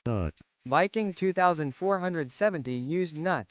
Start. Viking 2470 used nut.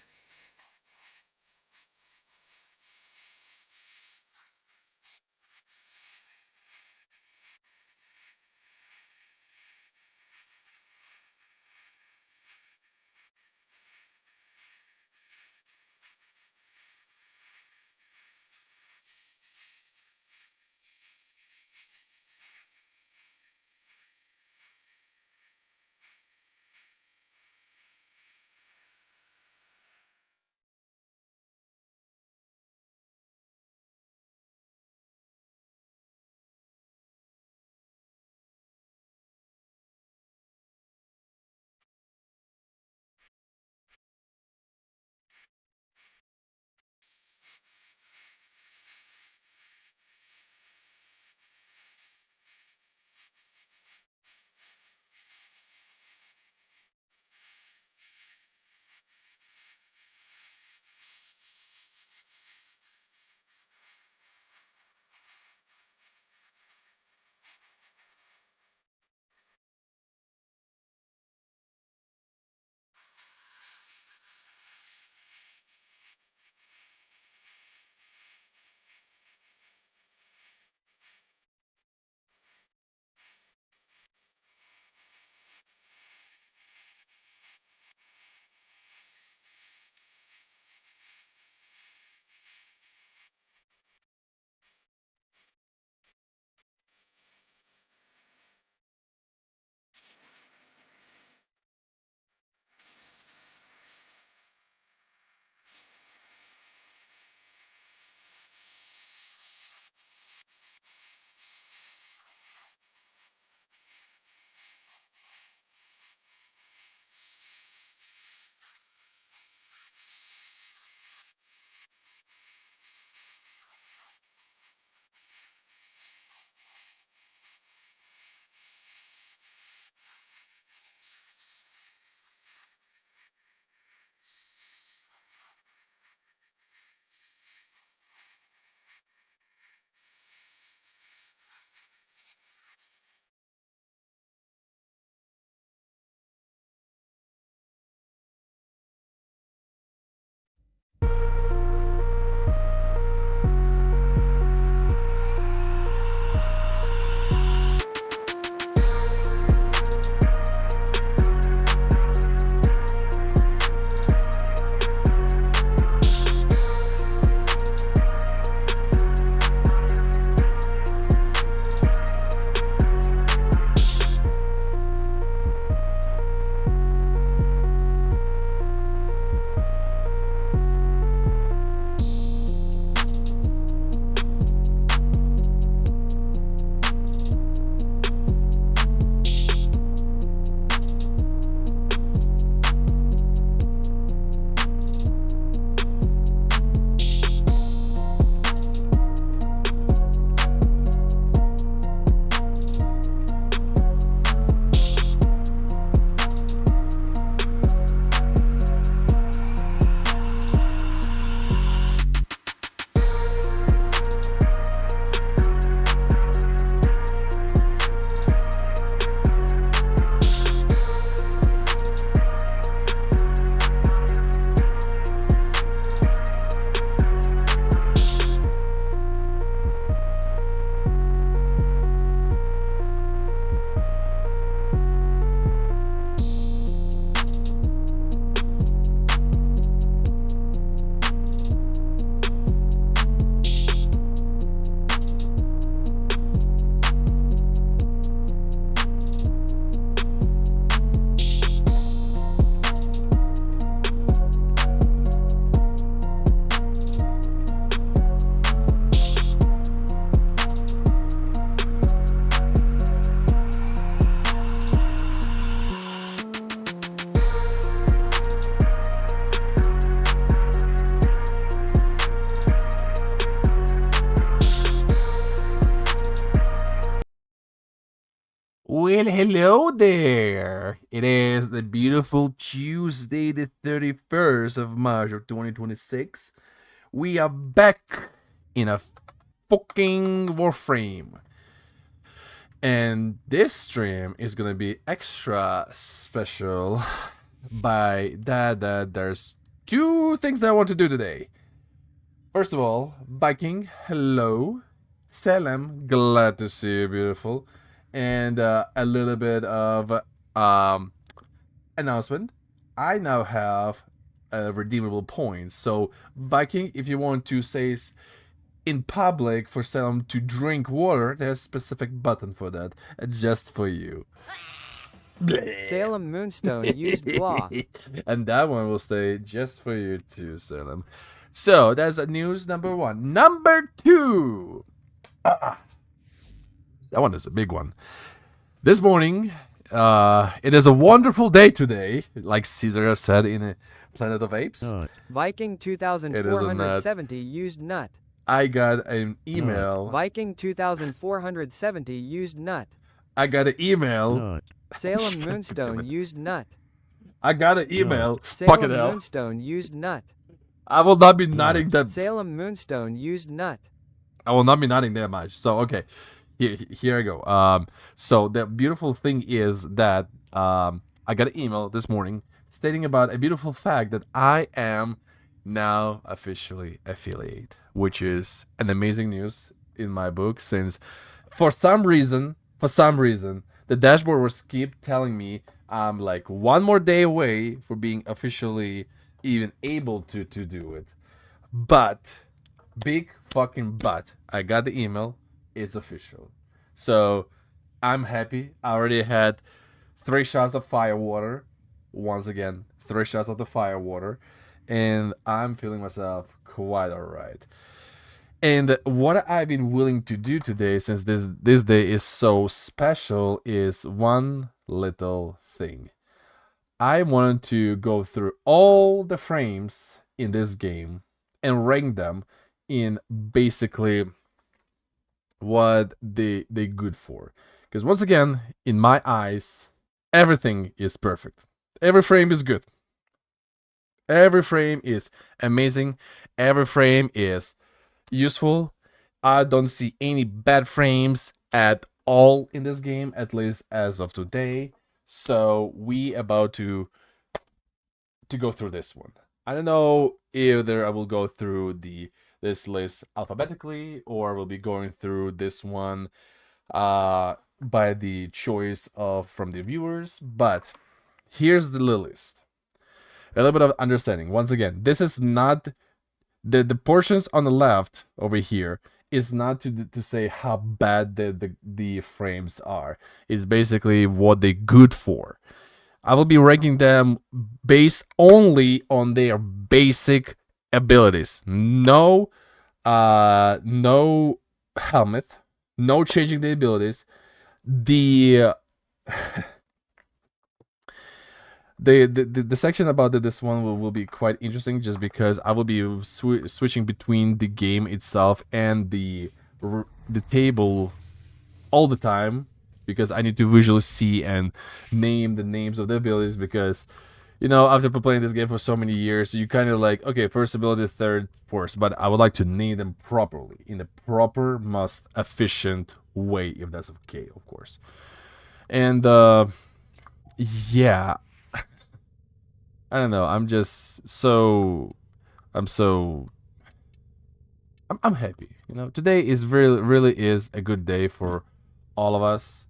Well, hello there. It is the beautiful Tuesday, the 31st of March of 2026. We are back in a fucking Warframe. And this stream is gonna be extra special by that there's two things that I want to do today. First of all, Viking, hello. Salam, glad to see you, beautiful. And a little bit of announcement. I now have redeemable points. So, Viking, if you want to say in public for Salem to drink water, there's a specific button for that, just for you. Salem Moonstone used blah. And that one will stay just for you too, Salem. So that's news number one. Number two. That one is a big one. This morning, it is a wonderful day today, like Caesar said in a Planet of Apes. Viking 2470 used nut. I got an email. Viking 2470 used nut. I got an email. Salem Moonstone used nut. I got an email. Salem Moonstone used nut. I will not be nodding that. Salem Moonstone used nut. I will not be nodding that much. So okay, here I go. So the beautiful thing is that I got an email this morning stating about a beautiful fact that I am now officially affiliate, which is an amazing news in my book, since for some reason, the dashboard was keep telling me I'm like one more day away for being officially even able to do it. But, big fucking but, I got the email, it's official. So, I'm happy. I already had 3 shots of fire water. Once again, 3 shots of the fire water. And I'm feeling myself quite alright. And what I've been willing to do today, since this day is so special, is one little thing. I wanted to go through all the frames in this game and rank them in basically what they good for. Because once again, in my eyes, everything is perfect. Every frame is good. Every frame is amazing. Every frame is useful. I don't see any bad frames at all in this game, at least as of today. So we about to go through this one. I don't know either I will go through this list alphabetically, or I will be going through this one by the choice of from the viewers. But here's the list. A little bit of understanding. Once again, this is not the portions on the left over here is not to say how bad the frames are. It's basically what they're good for. I will be ranking them based only on their basic abilities. No helmet, no changing the abilities. The section about this one will be quite interesting, just because I will be switching between the game itself and the table all the time, because I need to visually see and name the names of the abilities, because after playing this game for so many years, you kind of like, okay, first ability, third, fourth, but I would like to name them properly, in the proper, most efficient way, if that's okay, of course. And yeah, I don't know. I'm happy. Today is really is a good day for all of us.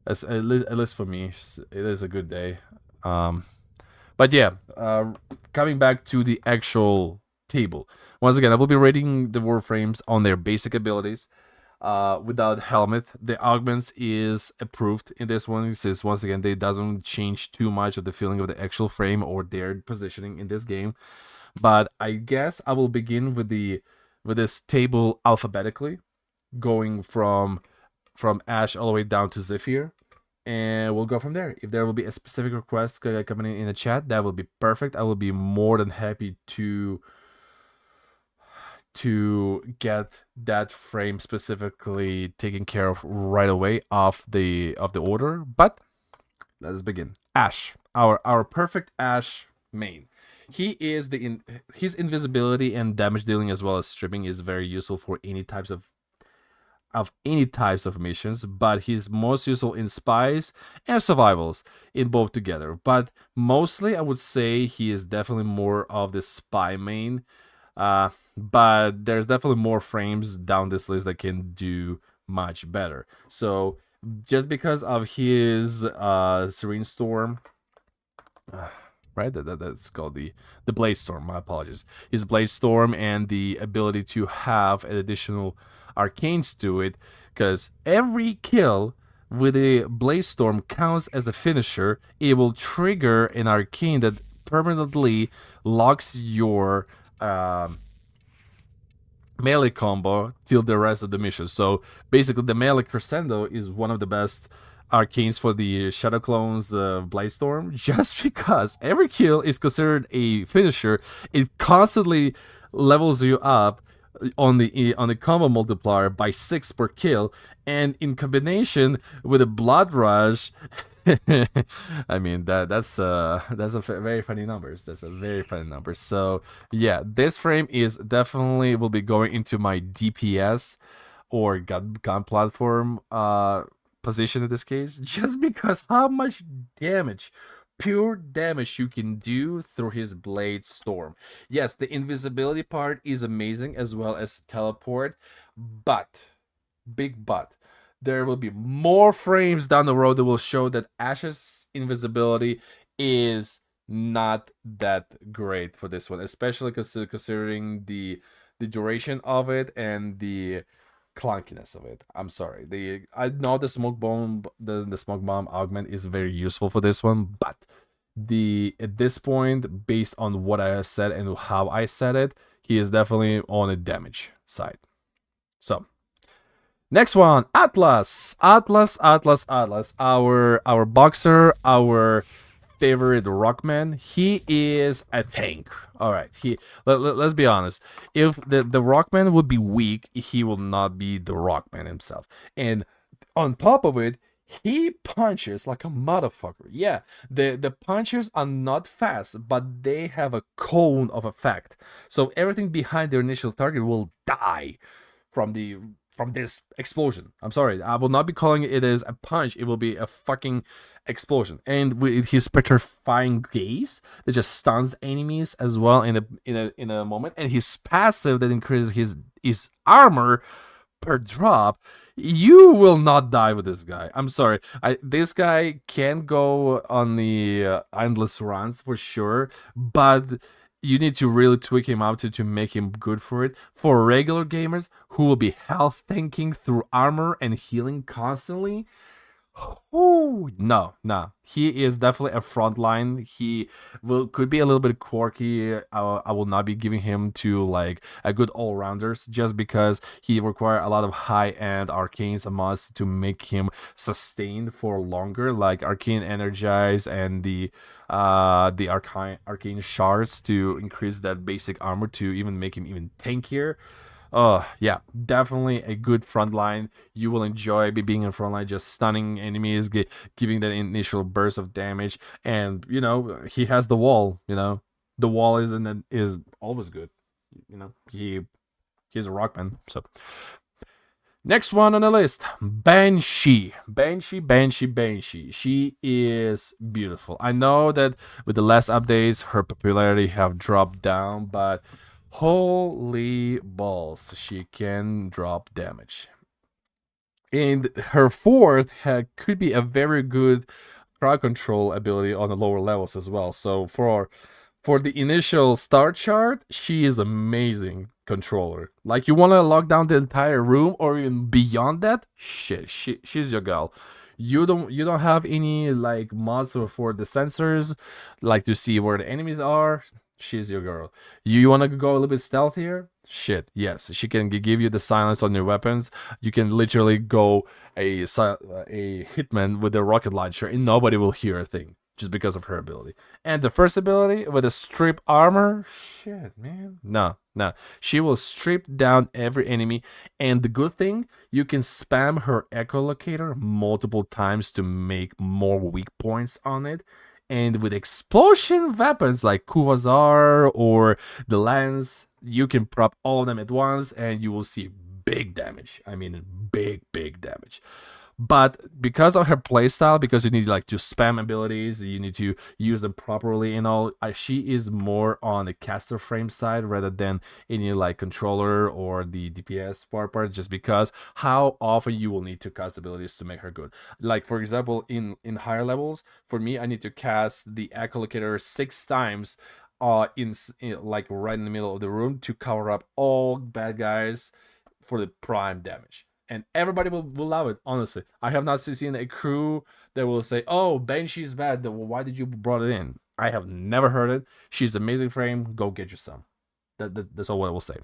At least for me, it is a good day. But yeah, coming back to the actual table. Once again, I will be rating the Warframes on their basic abilities. Without helmet, the augments is approved in this one, since once again they doesn't change too much of the feeling of the actual frame or their positioning in this game. But I guess I will begin with this table alphabetically, going from Ash all the way down to Zephyr, and we'll go from there. If there will be a specific request coming in the chat, that will be perfect. I will be more than happy to get that frame specifically taken care of right away off the order. But let us begin. Ash, our perfect Ash main. He is his invisibility and damage dealing, as well as stripping, is very useful for any types of of any types of missions, but he's most useful in spies and survivals in both together. But mostly, I would say he is definitely more of the spy main. But there's definitely more frames down this list that can do much better. So just because of his Serene Storm, right? That's called the Blade Storm. My apologies. His Blade Storm and the ability to have an additional arcanes to it, because every kill with a Blade Storm counts as a finisher. It will trigger an arcane that permanently locks your melee combo till the rest of the mission. So basically, the melee crescendo is one of the best arcanes for the Shadow Clones Blade Storm, just because every kill is considered a finisher. It constantly levels you up on the combo multiplier by 6 per kill, and in combination with a Blood Rush. I mean that's a very funny numbers. That's a very funny number. So yeah, this frame is definitely will be going into my DPS or gun platform position in this case, just because how much damage, pure damage you can do through his Blade Storm. Yes, the invisibility part is amazing as well as teleport, but big but there will be more frames down the road that will show that Ash's invisibility is not that great for this one, especially considering the duration of it and the clunkiness of it. I'm sorry. I know the smoke bomb, the smoke bomb augment is very useful for this one, but at this point, based on what I have said and how I said it, he is definitely on a damage side. So next one, Atlas. Our boxer, our favorite rockman. He is a tank. All right. Let's be honest. If the rockman would be weak, he will not be the rockman himself. And on top of it, he punches like a motherfucker. Yeah, the punches are not fast, but they have a cone of effect. So everything behind their initial target will die from this explosion. I'm sorry, I will not be calling it as a punch. It will be a fucking explosion. And with his petrifying gaze, that just stuns enemies as well in a moment. And his passive that increases his armor per drop. You will not die with this guy. I'm sorry. This guy can go on the endless runs for sure, but you need to really tweak him out to make him good for it. For regular gamers who will be health tanking through armor and healing constantly, no. He is definitely a frontline. He could be a little bit quirky. I will not be giving him to like a good all-rounders, just because he require a lot of high-end arcanes and mods to make him sustained for longer, like arcane energize and the arcane shards to increase that basic armor to even make him even tankier. Yeah, definitely a good front line. You will enjoy being in front line, just stunning enemies, giving that initial burst of damage. And he has the wall. The wall is always good. He's a rockman. So next one on the list, Banshee. She is beautiful. I know that with the last updates, her popularity have dropped down, but holy balls, she can drop damage. And her fourth could be a very good crowd control ability on the lower levels as well. So for the initial start chart, she is amazing controller. Like, you want to lock down the entire room or even beyond that, she's your girl. You don't have any like mods for the sensors, like to see where the enemies are. She's your girl. You want to go a little bit stealthier? Yes. She can give you the silence on your weapons. You can literally go a hitman with a rocket launcher and nobody will hear a thing, just because of her ability. And the first ability with a strip armor, man. No. She will strip down every enemy. And the good thing, you can spam her echolocator multiple times to make more weak points on it. And with explosion weapons like Kuvazar or the Lance, you can prop all of them at once and you will see big damage. I mean, big damage. But because of her playstyle, because you need like to spam abilities, you need to use them properly and all, she is more on the caster frame side rather than any like controller or the DPS part, just because how often you will need to cast abilities to make her good. Like for example, in higher levels, for me, I need to cast the echolocator 6 times in like right in the middle of the room to cover up all bad guys for the prime damage. And everybody will love it, honestly. I have not seen a crew that will say, oh, Banshee's bad, why did you brought it in? I have never heard it. She's amazing frame, go get you some. That's all I will say.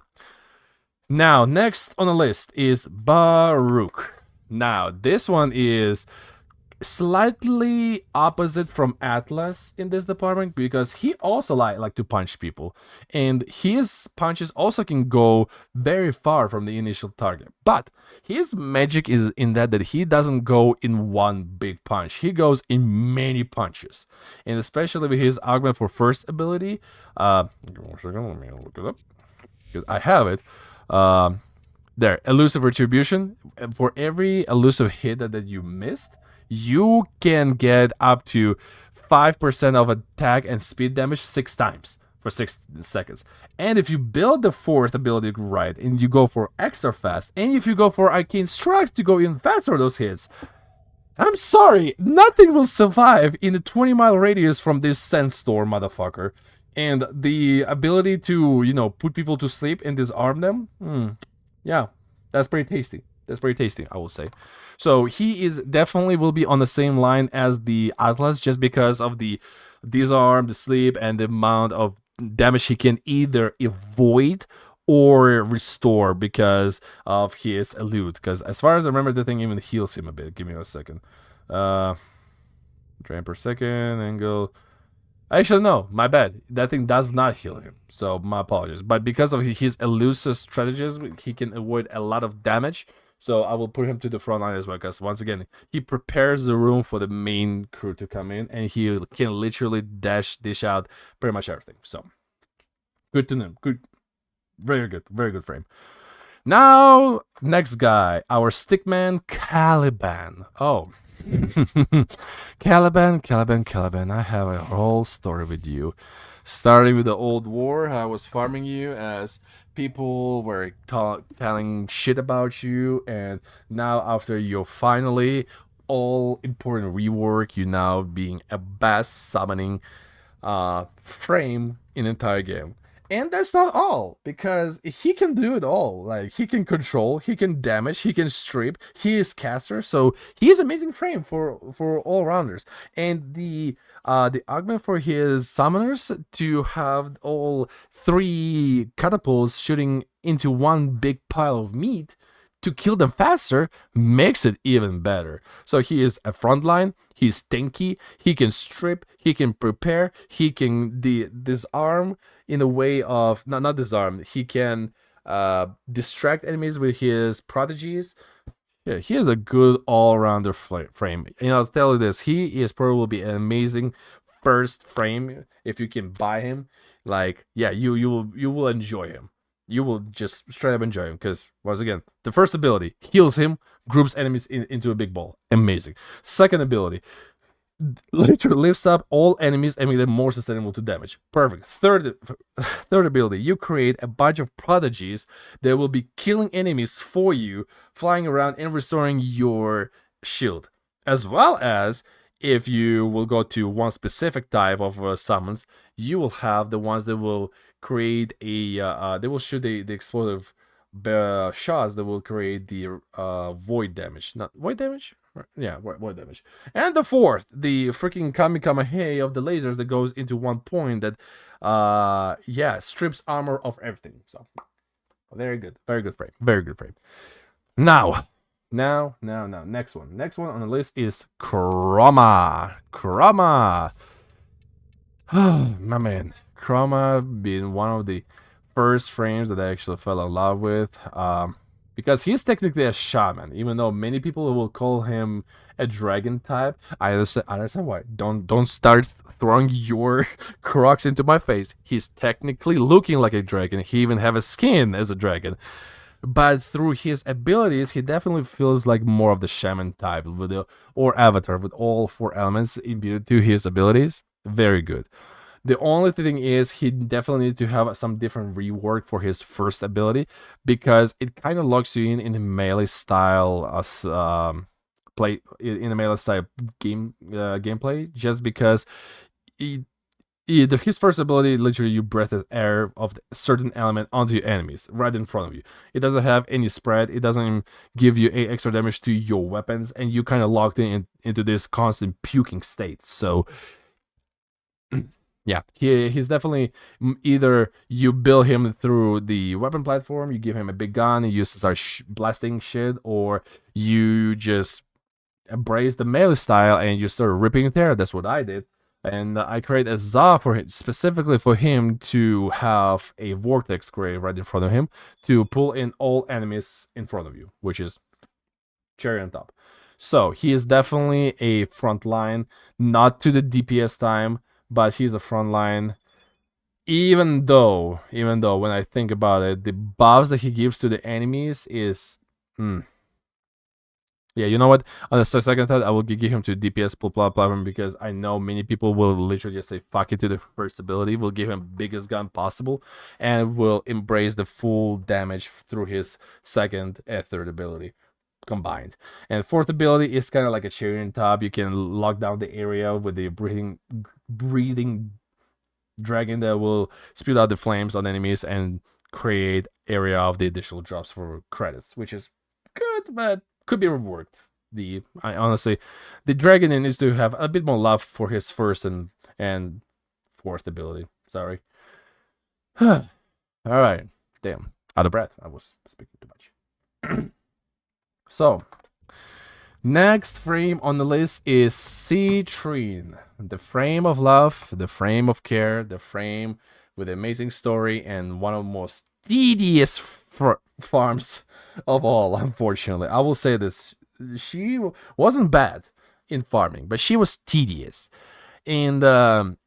Now, next on the list is Baruch. Now, this one is slightly opposite from Atlas in this department because he also like to punch people, and his punches also can go very far from the initial target. But his magic is in that he doesn't go in one big punch. He goes in many punches, and especially with his augment for first ability. Give me 1 second, let me look it up because I have it. There, elusive retribution. For every elusive hit that you missed, you can get up to 5% of attack and speed damage 6 times for 6 seconds. And if you build the fourth ability right, and you go for extra fast, and if you go for Arcane Strike to go even faster those hits, I'm sorry, nothing will survive in a 20-mile radius from this sandstorm, motherfucker. And the ability to, put people to sleep and disarm them, yeah, that's pretty tasty. That's pretty tasty, I will say. So he is definitely will be on the same line as the Atlas just because of the disarm, the sleep, and the amount of damage he can either avoid or restore because of his elude. Because as far as I remember, the thing even heals him a bit. Give me a second. Drain per second, angle. Actually, no, my bad. That thing does not heal him, so my apologies. But because of his elusive strategies, he can avoid a lot of damage. So I will put him to the front line as well, because once again, he prepares the room for the main crew to come in, and he can literally dish out pretty much everything. So good to know. Good, very good frame. Now, next guy, our stickman Caliban. Oh. Caliban, I have a whole story with you. Starting with the old war, I was farming you as people were telling shit about you, and now after your finally all important rework, you now being a best summoning frame in the entire game. And that's not all, because he can do it all. Like, he can control, he can damage, he can strip, he is caster, so he's amazing frame for all rounders. And the augment for his summoners to have all 3 catapults shooting into one big pile of meat to kill them faster makes it even better. So he is a frontline, he's tanky, he can strip, he can prepare, he can disarm in a way of, not disarm, he can distract enemies with his prodigies. Yeah, he is a good all-rounder frame. And I'll tell you this, he is probably an amazing first frame if you can buy him. Like, yeah, you will enjoy him. You will just straight up enjoy him, because once again, the first ability heals him, groups enemies into a big ball. Amazing. Second ability literally lifts up all enemies and make them more sustainable to damage. Perfect. Third ability, you create a bunch of prodigies that will be killing enemies for you, flying around and restoring your shield. As well as, if you will go to one specific type of summons, you will have the ones that will create a they will shoot the explosive shots that will create the void damage. Not void damage? Yeah, void damage. And the fourth, the freaking Kamikaze of the lasers that goes into one point that strips armor of everything. So very good frame. Now, next one on the list is Chroma. Oh, my man. Chroma being one of the first frames that I actually fell in love with, because he's technically a shaman, even though many people will call him a dragon type. I understand why. Don't start throwing your crocs into my face. He's technically looking like a dragon. He even have a skin as a dragon. But through his abilities, he definitely feels like more of the shaman type or avatar with all 4 elements imbued to his abilities. Very good. The only thing is he definitely needs to have some different rework for his first ability, because it kind of locks you in a melee style as play in a melee style gameplay, just because his first ability, literally you breath the air of a certain element onto your enemies right in front of you. It doesn't have any spread. It doesn't give you extra damage to your weapons, and you kind of locked into this constant puking state. So yeah, he's definitely either you build him through the weapon platform, you give him a big gun, he uses our blasting shit, or you just embrace the melee style and you start ripping it there. That's what I did. And I create a Za for him, specifically for him to have a vortex gray right in front of him to pull in all enemies in front of you, which is cherry on top. So he is definitely a front line, not to the DPS time, but he's a front line. Even though when I think about it, the buffs that he gives to the enemies is yeah, you know what? On the second thought, I will give him to DPS platform, because I know many people will literally just say fuck it to the first ability. We'll give him biggest gun possible, and will embrace the full damage through his second and third ability combined. And fourth ability is kind of like a cherry on top. You can lock down the area with the breathing dragon that will spew out the flames on enemies and create area of the additional drops for credits, which is good, but could be reworked. Honestly, the dragon needs to have a bit more love for his first and fourth ability. Sorry. All right. Damn. Out of breath. I was speaking too much. So, next frame on the list is Citrine, the frame of love, the frame of care, the frame with an amazing story, and one of the most tedious farms of all. Unfortunately, I will say this: she wasn't bad in farming, but she was tedious. And but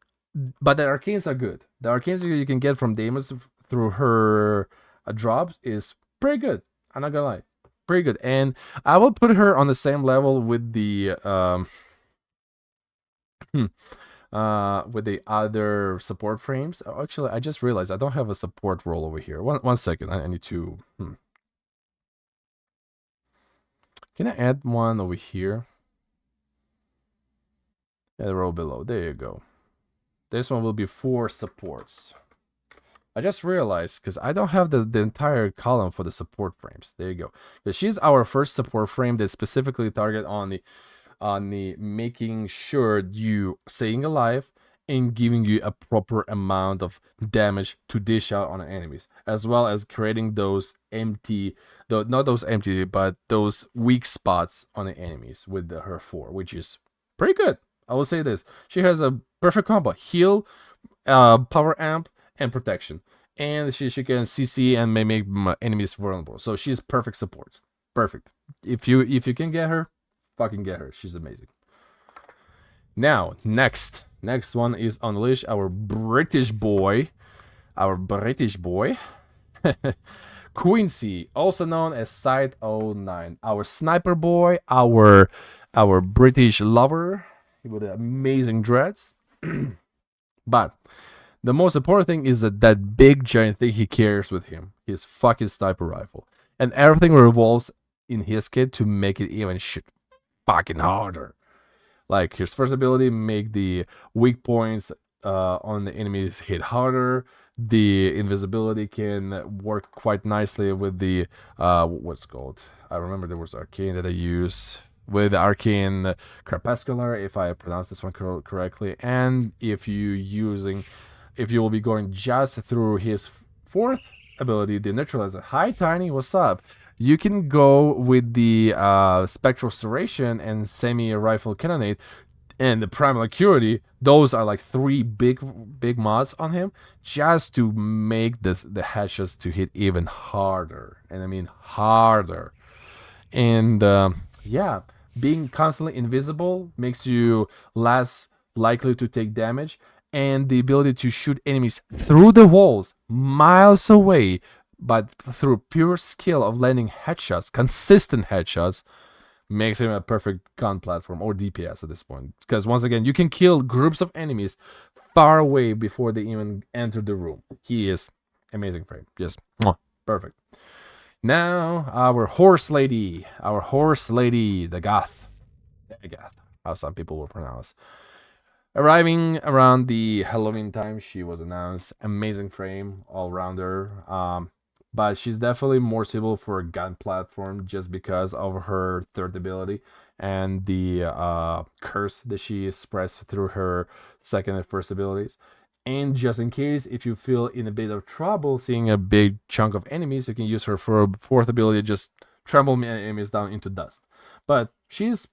the arcanes are good. The arcanes you can get from demons through her drops is pretty good. I'm not gonna lie, pretty good. And I will put her on the same level with the with the other support frames. Actually, I just realized I don't have a support role over here. One second. I need to. Can I add one over here? Add a row below. There you go. This one will be 4 supports. I just realized, because I don't have the entire column for the support frames. There you go. Because she's our first support frame that specifically target on the making sure you staying alive and giving you a proper amount of damage to dish out on the enemies, as well as creating those empty, not those empty, but those weak spots on the enemies with her 4, which is pretty good. I will say this: she has a perfect combo: heal, power amp, and protection. And she can CC and may make enemies vulnerable. So she's perfect support. Perfect. If you can get her, fucking get her. She's amazing. Now, next one is Unleash, our British boy. Quincy, also known as Site 09. Our sniper boy, our British lover with the amazing dreads. But the most important thing is that big giant thing he carries with him, his fucking sniper rifle. And everything revolves in his kit to make it even fucking harder. Like his first ability, make the weak points on the enemies hit harder. The invisibility can work quite nicely with the what's called. I remember there was arcane that I used with the arcane crepuscular, if I pronounce this one correctly. And if you will be going just through his 4th ability, the neutralizer. Hi Tiny, what's up? You can go with the spectral serration and semi-rifle cannonade and the primal acuity. Those are like 3 big mods on him, just to make the headshots to hit even harder. And I mean harder. And yeah, being constantly invisible makes you less likely to take damage, and the ability to shoot enemies through the walls miles away but through pure skill of landing headshots, consistent headshots, makes him a perfect gun platform or DPS at this point. Because once again, you can kill groups of enemies far away before they even enter the room. He is amazing frame. Just perfect. Now, our horse lady, the Goth, how some people will pronounce. Arriving around the Halloween time, she was announced. Amazing frame, all rounder. But she's definitely more suitable for a gun platform just because of her third ability and the curse that she expressed through her second and first abilities. And just in case, if you feel in a bit of trouble seeing a big chunk of enemies, you can use her for a fourth ability, just trample enemies down into dust. But she's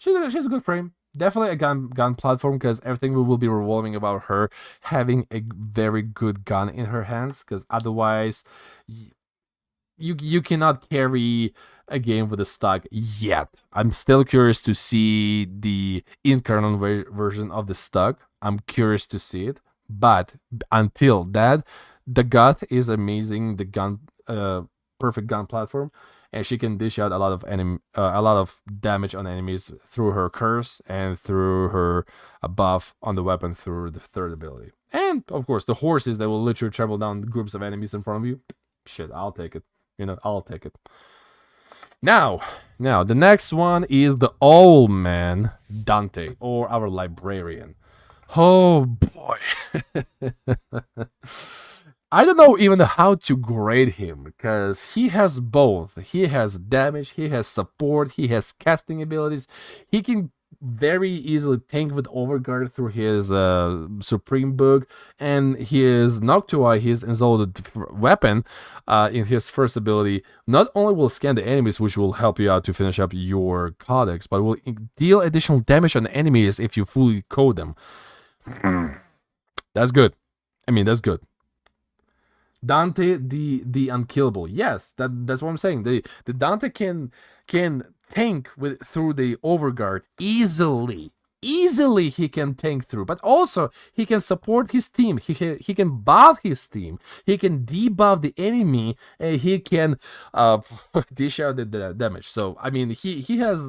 a good frame. Definitely a gun platform because everything will be revolving about her having a very good gun in her hands. Because otherwise, you cannot carry a game with a stock yet. I'm still curious to see the in-kernel version of the stock. I'm curious to see it, but until that, the Goth is amazing. The gun, perfect gun platform, and she can dish out a lot of damage on enemies through her curse and through her buff on the weapon through the third ability. And of course, the horses that will literally travel down groups of enemies in front of you. Shit, I'll take it. I'll take it. Now, the next one is the old man Dante, or our librarian. Oh boy. I don't know even how to grade him because he has both. He has damage, he has support, he has casting abilities. He can very easily tank with Overguard through his Supreme Book, and his Noctua, his Exalted weapon, in his first ability, not only will scan the enemies, which will help you out to finish up your Codex, but will deal additional damage on enemies if you fully code them. That's good. That's good. Dante, the unkillable. Yes, that's what I'm saying. The Dante can tank through the Overguard easily. Easily he can tank through, but also he can support his team. He can buff his team. He can debuff the enemy, and he can dish out the damage. So he has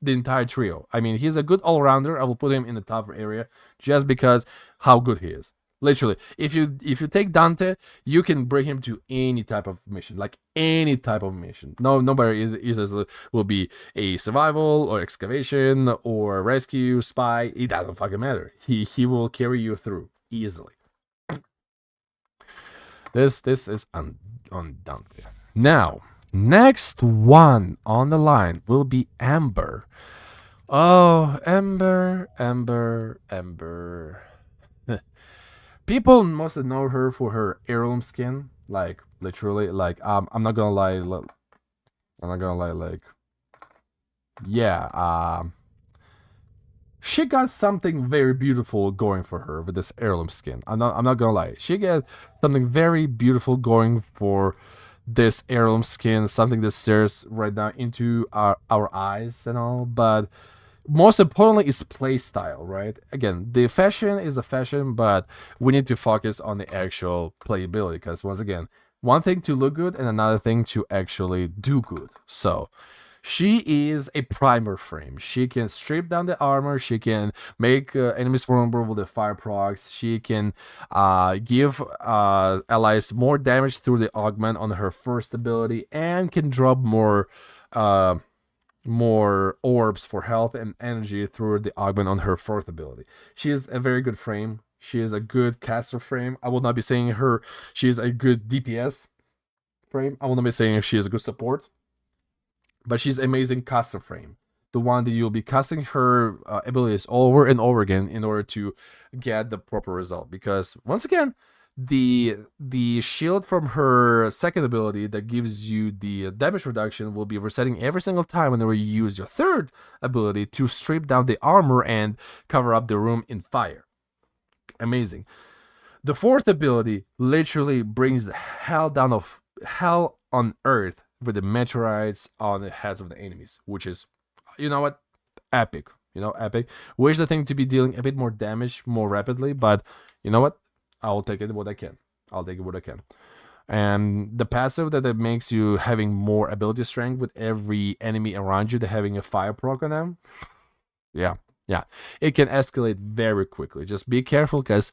the entire trio. He's a good all rounder. I will put him in the top area just because how good he is. Literally, if you take Dante, you can bring him to any type of mission, like any type of mission. Nobody will be a survival or excavation or rescue spy. It doesn't fucking matter. He will carry you through easily. This is on Dante. Now, next one on the line will be Amber. Oh, Amber. People must know her for her heirloom skin, like literally. I'm not gonna lie. She got something very beautiful going for her with this heirloom skin. I'm not gonna lie. She got something very beautiful going for this heirloom skin. Something that stares right now into our eyes and all, but most importantly is play style, right? Again, the fashion is a fashion, but we need to focus on the actual playability because once again, one thing to look good and another thing to actually do good. So she is a primer frame. She can strip down the armor. She can make enemies vulnerable with the fire procs. She can give allies more damage through the augment on her first ability and can drop more orbs for health and energy through the augment on her fourth ability. She is a very good frame. She is a good caster frame. I will not be saying she is a good DPS frame. I will not be saying she is a good support, but she's amazing caster frame. The one that you'll be casting her abilities over and over again in order to get the proper result. Because once again, the shield from her second ability that gives you the damage reduction will be resetting every single time whenever you use your third ability to strip down the armor and cover up the room in fire. Amazing. The fourth ability literally brings the hell on earth with the meteorites on the heads of the enemies, which is, epic. Epic. Wish the thing to be dealing a bit more damage more rapidly, but you know what? I'll take it what I can. And the passive that it makes you having more ability strength with every enemy around you that having a fire proc on them. Yeah, yeah. It can escalate very quickly. Just be careful because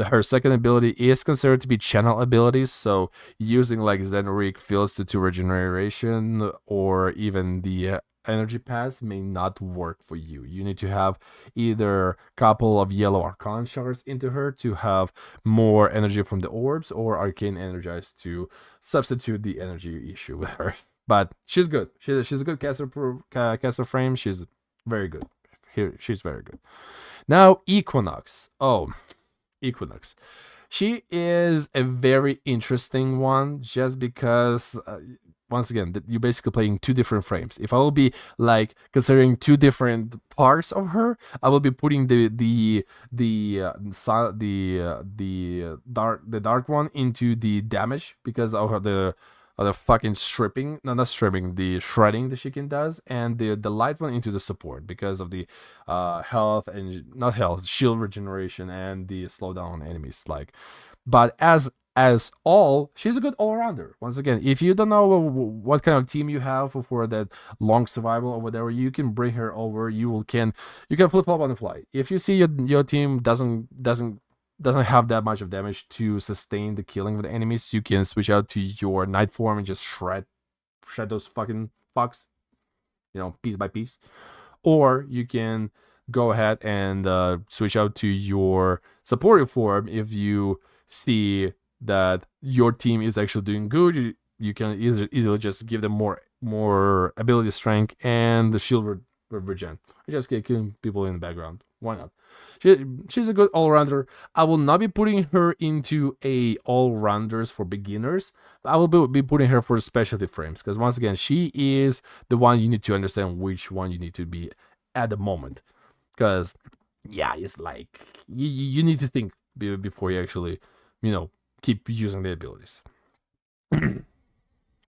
her second ability is considered to be channel abilities, so using like Zenrik Fields to regeneration or even the energy pass may not work for you. You need to have either a couple of yellow archon shards into her to have more energy from the orbs, or arcane energize to substitute the energy issue with her. But she's good. She's a good caster frame. She's very good. Here, she's very good. Now Equinox. Oh, Equinox. She is a very interesting one just because, once again, you're basically playing two different frames. If I will be like considering two different parts of her, I will be putting the dark one into the damage because of the fucking stripping, no, not stripping, the shredding that she can does, and the light one into the support because of the health and not health, shield regeneration and the slowdown on enemies. Like, but as all, she's a good all-rounder. Once again, if you don't know what kind of team you have for that long survival or whatever, you can bring her over. You can flip flop on the fly. If you see your team doesn't have that much of damage to sustain the killing of the enemies, you can switch out to your night form and just shred those fucking fucks, piece by piece. Or you can go ahead and switch out to your supportive form if you see that your team is actually doing good. You can easily just give them more ability strength and the shield regen. Just killing people in the background. Why not? She's a good all-rounder. I will not be putting her into a all-rounders for beginners, but I will be putting her for specialty frames because once again, she is the one you need to understand which one you need to be at the moment. Because yeah, it's like you need to think before you actually, keep using the abilities.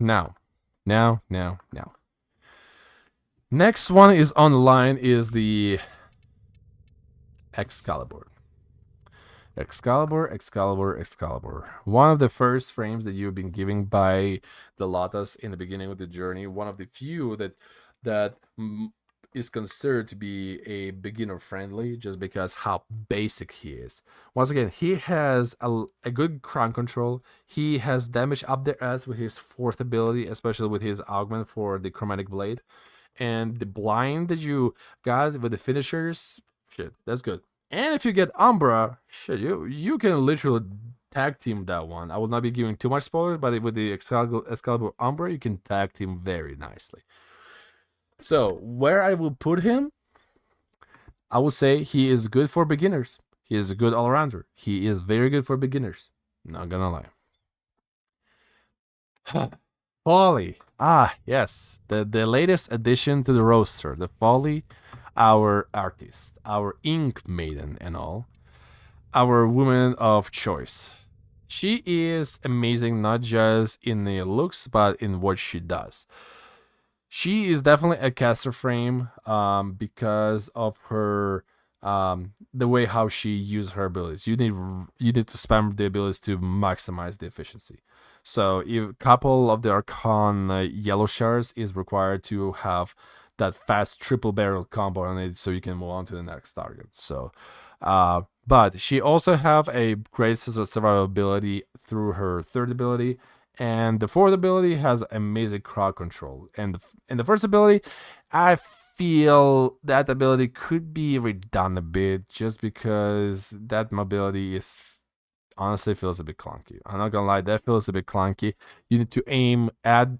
Now. Next one is on the line is the Excalibur. One of the first frames that you've been given by the Lotus in the beginning of the journey. One of the few that is considered to be a beginner friendly just because how basic he is. Once again, he has a good crown control. He has damage up their ass with his fourth ability, especially with his augment for the chromatic blade. And the blind that you got with the finishers, shit, that's good. And if you get Umbra, shit, you can literally tag team that one. I will not be giving too much spoilers, but with the Excalibur Umbra, you can tag team very nicely. So, where I will put him, I will say he is good for beginners. He is a good all-rounder. He is very good for beginners. Not gonna lie. Folly. Ah, yes. The latest addition to the roster. The Folly, our artist, our ink maiden and all. Our woman of choice. She is amazing, not just in the looks, but in what she does. She is definitely a caster frame because of her the way how she uses her abilities. You need to spam the abilities to maximize the efficiency. So a couple of the Archon yellow shards is required to have that fast triple barrel combo on it so you can move on to the next target. So but she also have a great survivability through her third ability, and the fourth ability has amazing crowd control. And the first ability, I feel that ability could be redone a bit just because that mobility is honestly feels a bit clunky. I'm not gonna lie, that feels a bit clunky. You need to aim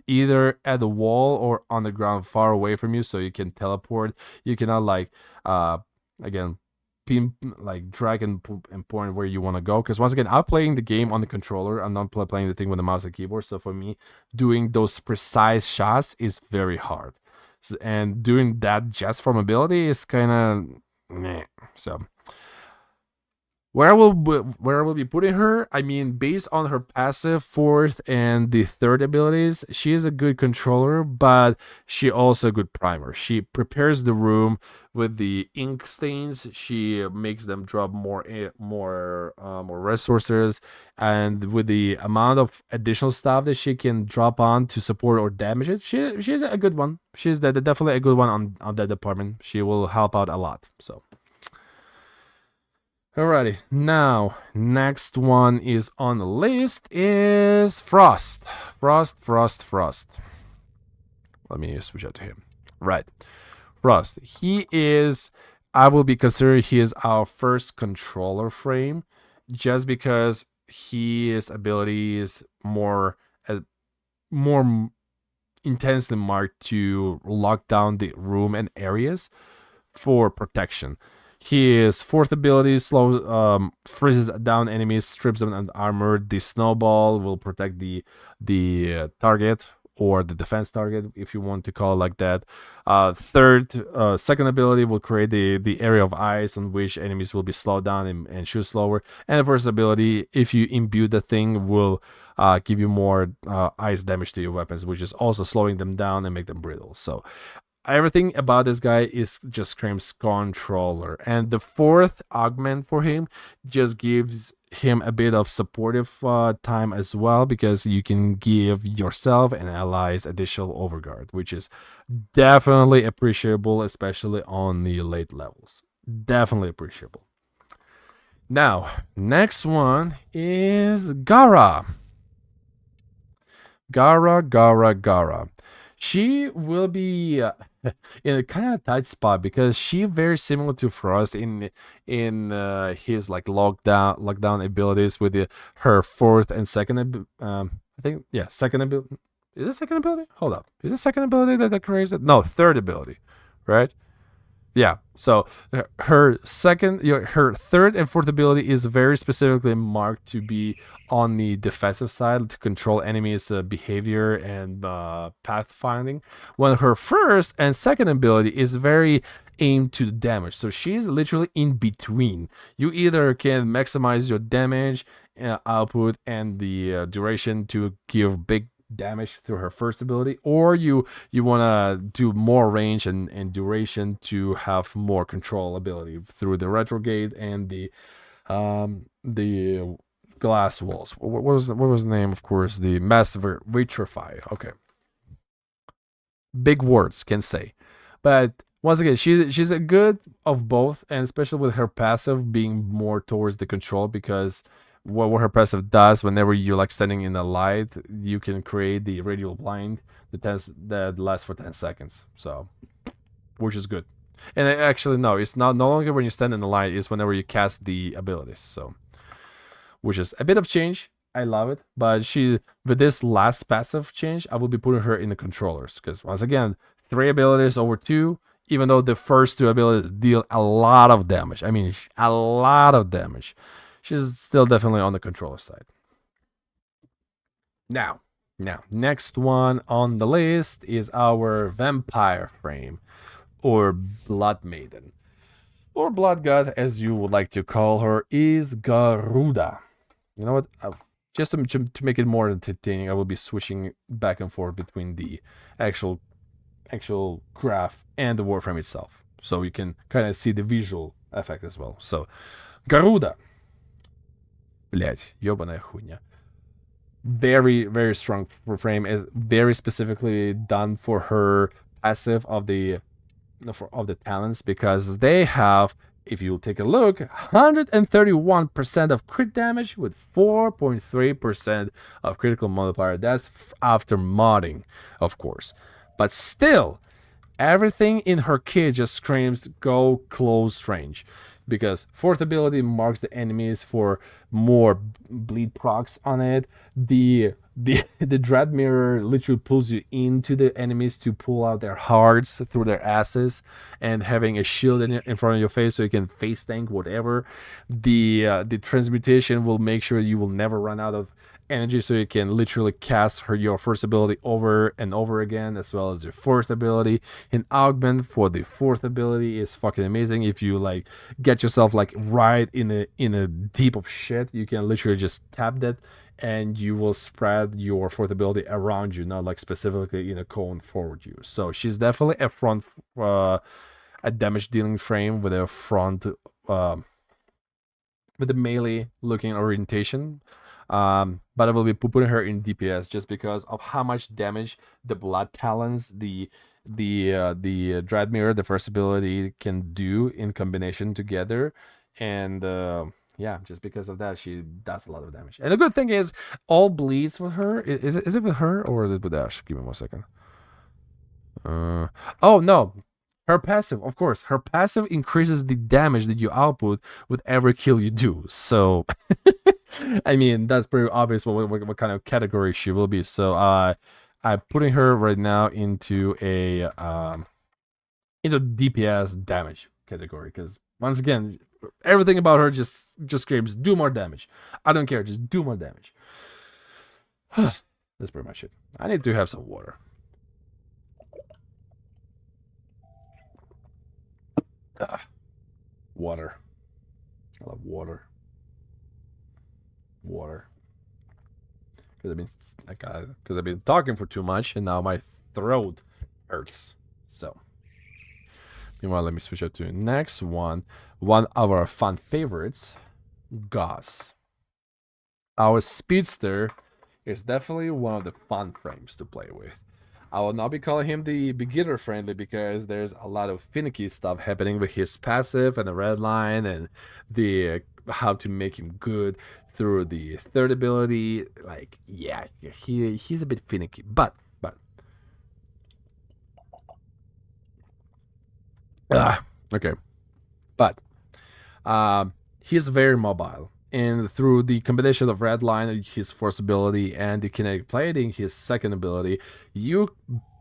either at the wall or on the ground far away from you so you can teleport. You cannot again drag and point where you want to go, because once again, I'm playing the game on the controller. I'm not playing the thing with the mouse and keyboard, so for me doing those precise shots is very hard. So, and doing that just from ability is kind of meh. So where I will be putting her, I mean, based on her passive fourth and the third abilities, she is a good controller, but she also a good primer. She prepares the room with the ink stains. She makes them drop more resources, and with the amount of additional stuff that she can drop on to support or damage it, she's a good one. She's definitely a good one on that department. She will help out a lot. So. Alrighty, now next one is on the list is Frost. Frost. Let me switch out to him. Right, Frost. He is. I will be considering he is our first controller frame, just because his ability is more intensely marked to lock down the room and areas for protection. His fourth ability freezes down enemies, strips them of armor. The snowball will protect the target or the defense target, if you want to call it like that. Second ability will create the area of ice on which enemies will be slowed down and shoot slower. And the first ability, if you imbue the thing, will give you more ice damage to your weapons, which is also slowing them down and make them brittle. So everything about this guy is just screams controller, and the fourth augment for him just gives him a bit of supportive time as well, because you can give yourself and allies additional overguard, which is definitely appreciable, especially on the late levels. Definitely appreciable. Now, next one is Gara. Gara. She will be in a kind of tight spot, because she very similar to Frost in his like lockdown abilities with her fourth and second. I think second ability. Is it second ability? Hold up. Is it second ability that creates it? No, third ability, right? Yeah. So her third and fourth ability is very specifically marked to be on the defensive side to control enemies' behavior and pathfinding. When her first and second ability is very aimed to damage. So she's literally in between. You either can maximize your damage output and the duration to give big damage through her first ability, or you want to do more range and duration to have more control ability through the retrograde and the glass walls. What was the name? Of course, the massive vitrify. Okay, big words can say, but once again, she's a good of both, and especially with her passive being more towards the control, because what her passive does, whenever you're like standing in the light, you can create the radial blind that lasts for 10 seconds. So, which is good. And actually, no, it's no longer when you stand in the light, it's whenever you cast the abilities. So, which is a bit of change. I love it. But with this last passive change, I will be putting her in the controllers, because once again, 3 abilities over 2, even though the first 2 abilities deal a lot of damage. I mean, a lot of damage. She's still definitely on the controller side. Now, next one on the list is our vampire frame, or blood maiden, or blood god, as you would like to call her, is Garuda. You know what? Just to make it more entertaining, I will be switching back and forth between the actual graph and the Warframe itself, so you can kind of see the visual effect as well. So, Garuda. Блять, ёбаная хуйня. Very, very strong frame, is very specifically done for her passive of the talents, because they have, if you take a look, 131% of crit damage with 4.3% of critical multiplier. That's after modding, of course. But still, everything in her kit just screams go close range, because fourth ability marks the enemies for more bleed procs on it. The dread mirror literally pulls you into the enemies to pull out their hearts through their asses, and having a shield in front of your face so you can face tank whatever. The transmutation will make sure you will never run out of energy, so you can literally cast your first ability over and over again, as well as your fourth ability. And augment for the fourth ability is fucking amazing. If you like get yourself like right in a deep of shit, you can literally just tap that and you will spread your fourth ability around you, not like specifically in a cone forward you. So she's definitely a damage dealing frame with a front with the melee looking orientation. But I will be putting her in DPS just because of how much damage the Blood Talons, the Dread Mirror, the first ability, can do in combination together. And yeah, just because of that, she does a lot of damage. And the good thing is, all bleeds with her. Is it with her or is it with Ash? Give me 1 second. Oh no, her passive, of course. Her passive increases the damage that you output with every kill you do. So, I mean, that's pretty obvious what kind of category she will be. So, I'm putting her right now into a DPS damage category because once again, everything about her just screams do more damage. I don't care, just do more damage. That's pretty much it. I need to have some water. Water. I love water. Water. Because I've been talking for too much, and now my throat hurts. So, meanwhile, let me switch up to the next one. One of our fun favorites, Gauss. Our speedster is definitely one of the fun frames to play with. I will not be calling him the beginner friendly because there's a lot of finicky stuff happening with his passive and the red line and the how to make him good through the third ability. Like, yeah, he's a bit finicky, but okay, but he's very mobile. And through the combination of red line, his first ability, and the kinetic plating, his second ability, you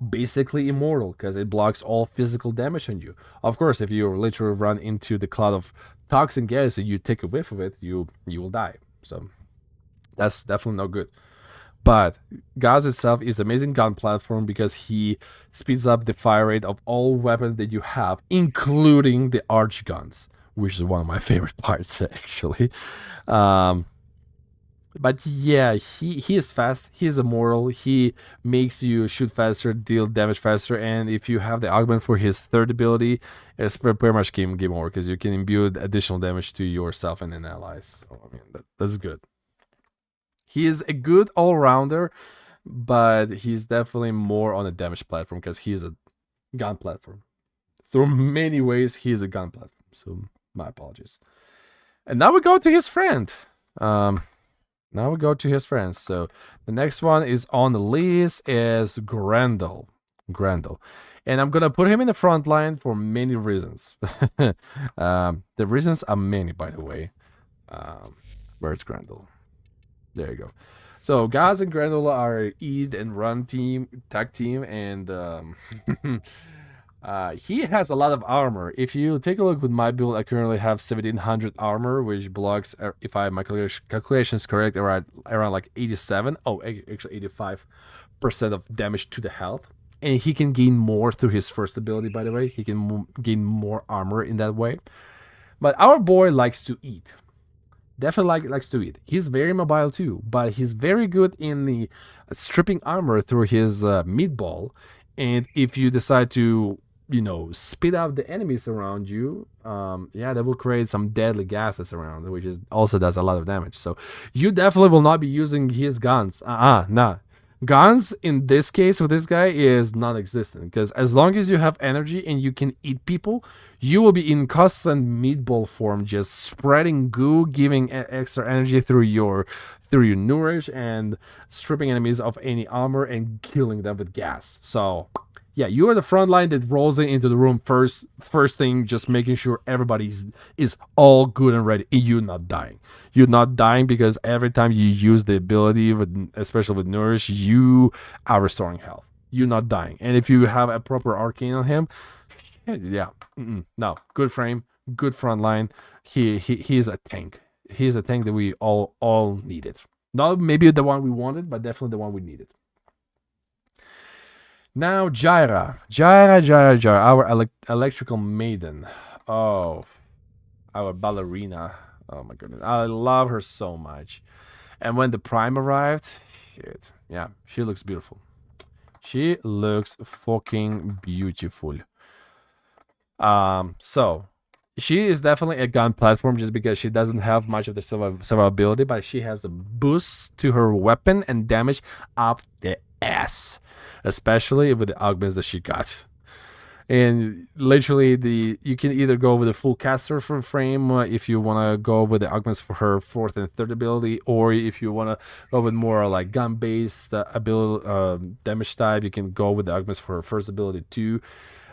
basically immortal because it blocks all physical damage on you. Of course, if you literally run into the cloud of toxin gas and you take a whiff of it, you will die. So that's definitely not good. But Gauss itself is an amazing gun platform because he speeds up the fire rate of all weapons that you have, including the arch guns, which is one of my favorite parts actually. But yeah, he is fast. He is immortal. He makes you shoot faster, deal damage faster, and if you have the augment for his third ability, it's pretty much game over because you can imbue additional damage to yourself and an allies. So, I mean, that's good. He is a good all-rounder, but he's definitely more on a damage platform because he's a gun platform. Through many ways, he's a gun platform. So my apologies. And now we go to his friend. So the next one is on the list is Grendel. And I'm gonna put him in the front line for many reasons. The reasons are many, by the way. Where's Grendel? There you go. So Gauss and Grendel are eat and run tag team, and he has a lot of armor. If you take a look with my build, I currently have 1700 armor, which blocks, if my calculations correct, around like 87. Oh, actually 85% of damage to the health. And he can gain more through his first ability, by the way. He can gain more armor in that way. But our boy likes to eat. Definitely likes to eat. He's very mobile too, but he's very good in the stripping armor through his meatball. And if you decide to, spit out the enemies around you, that will create some deadly gases around, which also does a lot of damage. So you definitely will not be using his guns. Nah. Guns in this case with this guy is non-existent because as long as you have energy and you can eat people, you will be in constant meatball form, just spreading goo, giving extra energy through your nourish and stripping enemies of any armor and killing them with gas. So yeah, you are the front line that rolls into the room first thing, just making sure everybody is all good and ready, and you're not dying. You're not dying because every time you use the ability, especially with Nourish, you are restoring health. You're not dying. And if you have a proper arcane on him, no, good frame, good front line. He is a tank. He's a tank that we all needed. Not maybe the one we wanted, but definitely the one we needed. Now, Jaira, our electrical maiden. Oh, our ballerina. Oh my goodness, I love her so much. And when the Prime arrived, shit, yeah, she looks beautiful. She looks fucking beautiful. So she is definitely a gun platform just because she doesn't have much of the survivability, but she has a boost to her weapon and damage up the ass, especially with the augments that she got. And literally, you can either go with the full caster from frame if you want to go with the augments for her fourth and third ability, or if you want to go with more like gun based ability damage type, you can go with the augments for her first ability too.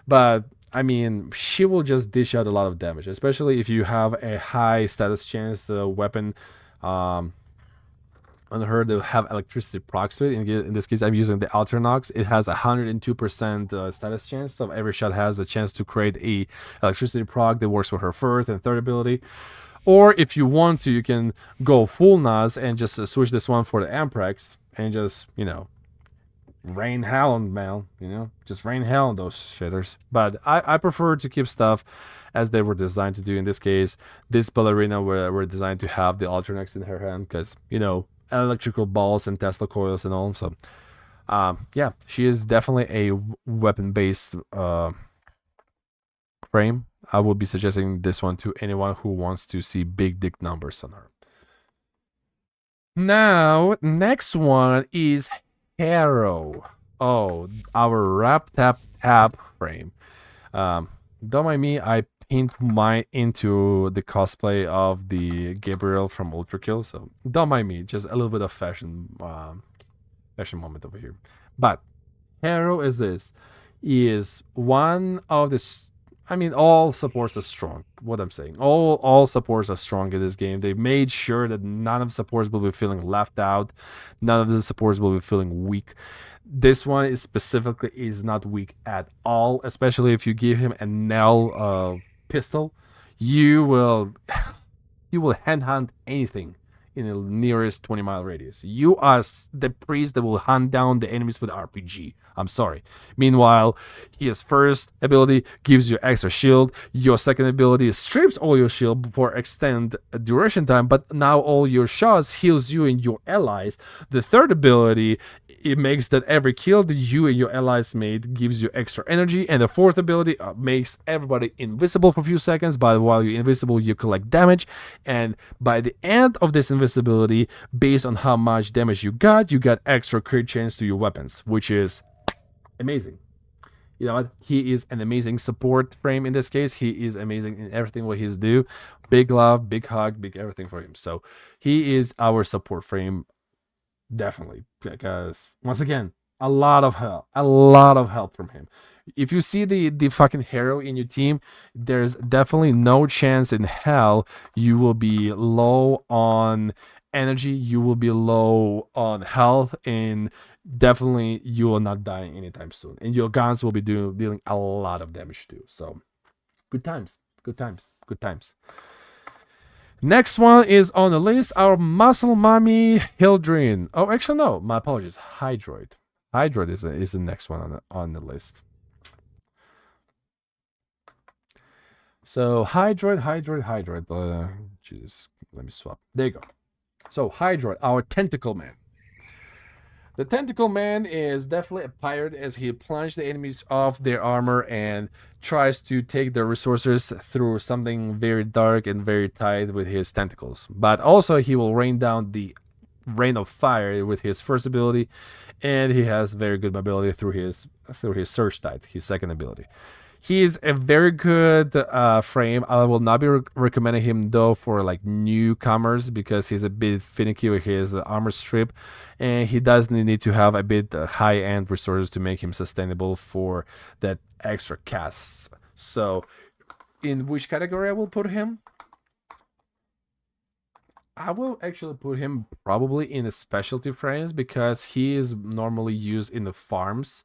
But I mean, she will just dish out a lot of damage, especially if you have a high status chance weapon on her to have electricity procs to it. In this case, I'm using the Alternox. It has 102% status chance, so every shot has the chance to create a electricity proc that works with her first and third ability. Or if you want to, you can go full NAS and just switch this one for the Amprex and just, rain hell on man, just rain hell on those shitters. But I prefer to keep stuff as they were designed to do. In this case, this ballerina were designed to have the Alternex in her hand because, electrical balls and Tesla coils and all. So, yeah, she is definitely a weapon-based frame. I would be suggesting this one to anyone who wants to see big dick numbers on her. Now, next one is Harrow. Oh, our wrap tap frame. Don't mind me, I paint mine into the cosplay of the Gabriel from Ultra Kill, so don't mind me. Just a little bit of fashion moment over here. But Harrow is one of the. I mean, all supports are strong. What I'm saying, all supports are strong in this game. They made sure that none of the supports will be feeling left out. None of the supports will be feeling weak. This one is specifically is not weak at all, especially if you give him a Nell pistol. You will hand hunt anything in the nearest 20-mile radius. You are the priest that will hunt down the enemies with RPG. I'm sorry. Meanwhile, his first ability gives you extra shield. Your second ability strips all your shield for extend duration time, but now all your shots heals you and your allies. The third ability, it makes that every kill that you and your allies made gives you extra energy. And the fourth ability makes everybody invisible for a few seconds, but while you're invisible, you collect damage. And by the end of this invisibility, based on how much damage you got extra crit chance to your weapons, which is amazing. You know what? He is an amazing support frame in this case. He is amazing in everything what he's do. Big love, big hug, big everything for him. So he is our support frame, definitely. Because once again, a lot of help from him. If you see the fucking hero in your team, there's definitely no chance in hell you will be low on energy, you will be low on health, and definitely you will not die anytime soon. And your guns will be dealing a lot of damage too. So good times. Next one is on the list, our muscle mommy Hildrin. Oh, actually no, my apologies. Hydroid. Hydroid is the next one on the list. So Hydroid. Jesus, let me swap. There you go. So Hydroid, our tentacle man. The tentacle man is definitely a pirate as he plunges the enemies off their armor and tries to take their resources through something very dark and very tight with his tentacles. But also he will rain down the rain of fire with his first ability, and he has very good mobility through his surge type, his second ability. He is a very good frame. I will not be recommending him though for like newcomers because he's a bit finicky with his armor strip, and he does need to have a bit high-end resources to make him sustainable for that extra casts. So, in which category I will put him? I will actually put him probably in the specialty frames because he is normally used in the farms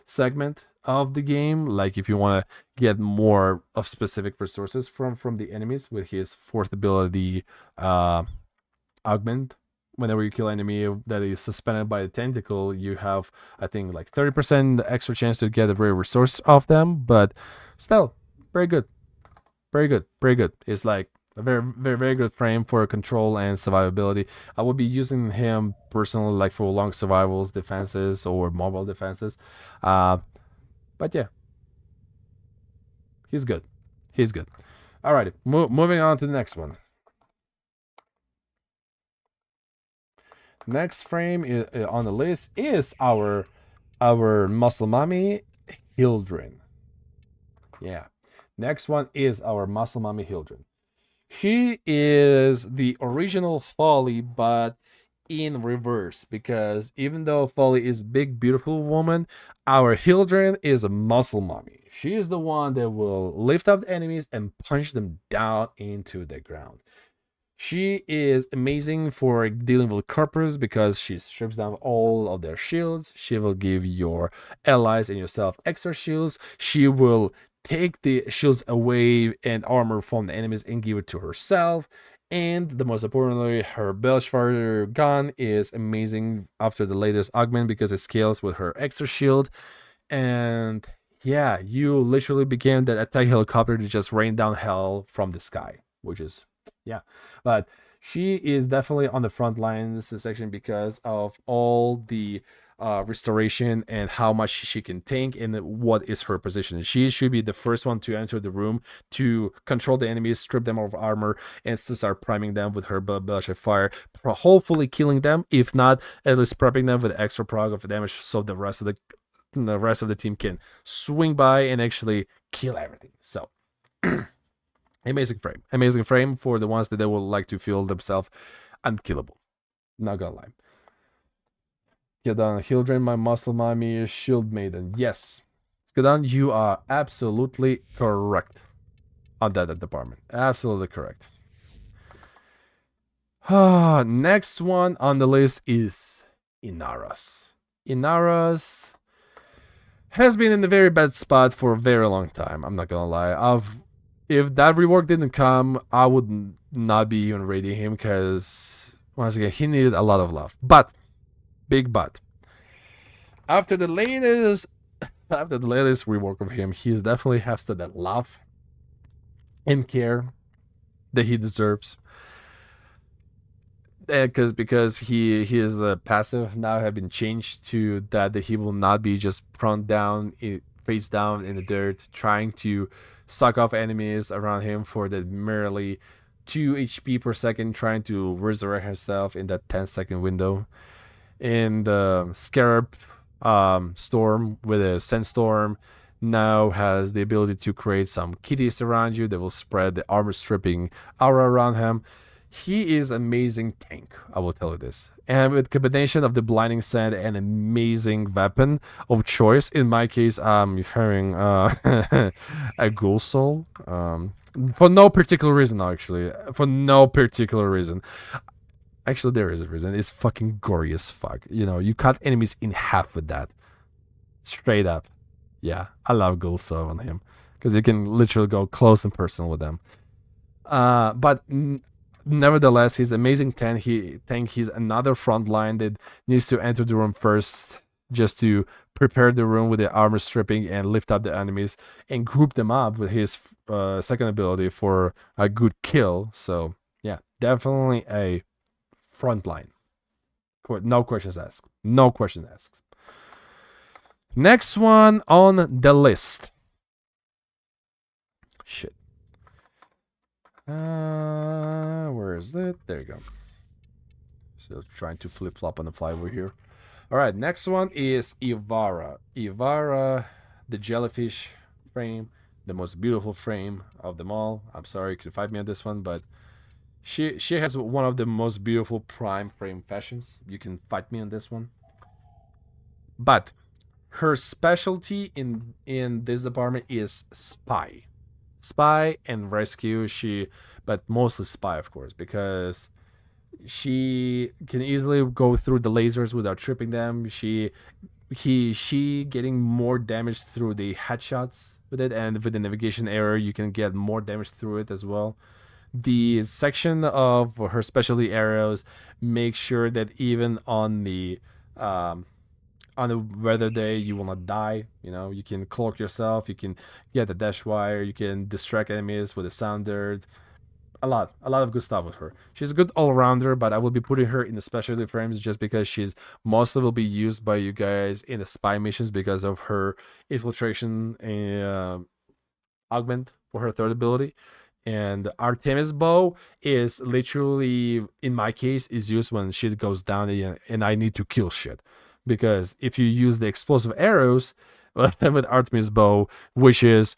segment of the game. Like if you want to get more of specific resources from the enemies with his fourth ability augment whenever you kill enemy that is suspended by a tentacle, you have, I think, like 30% extra chance to get a rare resource off them. But still, very good, very good, very good. It's like a very, very, very good frame for control and survivability. I would be using him personally, like for long survivals, defenses, or mobile defenses. But yeah, he's good. He's good. Alrighty, moving on to the next one. Next frame on the list is our muscle mommy Hildren. Yeah. Next one is our muscle mommy Hildren. She is the original Folly, but in reverse, because even though Folly is big, beautiful woman, our Hildren is a muscle mommy. She is the one that will lift up the enemies and punch them down into the ground. She is amazing for dealing with corpers because she strips down all of their shields. She will give your allies and yourself extra shields. She will take the shields away and armor from the enemies and give it to herself. And the most importantly, her Belchfire gun is amazing after the latest augment because it scales with her extra shield. And yeah, you literally became that attack helicopter to just rain down hell from the sky, which is, yeah. But she is definitely on the front line in this section because of all the restoration and how much she can tank and what is her position. She should be the first one to enter the room to control the enemies, strip them of armor, and to start priming them with her Belch of Fire, hopefully killing them. If not, at least prepping them with extra prog of damage so the rest of the team can swing by and actually kill everything. So amazing frame for the ones that they would like to feel themselves unkillable. Not gonna lie. Get on Hildren, my muscle mommy, shield maiden. Yes, Skadan, you are absolutely correct on that department. Absolutely correct. Next one on the list is Inaros. Inaros has been in a very bad spot for a very long time. I'm not gonna lie. If that rework didn't come, I would not be even rating him because, once again, he needed a lot of love. But, big but, after the latest rework of him, he definitely has to that love and care that he deserves. Because his passive now have been changed to that he will not be just face down in the dirt, trying to suck off enemies around him for the merely 2 HP per second, trying to resurrect herself in that 10-second window. And the Scarab Storm with a Sandstorm now has the ability to create some kitties around you that will spread the armor stripping aura around him. He is amazing tank, I will tell you this. And with combination of the blinding sand and amazing weapon of choice, in my case, I'm referring a Ghoul Soul. For no particular reason, actually. For no particular reason. Actually, there is a reason. It's fucking gory as fuck. You know, you cut enemies in half with that. Straight up. Yeah, I love Ghoul Soul on him. Because you can literally go close and personal with them. But nevertheless, he's amazing tank. He's another front line that needs to enter the room first, just to prepare the room with the armor stripping and lift up the enemies and group them up with his second ability for a good kill. So yeah, definitely a front line. No questions asked. No question asked. Next one on the list. Shit. Where is it? There you go. Still trying to flip-flop on the fly over here. Alright, next one is Ivara. Ivara, the jellyfish frame, the most beautiful frame of them all. I'm sorry you could fight me on this one, but she has one of the most beautiful prime frame fashions. You can fight me on this one. But her specialty in this department is spy. Spy and rescue, but mostly spy, of course, because she can easily go through the lasers without tripping them. She getting more damage through the headshots with it, and with the navigation error you can get more damage through it as well. The section of her specialty arrows makes sure that even on a weather day you will not die. You can cloak yourself, you can get the dash wire, you can distract enemies with a sounder. A lot of good stuff with her. She's a good all-rounder, but I will be putting her in the specialty frames just because she's mostly will be used by you guys in the spy missions because of her infiltration and augment for her third ability. And Artemis bow is literally, in my case, is used when shit goes down and I need to kill shit. Because if you use the explosive arrows with Artemis bow, which shoots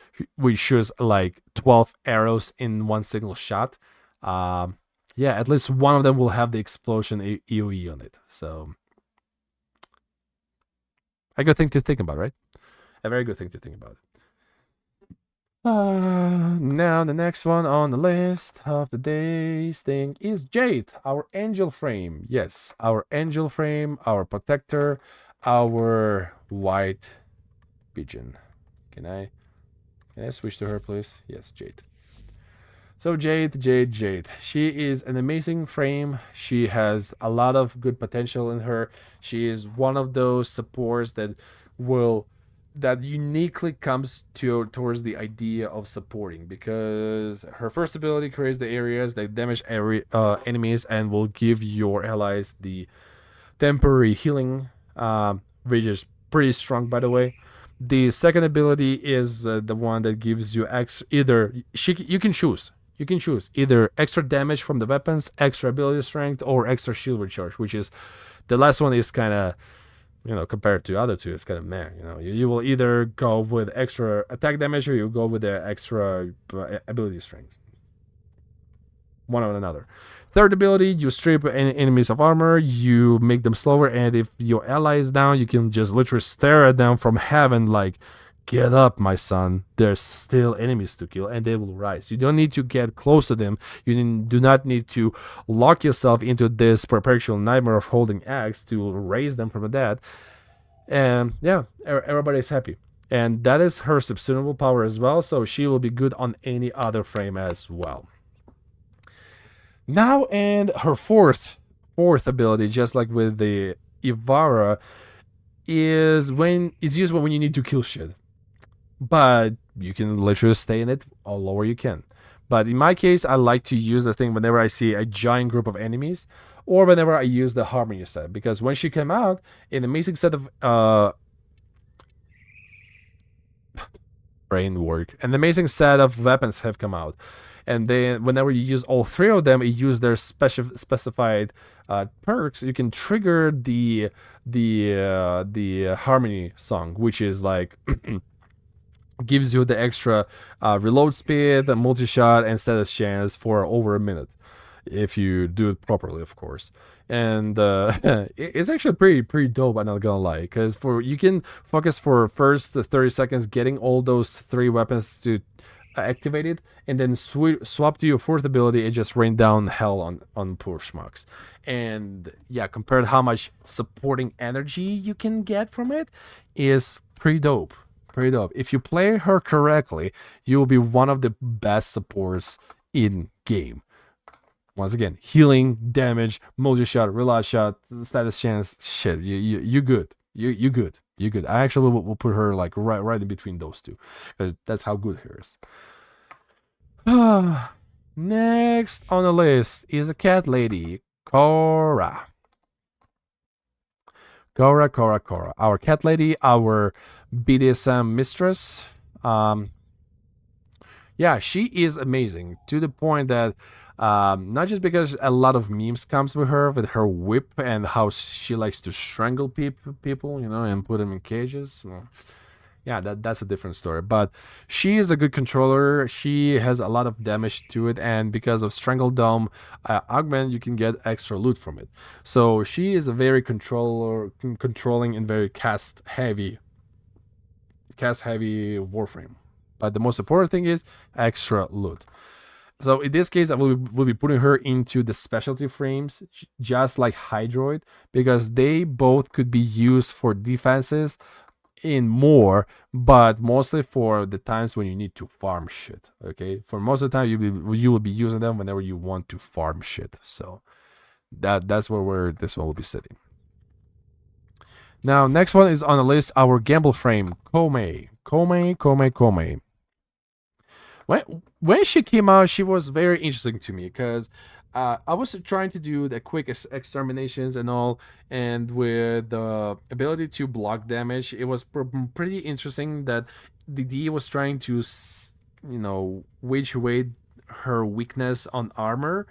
like 12 arrows in one single shot, yeah, at least one of them will have the explosion AoE on it. So a good thing to think about, right? A very good thing to think about. Now the next one on the list of the day's thing is Jade, our angel frame. Yes, our angel frame, our protector, our white pigeon. Can I switch to her, please? Yes, Jade. So Jade. She is an amazing frame. She has a lot of good potential in her. She is one of those supports that uniquely comes towards the idea of supporting, because her first ability creates the areas that damage enemies and will give your allies the temporary healing, which is pretty strong, by the way. The second ability is the one that gives you you can choose either extra damage from the weapons, extra ability strength, or extra shield recharge, which is the last one is kind of, compared to other two, it's kind of meh. You will either go with extra attack damage or you go with the extra ability strength. One or another. Third ability, you strip enemies of armor, you make them slower, and if your ally is down, you can just literally stare at them from heaven like, get up, my son. There's still enemies to kill, and they will rise. You don't need to get close to them. You do not need to lock yourself into this perpetual nightmare of holding axe to raise them from the dead. And yeah, everybody's happy. And that is her subsumeable power as well, so she will be good on any other frame as well. Now, and her fourth ability, just like with the Ivara, is used when you need to kill shit. But you can literally stay in it all lower you can. But in my case, I like to use the thing whenever I see a giant group of enemies, or whenever I use the Harmony set, because when she came out, an amazing set of brain work, an amazing set of weapons have come out. And then whenever you use all three of them, you use their specified perks, you can trigger the Harmony song, which is like gives you the extra reload speed, the multi-shot, and status chance for over a minute, if you do it properly, of course. And it's actually pretty dope, I'm not gonna lie, because you can focus for first 30 seconds getting all those three weapons to activate it, and then swap to your fourth ability and just rain down hell on poor schmucks. And yeah, compared to how much supporting energy you can get from it, is pretty dope. If you play her correctly, you will be one of the best supports in game. Once again, healing, damage, multi-shot, reload shot, status chance, shit, you good. You good. I actually will put her like right in between those two, because that's how good her is. Next on the list is a cat lady, Cora. Cora. Our cat lady, our BDSM mistress. Yeah, she is amazing to the point that not just because a lot of memes comes with her whip and how she likes to strangle people, and put them in cages. Well, yeah, that's a different story. But she is a good controller. She has a lot of damage to it, and because of Strangle Dome augment, you can get extra loot from it. So she is a very controlling and very cast heavy Warframe. But the most important thing is extra loot. So in this case, I will be putting her into the specialty frames, just like Hydroid, because they both could be used for defenses in more, but mostly for the times when you need to farm shit. Okay, for most of the time you will be using them whenever you want to farm shit. So that's where this one will be sitting. Now, next one is on the list, our gamble frame, Kome. Kome. When she came out, she was very interesting to me because I was trying to do the quick exterminations and all, and with the ability to block damage, it was pretty interesting that the D was trying to, which way her weakness on armor,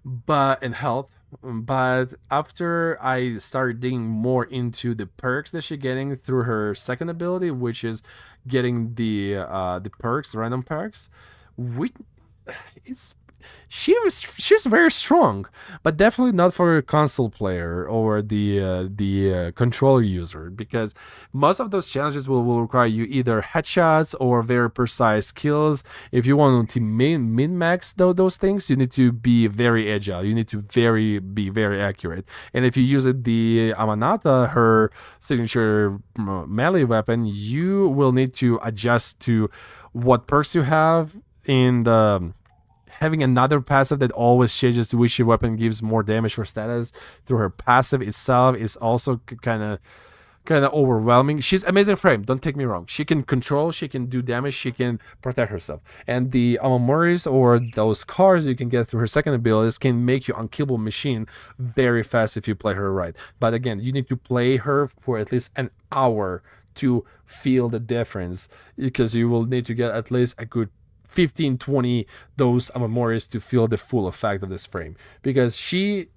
but and health. But after I started digging more into the perks that she's getting through her second ability, which is getting the perks, random perks, we it's she's very strong, but definitely not for a console player or the controller user, because most of those challenges will require you either headshots or very precise kills. If you want to min max those things, you need to be very agile. You need to be very accurate. And if you use the Amanata, her signature melee weapon, you will need to adjust to what perks you have in the having another passive that always changes to which your weapon gives more damage or status through her passive itself is also kind of overwhelming. She's amazing frame, don't take me wrong. She can control, she can do damage, she can protect herself. And the Amamoris, or those cars you can get through her second abilities, can make you unkillable machine very fast if you play her right. But again, you need to play her for at least an hour to feel the difference, because you will need to get at least a good 15-20 those Amamoris to feel the full effect of this frame. Because she,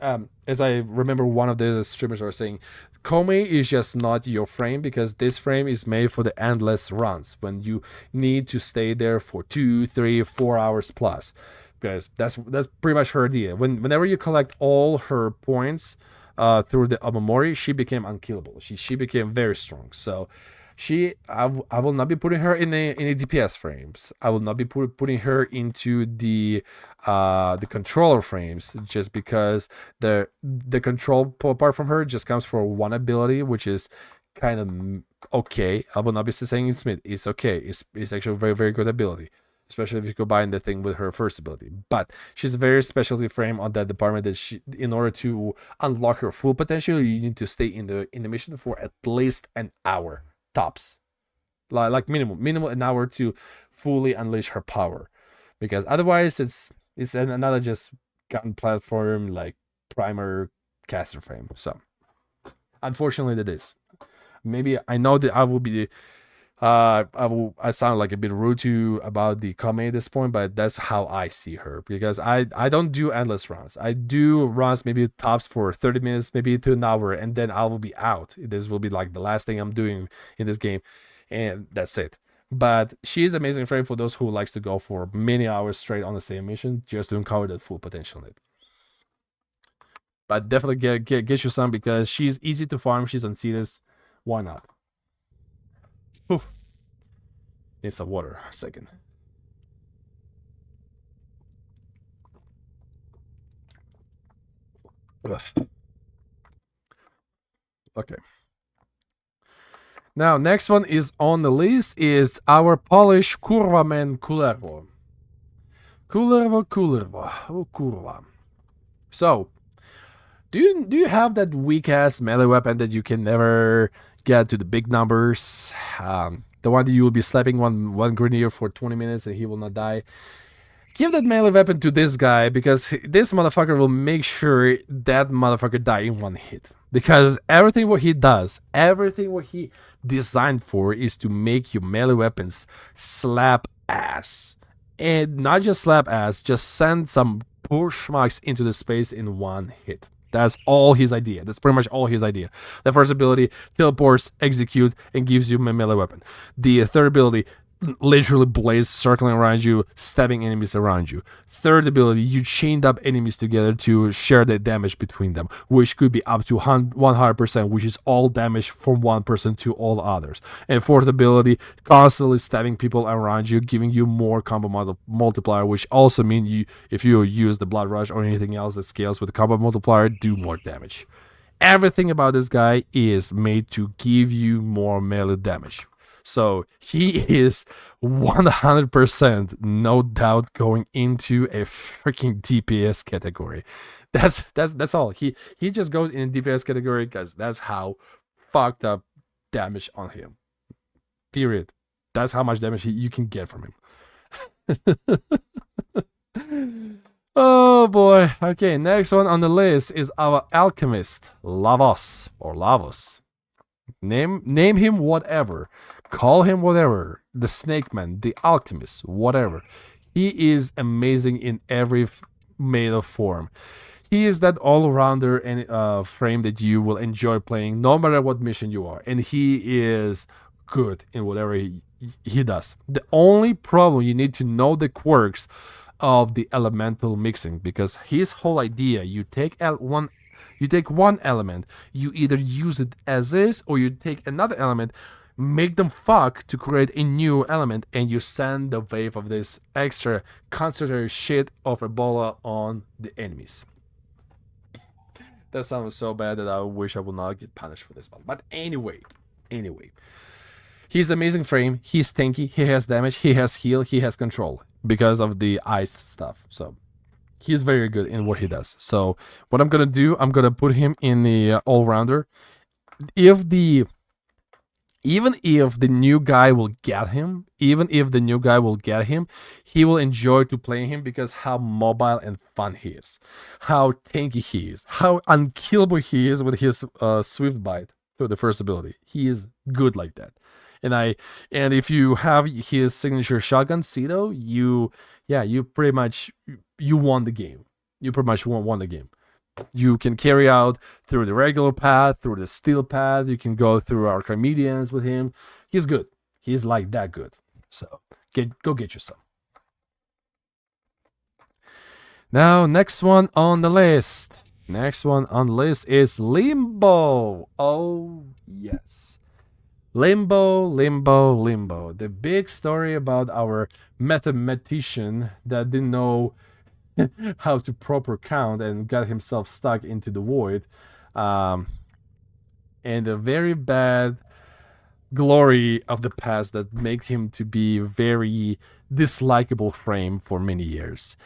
as I remember one of the streamers were saying, Kome is just not your frame, because this frame is made for the endless runs when you need to stay there for 2, 3, 4 hours plus. Because that's pretty much her idea. Whenever you collect all her points through the Amamori, she became unkillable. She became very strong. So I will not be putting her in the DPS frames. I will not be putting her into the controller frames, just because the control part from her just comes for one ability, which is kind of okay. I will not be saying it's mid. It's okay. It's actually a very, very good ability, especially if you combine the thing with her first ability. But she's a very specialty frame on that department, that in order to unlock her full potential, you need to stay in the mission for at least an hour. Tops, like minimum an hour to fully unleash her power, because otherwise it's another just gun platform like primer caster frame. So unfortunately that is. Maybe I know that I will be I sound like a bit rude to about the Kame at this point, but that's how I see her, because I don't do endless runs. I do runs maybe tops for 30 minutes, maybe to an hour, and then I will be out. This will be like the last thing I'm doing in this game, and that's it. But she is amazing frame for those who likes to go for many hours straight on the same mission just to uncover that full potential in it. But definitely get you some, because she's easy to farm. She's on Cetus. Why not? Whew. Need some water. A second. Ugh. Okay. Now, next one is on the list is our Polish Kurwa man Kulerwo. Kulerwo. Oh, Kurwa. So, do you have that weak ass melee weapon that you can never get to the big numbers? The one that you will be slapping one grenadier for 20 minutes and he will not die. Give that melee weapon to this guy, because this motherfucker will make sure that motherfucker die in one hit. Because everything what he does, everything what he designed for, is to make your melee weapons slap ass. And not just slap ass, just send some poor schmucks into the space in one hit. That's all his idea. That's pretty much all his idea. The first ability, teleports, execute, and gives you a melee weapon. The third ability, literally blaze circling around you, stabbing enemies around you. Third ability, you chained up enemies together to share the damage between them, which could be up to 100%, which is all damage from one person to all others. And fourth ability, constantly stabbing people around you, giving you more combo multiplier, which also means if you use the blood rush or anything else that scales with the combo multiplier, do more damage. everything about this guy is made to give you more melee damage. So he is 100% no doubt going into a freaking DPS category. That's all. He just goes in DPS category because that's how fucked up damage on him. Period. That's how much damage you can get from him. Oh boy. Okay, next one on the list is our alchemist, Lavos or Lavos. Name him whatever. Call him whatever. The Snake Man, the Alchemist, whatever. He is amazing in every meta form. He is that all-rounder and frame that you will enjoy playing no matter what mission you are. And he is good in whatever he does. The only problem, you need to know the quirks of the elemental mixing, because his whole idea, you take one element, you either use it as is, or you take another element, make them fuck to create a new element, and you send the wave of this extra concentrated shit of Ebola on the enemies. That sounds so bad that I wish I would not get punished for this one. But anyway. He's amazing frame, he's tanky, he has damage, he has heal, he has control because of the ice stuff. So he's very good in what he does. So what I'm gonna do, I'm gonna put him in the all-rounder. Even if the new guy will get him, he will enjoy to play him because how mobile and fun he is, how tanky he is, how unkillable he is with his swift bite through the first ability. He is good like that. And if you have his signature shotgun, Cedo, you pretty much won the game. You pretty much won the game. You can carry out through the regular path, through the steel path. You can go through our comedians with him. He's good. He's like that good. So go get you some. Now, next one on the list. Is Limbo. Oh, yes. Limbo. The big story about our mathematician that didn't know how to proper count and got himself stuck into the void. And a very bad glory of the past that made him to be very dislikable frame for many years.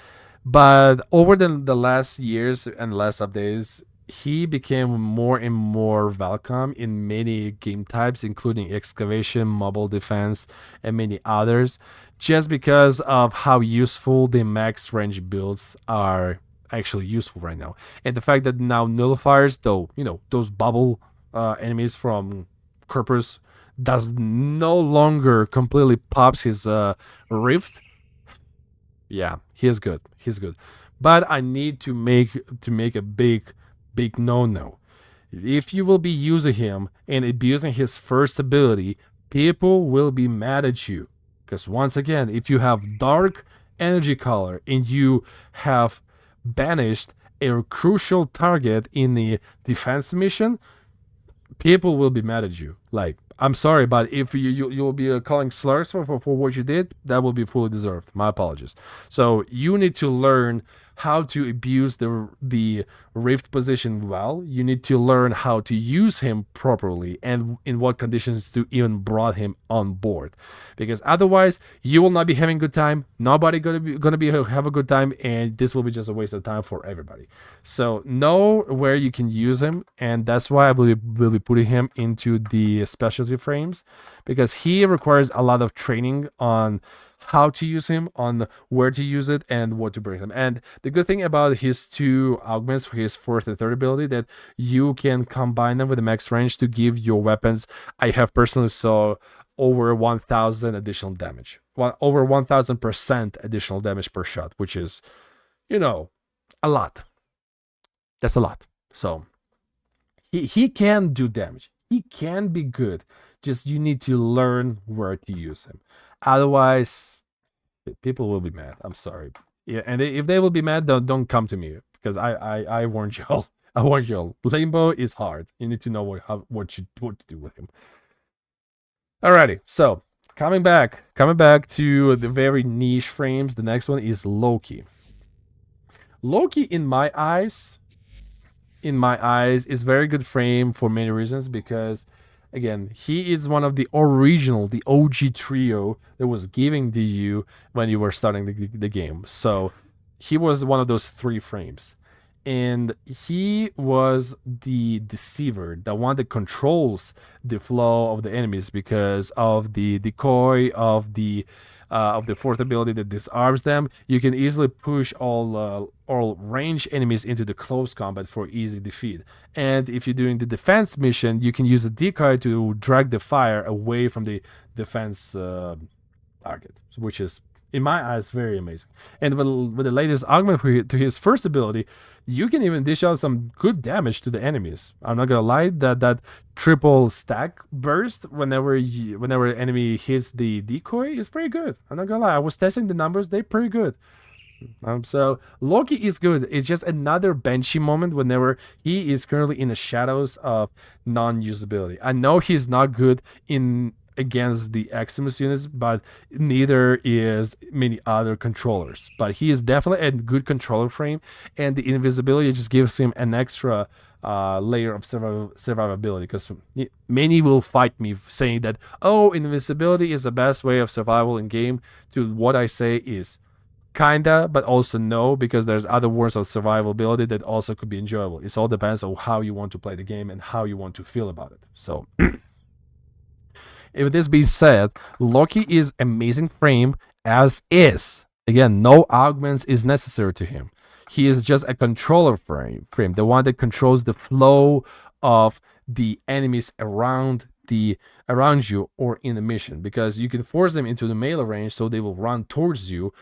But over the last years and last updates, he became more and more welcome in many game types, including excavation, mobile defense, and many others, just because of how useful the max range builds are actually useful right now. And the fact that now nullifiers, though, those bubble enemies from Kerpers, does no longer completely pops his rift. Yeah, he is good. But I need to make a big no. If you will be using him and abusing his first ability, people will be mad at you. Because once again, if you have dark energy color and you have banished a crucial target in the defense mission, people will be mad at you. Like, I'm sorry, but if you'll be calling slurs for what you did, that will be fully deserved. My apologies. So you need to learn how to abuse the rift position well. You need to learn how to use him properly and in what conditions to even brought him on board, because otherwise you will not be having a good time. Nobody gonna be have a good time, and this will be just a waste of time for everybody. So know where you can use him, and that's why I will be putting him into the specialty frames, because he requires a lot of training on how to use him, on where to use it, and what to bring him. And the good thing about his two augments for his fourth and third ability, that you can combine them with the max range to give your weapons, I have personally saw over 1,000 additional damage, over 1,000% additional damage per shot, which is, a lot. That's a lot. So he can do damage. He can be good. Just you need to learn where to use him. Otherwise, people will be mad. I'm sorry. Yeah, and if they will be mad, don't come to me, because I warned y'all. I warned y'all. Limbo is hard. You need to know what to do with him. Alrighty. So coming back to the very niche frames. The next one is Loki. Loki, in my eyes, in my eyes, is very good frame for many reasons because, again, he is one of the original, the OG trio that was giving to you when you were starting the game. So he was one of those 3 frames. And he was the deceiver, the one that controls the flow of the enemies because of the decoy of the fourth ability that disarms them. You can easily push all range enemies into the close combat for easy defeat. And if you're doing the defense mission, you can use a decoy to drag the fire away from the defense target, which is, in my eyes, very amazing. And with the latest augment to his first ability, you can even dish out some good damage to the enemies. I'm not gonna lie, that triple stack burst whenever enemy hits the decoy is pretty good. I'm not gonna lie, I was testing the numbers; they're pretty good. So Loki is good. It's just another benchy moment whenever he is currently in the shadows of non-usability. I know he's not good in against the Eximus units, but neither is many other controllers. But he is definitely a good controller frame, and the invisibility just gives him an extra layer of survivability. Because many will fight me saying that, oh, invisibility is the best way of survival in game. To what I say is kinda, but also no, because there's other forms of survivability that also could be enjoyable. It all depends on how you want to play the game and how you want to feel about it. So if this being said, Loki is amazing frame as is. Again, no augments is necessary to him. He is just a controller frame, the one that controls the flow of the enemies around you or in the mission, because you can force them into the melee range so they will run towards you,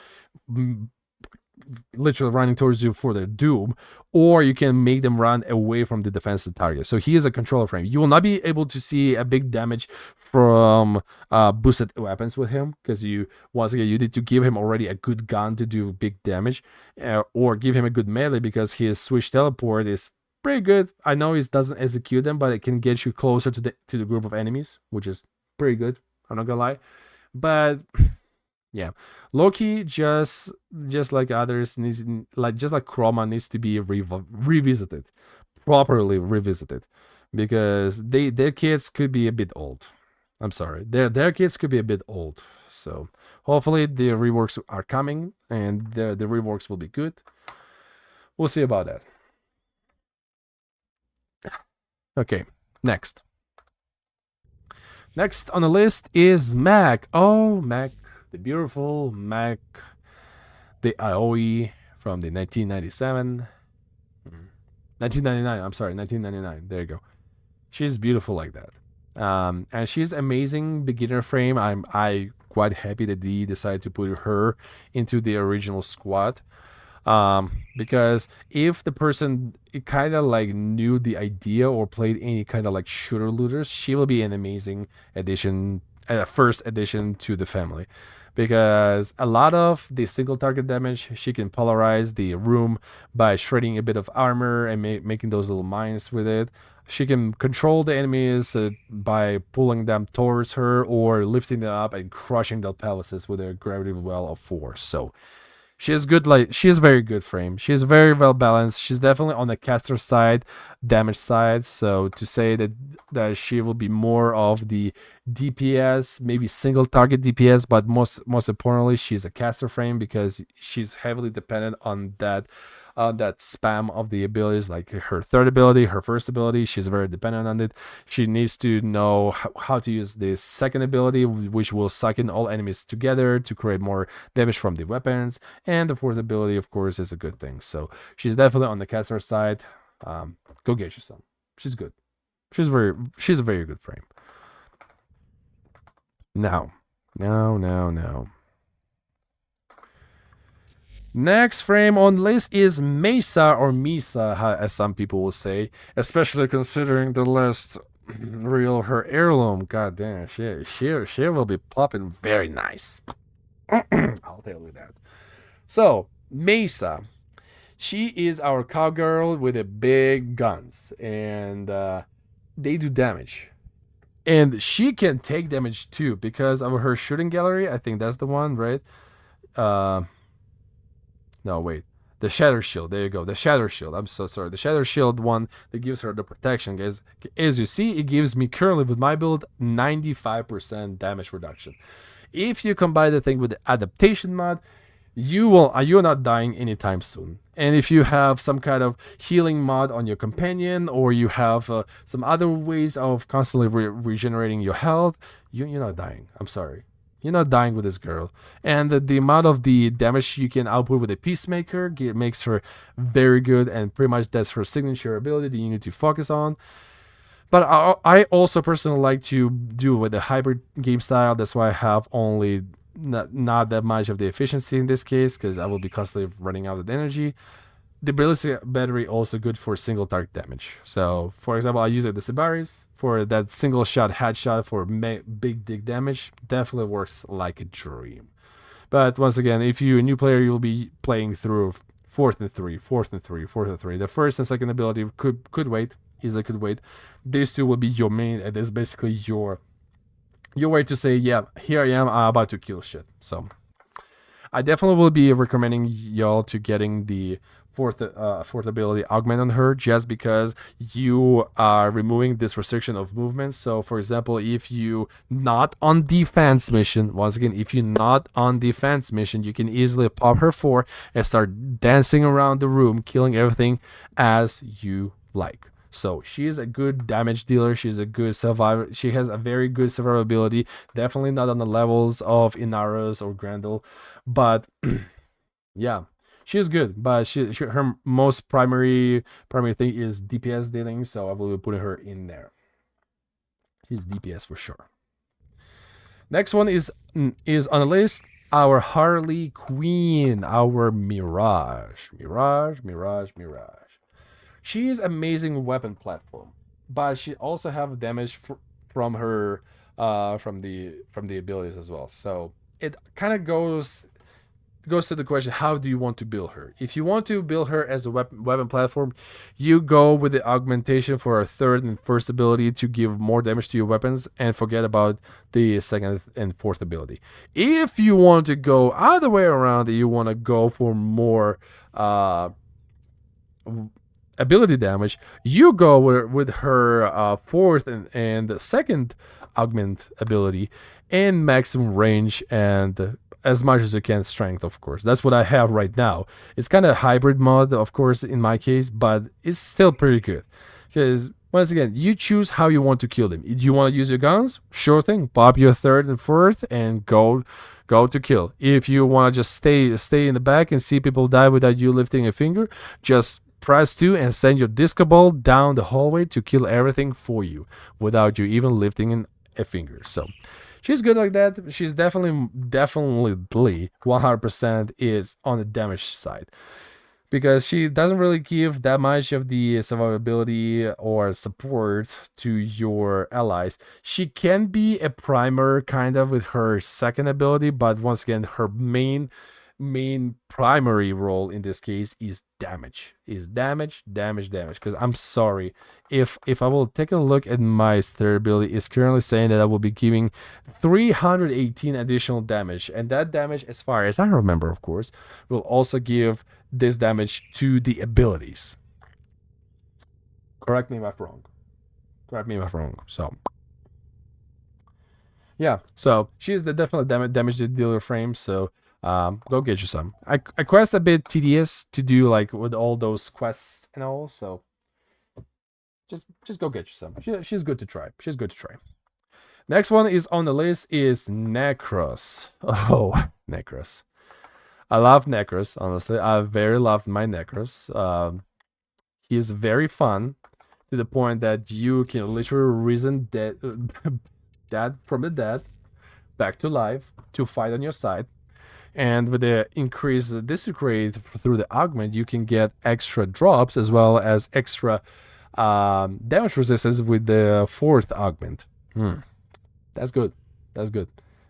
literally running towards you for their doom, or you can make them run away from the defensive target. So he is a controller frame. You will not be able to see a big damage from boosted weapons with him, because once again you need to give him already a good gun to do big damage, or give him a good melee, because his switch teleport is pretty good. I know it doesn't execute them, but it can get you closer to the group of enemies, which is pretty good. I'm not gonna lie, but yeah, Loki just like others needs, just like Chroma, needs to be revisited, properly revisited, because their kids could be a bit old. I'm sorry, their kids could be a bit old. So hopefully the reworks are coming, and the reworks will be good. We'll see about that. Okay, next on the list is Mac. Oh, Mac. The beautiful Mac, the Aoi from the 1997, 1999. I'm sorry, 1999. There you go. She's beautiful like that, and she's amazing beginner frame. I quite happy that they decided to put her into the original squad, because if the person kind of like knew the idea or played any kind of like shooter looters, she will be an amazing addition, first addition to the family. Because a lot of the single target damage, she can polarize the room by shredding a bit of armor and making those little mines with it. She can control the enemies by pulling them towards her or lifting them up and crushing their palaces with her gravity well of force. So she is good, she is very good frame. She is very well balanced. She's definitely on the caster side, damage side. So to say that she will be more of the DPS, maybe single target DPS, but most importantly, she's a caster frame, because she's heavily dependent on that spam of the abilities, like her third ability, her first ability. She's very dependent on it. She needs to know how to use the second ability, which will suck in all enemies together to create more damage from the weapons. And the fourth ability, of course, is a good thing. So she's definitely on the caster side. Go get you some. She's good. She's a very good frame. Now. Next frame on list is Mesa, or Misa, as some people will say, especially considering the last reel, her heirloom. God damn, she will be popping very nice. I'll tell you that. So, Mesa, she is our cowgirl with the big guns, and they do damage. And she can take damage too, because of her shooting gallery. I think that's the one, right? No, wait. The Shatter Shield. There you go. The Shatter Shield. I'm so sorry. The Shatter Shield one that gives her the protection, guys. As you see, it gives me currently with my build 95% damage reduction. If you combine the thing with the adaptation mod, you're not dying anytime soon. And if you have some kind of healing mod on your companion, or you have some other ways of constantly regenerating your health, you're not dying. I'm sorry. You're not dying with this girl. And the amount of the damage you can output with a Peacemaker makes her very good, and pretty much that's her signature ability that you need to focus on. But I also personally like to do with the hybrid game style. That's why I have only not that much of the efficiency in this case, because I will be constantly running out of energy. The ballistic battery also good for single target damage. So, for example, I use it the Sibaris for that single shot headshot for big dig damage. Definitely works like a dream. But once again, if you're a new player, you'll be playing through 4th and 3, 4th and 3, 4th and 3. The first and second ability could wait, easily could wait. These two will be your main, and this is basically your way to say, yeah, here I am, I'm about to kill shit. So I definitely will be recommending y'all to getting the fourth ability augment on her, just because you are removing this restriction of movement. So for example, if you not on defense mission, once again, if you're not on defense mission, you can easily pop her 4 and start dancing around the room, killing everything as you like. So she's a good damage dealer. She's a good survivor. She has a very good survivability. Definitely not on the levels of Inaros or Grendel, but yeah, she's good. But her most primary thing is DPS dealing. So I will be putting her in there. She's DPS for sure. Next one is on the list. Our Harley Quinn, our Mirage. She is amazing weapon platform, but she also have damage from her from the abilities as well. So it kind of goes to the question: how do you want to build her? If you want to build her as a weapon platform, you go with the augmentation for a 3rd and 1st ability to give more damage to your weapons, and forget about the 2nd and 4th ability. If you want to go other way around, you want to go for more ability damage, you go with her 4th and 2nd augment ability, and maximum range, and as much as you can strength, of course. That's what I have right now. It's kind of a hybrid mod, of course, in my case, but it's still pretty good, because once again, you choose how you want to kill them. Do you want to use your guns? Sure thing, pop your 3rd and 4th and go to kill. If you want to just stay in the back and see people die without you lifting a finger, just press 2 and send your disco ball down the hallway to kill everything for you without you even lifting a finger. So she's good like that. She's definitely 100% is on the damage side, because she doesn't really give that much of the survivability or support to your allies. She can be a primer kind of with her 2nd ability, but once again, her main primary role in this case is damage, because I'm sorry, if I will take a look at my 3rd ability, it's currently saying that I will be giving 318 additional damage, and that damage, as far as I remember, of course, will also give this damage to the abilities. Correct me if I'm wrong. So yeah, so she is the definite damage dealer frame. So go get you some. I quest a bit tedious to do, like with all those quests and all, so just go get you some. She's good to try. Next one is on the list is Necros. Oh, Necros. I love Necros, honestly. I very love my Necros. He is very fun to the point that you can literally reason dead from the dead back to life to fight on your side. And with the increased disintegrate through the augment, you can get extra drops as well as extra damage resistance with the 4th augment. That's good.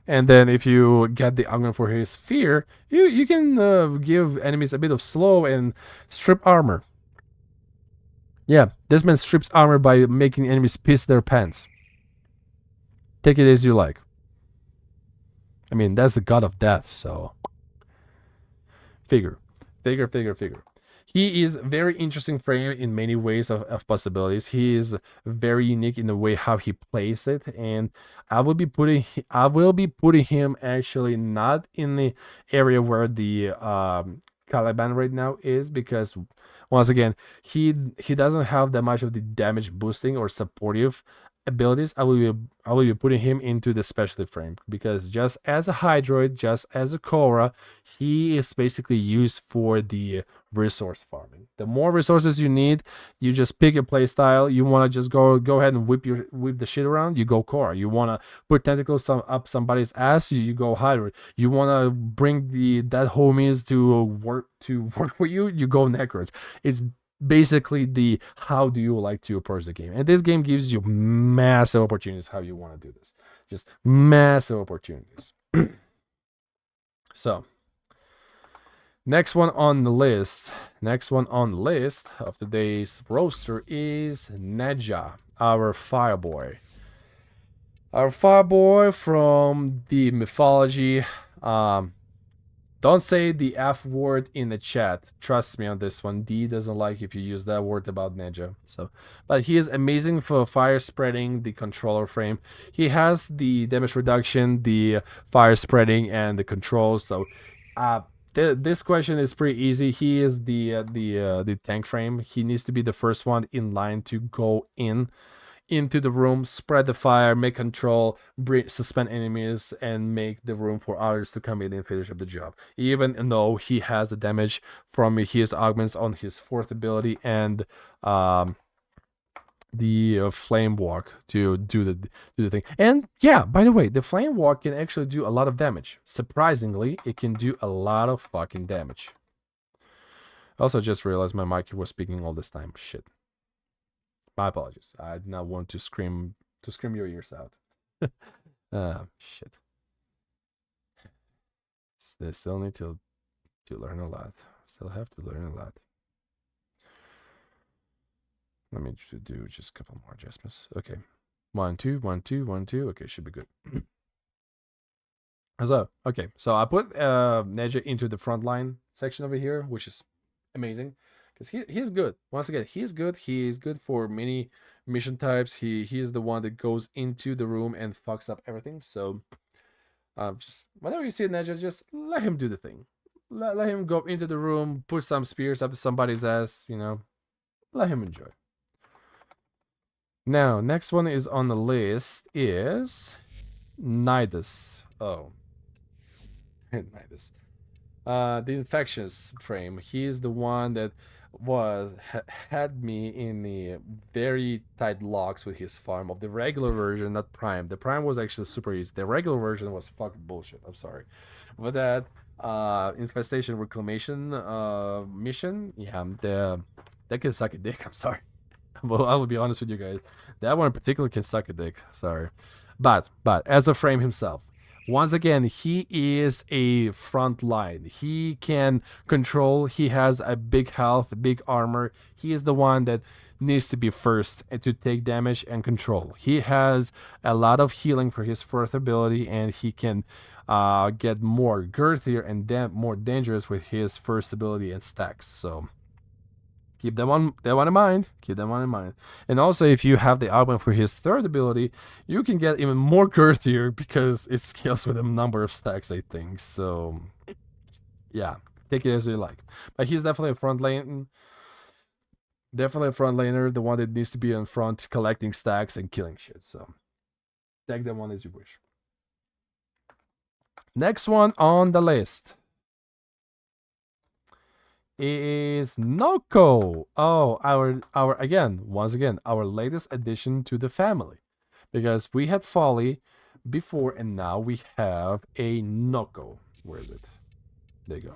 And then if you get the augment for his fear, you can give enemies a bit of slow and strip armor. Yeah, this man strips armor by making enemies piss their pants. Take it as you like. I mean, that's the god of death, so figure. Figure. He is very interesting frame in many ways of possibilities. He is very unique in the way how he plays it, and I will be putting him actually not in the area where the Caliban right now is, because once again he doesn't have that much of the damage boosting or supportive abilities. I will be putting him into the specialty frame, because just as a Hydroid, just as a Korra, he is basically used for the resource farming. The more resources you need, you just pick your play style. You want to just go ahead and whip the shit around, you go Korra. You want to put tentacles up somebody's ass, you go Hydroid. You want to bring the dead homies to work for you, you go Necros. It's basically the how do you like to approach the game, and this game gives you massive opportunities how you want to do this, just massive opportunities. So next one on the list of today's roster is Neja, our fireboy from the mythology. Don't say the F word in the chat. Trust me on this one. D doesn't like if you use that word about Neja. So, but he is amazing for fire spreading, the controller frame. He has the damage reduction, the fire spreading, and the controls. So, this question is pretty easy. He is the tank frame. He needs to be the first one in line to go into the room, spread the fire, make control, suspend enemies, and make the room for others to come in and finish up the job. Even though he has the damage from his augments on his fourth ability and the flame walk to do the thing. And yeah, by the way, the flame walk can actually do a lot of damage. Surprisingly, it can do a lot of fucking damage. Also, just realized my mic was speaking all this time. Shit. My apologies. I did not want to scream your ears out. Shit. They still need to learn a lot. Still have to learn a lot. Let me do just a couple more adjustments. Okay. 1, 2, 1, 2, 1, 2. Okay, should be good. So, okay. So I put Neja into the frontline section over here, which is amazing. Because he's good. Once again, he's good. He is good for many mission types. He is the one that goes into the room and fucks up everything. So just whenever you see Neja, just let him do the thing. Let him go into the room, put some spears up somebody's ass, let him enjoy. Now, next one is on the list is Nidus. Oh. Nidus. The infectious frame. He is the one that had me in the very tight locks with his farm of the regular version, not Prime. The Prime was actually super easy. The regular version was fucking bullshit. I'm sorry. With that infestation reclamation mission, yeah, that can suck a dick. I'm sorry. Well, I will be honest with you guys. That one in particular can suck a dick. Sorry. But as a frame himself, once again, he is a front line. He can control. He has a big health, big armor. He is the one that needs to be first to take damage and control. He has a lot of healing for his fourth ability, and he can get more girthier and more dangerous with his first ability and stacks. So keep that one in mind. Keep that one in mind. And also, if you have the augment for his third ability, you can get even more girthier because it scales with a number of stacks, I think. So, yeah, take it as you like. But he's definitely a front lane. Definitely a front laner, the one that needs to be in front, collecting stacks and killing shit. So, take that one as you wish. Next one on the list is Noko. Oh, once again, our latest addition to the family. Because we had Folly before, and now we have a Noko. Where is it? There you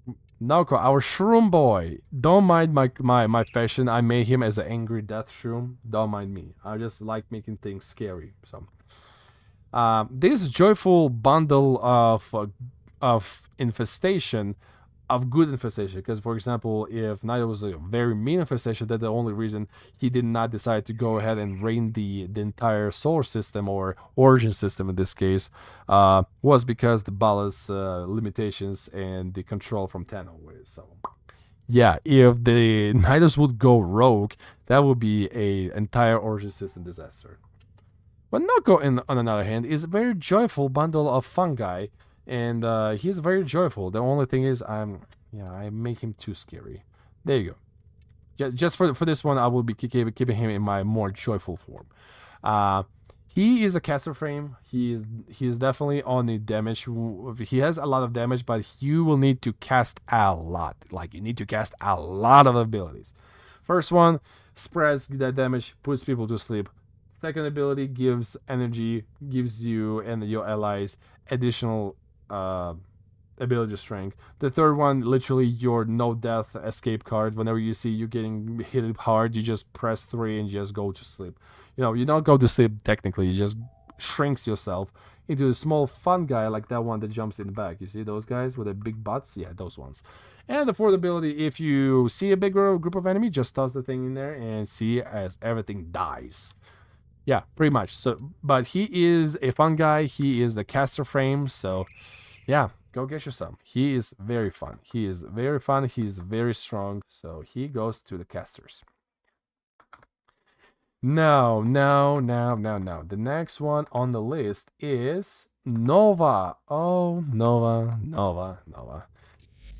go. Noko, our shroom boy. Don't mind my fashion. I made him as an angry death shroom. Don't mind me. I just like making things scary. So, this joyful bundle of infestation of good infestation. Because, for example, if Nido was a very mean infestation, that's the only reason he did not decide to go ahead and reign the entire solar system, or origin system in this case, was because the ballast limitations and the control from Tenno. So yeah, if the Nidus would go rogue, that would be a entire origin system disaster. But Noko, on another hand, is a very joyful bundle of fungi, and he's very joyful. The only thing is, I make him too scary. There you go. Just for this one, I will be keeping him in my more joyful form. He is a caster frame. He is definitely on the damage. He has a lot of damage, but you will need to cast a lot. Like, you need to cast a lot of abilities. First one spreads that damage, puts people to sleep. Second ability gives energy, gives you and your allies additional ability strength. The third one, literally your no death escape card. Whenever you see you getting hit hard, you just press 3 and just go to sleep. You don't go to sleep technically, you just shrinks yourself into a small fun guy like that one that jumps in the back. You see those guys with the big butts? Yeah, those ones. And the fourth ability, if you see a big group of enemy, just toss the thing in there and see as everything dies. Yeah, pretty much. So, but he is a fun guy. He is the caster frame. So, yeah, go get you some. He is very fun. He is very fun. He is very strong. So he goes to the casters. No. The next one on the list is Nova. Oh, Nova.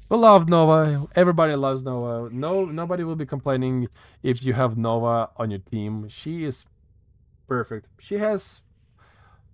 We love Nova. Everybody loves Nova. Nobody will be complaining if you have Nova on your team. She is perfect. She has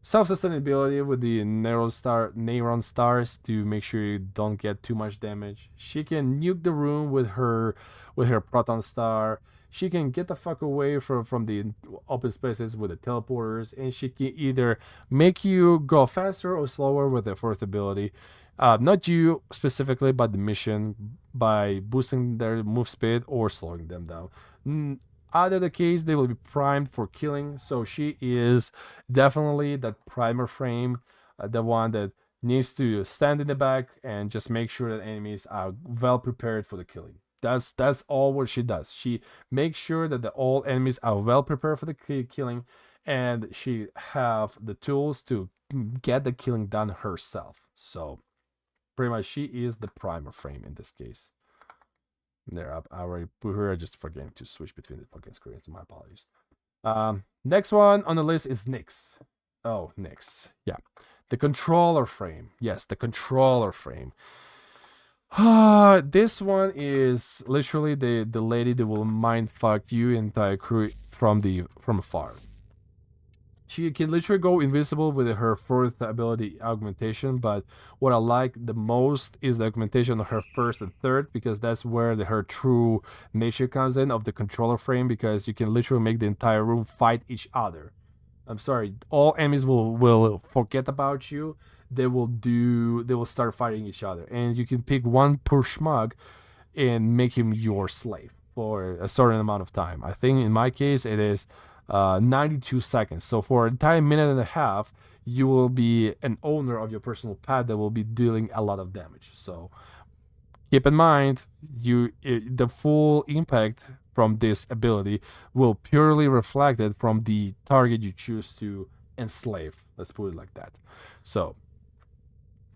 self-sustainability with the Neuron Stars to make sure you don't get too much damage. She can nuke the room with her Proton Star. She can get the fuck away from the open spaces with the teleporters, and she can either make you go faster or slower with the fourth ability. Not you specifically, but the mission, by boosting their move speed or slowing them down. Either the case, they will be primed for killing. So she is definitely that primer frame, the one that needs to stand in the back and just make sure that enemies are well prepared for the killing. That's all what she does. She makes sure that all enemies are well prepared for the killing, and she have the tools to get the killing done herself. So pretty much she is the primer frame in this case. There, I already put her. I just forgetting to switch between the fucking screens. My apologies. Next one on the list is Nyx. Oh, Nyx. Yeah. The controller frame. Yes, the controller frame. This one is literally the lady that will mindfuck you entire crew from afar. She can literally go invisible with her fourth ability augmentation, but what I like the most is the augmentation of her first and third, because that's where her true nature comes in of the controller frame, because you can literally make the entire room fight each other. I'm sorry, all enemies will forget about you. They will start fighting each other, and you can pick one per schmug and make him your slave for a certain amount of time. I think in my case it is 92 seconds. So for an entire minute and a half, you will be an owner of your personal pet that will be dealing a lot of damage. So keep in mind, the full impact from this ability will purely reflected from the target you choose to enslave. Let's put it like that. So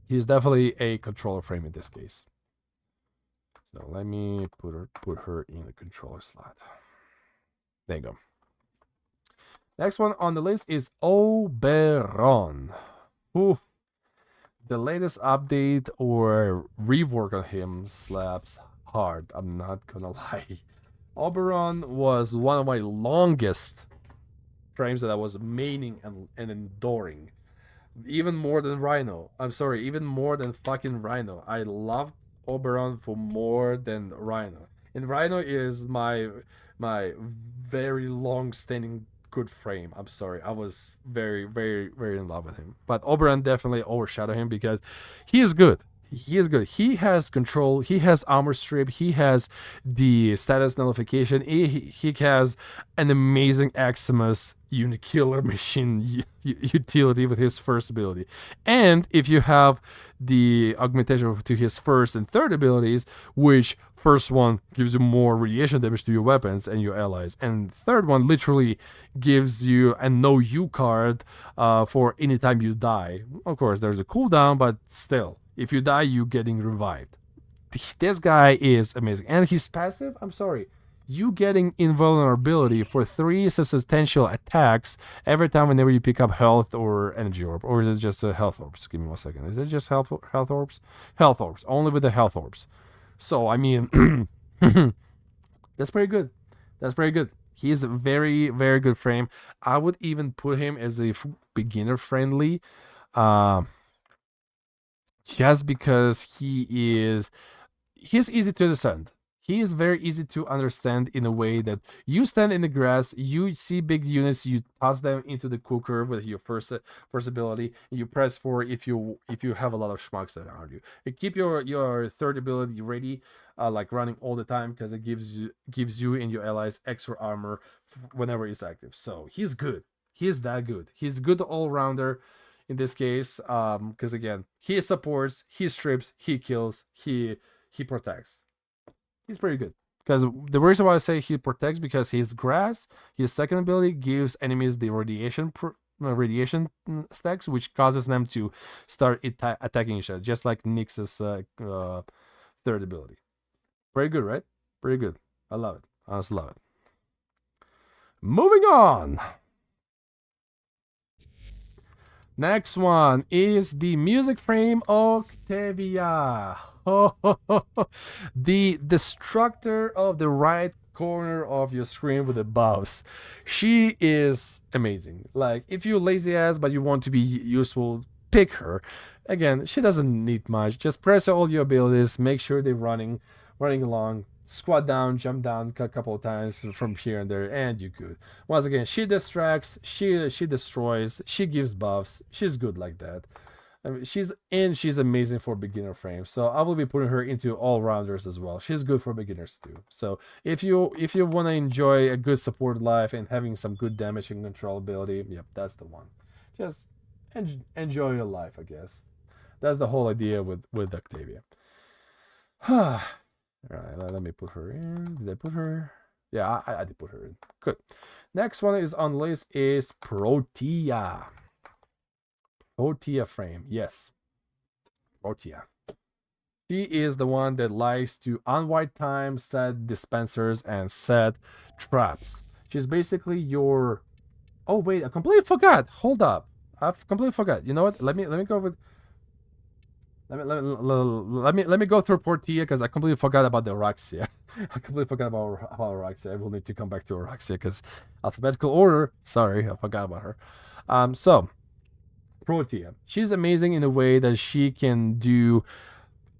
he's definitely a controller frame in this case. So let me put her in the controller slot. There you go. Next one on the list is Oberon. Ooh. The latest update or rework on him slaps hard. I'm not gonna lie. Oberon was one of my longest frames that I was maining and enduring. Even more than Rhino. I'm sorry, even more than fucking Rhino. I loved Oberon for more than Rhino. And Rhino is my very long-standing good frame. I'm sorry. I was very, very, very in love with him. But Oberon definitely overshadowed him because he is good. He is good. He has control. He has armor strip. He has the status nullification. He has an amazing Eximus Unikiller machine utility with his first ability. And if you have the augmentation to his first and third abilities, which first one gives you more radiation damage to your weapons and your allies, and third one literally gives you a no you card for any time you die. Of course, there's a cooldown, but still, if you die, you getting revived. This guy is amazing, and his passive. I'm sorry, you getting invulnerability for 3 substantial attacks every time whenever you pick up health or energy orb, or is it just health orbs? Give me 1 second. Is it just health orbs? Health orbs, only with the health orbs. So I mean, that's pretty good. That's pretty good. He is a very, very good frame. I would even put him as a beginner friendly, just because he's easy to understand. He is very easy to understand in a way that you stand in the grass, you see big units, you toss them into the cooker with your first ability, and you press for if you have a lot of schmucks around you. And keep your third ability ready, like running all the time, because it gives you and your allies extra armor whenever it's active. So he's good. He's that good. He's good all rounder in this case, because again, he supports, he strips, he kills, he protects. He's pretty good. Because the reason why I say he protects, because his grass, his second ability gives enemies the radiation stacks, which causes them to start attacking each other, just like Nyx's third ability. Pretty good, right? Pretty good. I love it. I honestly love it. Moving on. Next one is the music frame Octavia. The destructor of the right corner of your screen with the mouse. She is amazing. Like, if you're lazy ass but you want to be useful, pick her. Again, she doesn't need much. Just press all your abilities, make sure they're running along. Squat down, jump down a couple of times from here and there, and you're good. Once again, she distracts, she destroys, she gives buffs. She's good like that. I mean, she's amazing for beginner frames. So I will be putting her into all rounders as well. She's good for beginners too. So if you want to enjoy a good support life and having some good damage and control ability, yep, that's the one. Just enjoy your life, I guess. That's the whole idea with Octavia. All right, let me put her in. Did I put her? Yeah, I did put her in. Good. Next one is on the list is Protea. Protea frame. Yes. Protea. She is the one that likes to unwind time, set dispensers, and set traps. She's basically your... Oh, wait, I completely forgot. Hold up. I've completely forgot. You know what? Let me go with... Let me go through Protea, because I completely forgot about the Araxia. I completely forgot about Araxia. I will need to come back to Araxia, because alphabetical order. Sorry, I forgot about her. So Protea, she's amazing in a way that she can do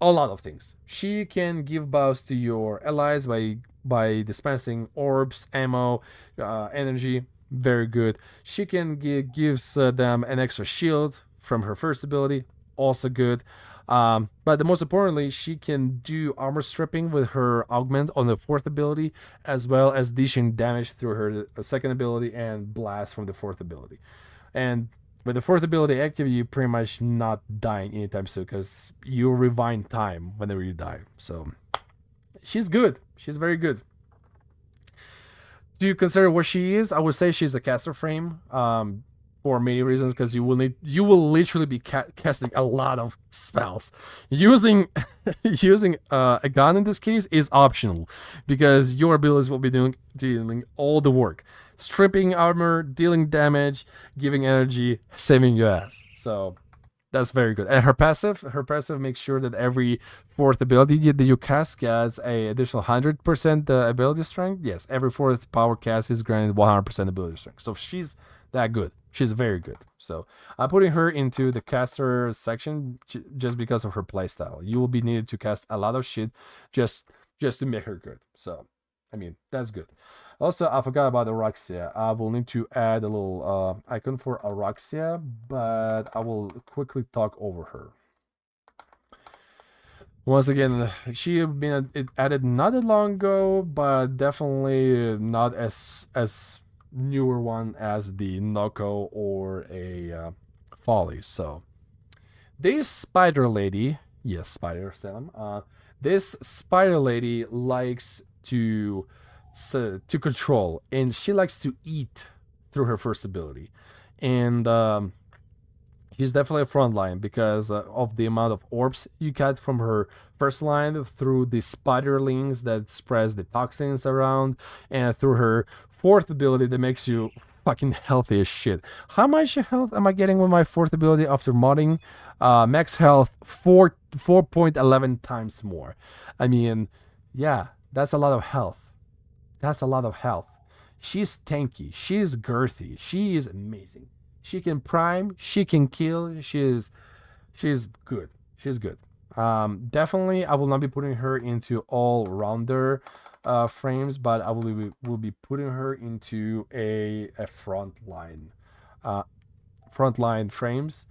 a lot of things. She can give buffs to your allies by dispensing orbs, ammo, energy. Very good. She can gives them an extra shield from her first ability. Also good. But the most importantly, she can do armor stripping with her augment on the fourth ability, as well as dishing damage through her second ability and blast from the fourth ability. And with the fourth ability active, you're pretty much not dying anytime soon, because you rewind time whenever you die. So she's good. She's very good. Do you consider what she is? I would say she's a caster frame. For many reasons, because you will literally be casting a lot of spells. Using a gun in this case is optional, because your abilities will be doing all the work: stripping armor, dealing damage, giving energy, saving your ass. So that's very good. And her passive makes sure that every fourth ability that you cast gets a additional 100% ability strength. Yes, every fourth power cast is granted 100% ability strength. So she's that good. She's very good. So I'm putting her into the caster section just because of her playstyle. You will be needed to cast a lot of shit just to make her good. So, I mean, that's good. Also, I forgot about Araxia. I will need to add a little icon for Araxia, but I will quickly talk over her. Once again, she have been added not that long ago, but definitely not as newer one as the Noko or a Folly. So this spider lady, yes, spider Sam. This spider lady likes to control, and she likes to eat through her first ability, and she's definitely a front line because of the amount of orbs you get from her first line through the spiderlings that spreads the toxins around, and through her fourth ability that makes you fucking healthy as shit. How much health am I getting with my fourth ability after modding? Max health 4.11 times more. I mean, yeah, that's a lot of health. That's a lot of health. She's tanky. She's girthy. She is amazing. She can prime. She can kill. She's good. She's good. Definitely, I will not be putting her into all rounder frames, but I will be putting her into a front line frames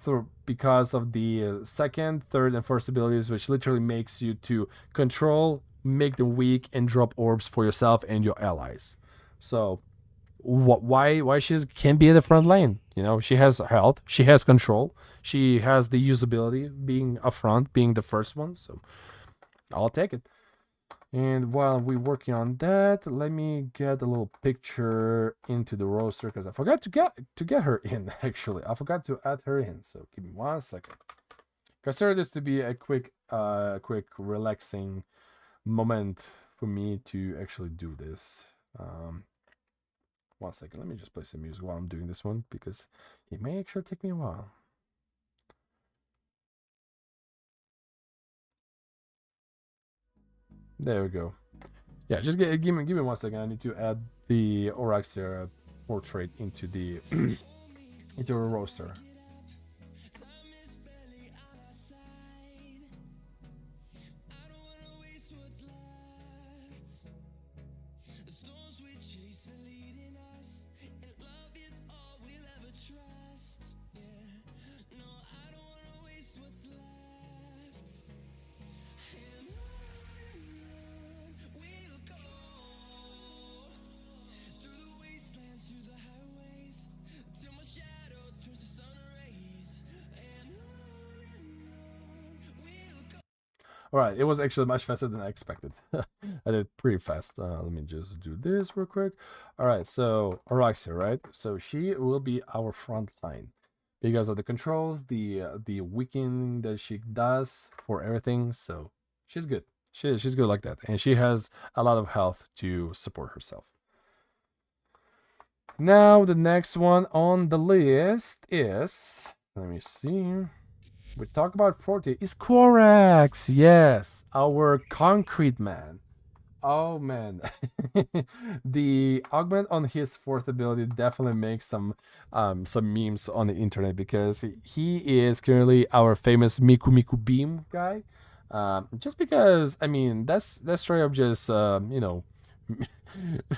through because of the second, third, and first abilities, which literally makes you to control, make them weak, and drop orbs for yourself and your allies. So why she can be at the front lane? You know, she has health, she has control, she has the usability, being up front, being the first one. So I'll take it. And while we're working on that, let me get a little picture into the roster because I forgot to get her in. Actually, I forgot to add her in. So give me 1 second. Consider this to be a quick relaxing moment for me to actually do this. 1 second. Let me just play some music while I'm doing this one because it may actually take me a while. There we go. Yeah, just give me 1 second. I need to add the Oraxia portrait into the into a roster. All right, it was actually much faster than I expected. I did pretty fast. Let me just do this real quick. All right, so Araxia, right? So she will be our front line because of the controls, the weakening that she does for everything. So she's good. She's good like that, and she has a lot of health to support herself. Now the next one on the list is, let me see. We talk about Forte. Is Korax. Yes, our concrete man. Oh man, the augment on his fourth ability definitely makes some memes on the internet because he is currently our famous Miku Miku Beam guy. Just because, I mean, that's straight up just you know,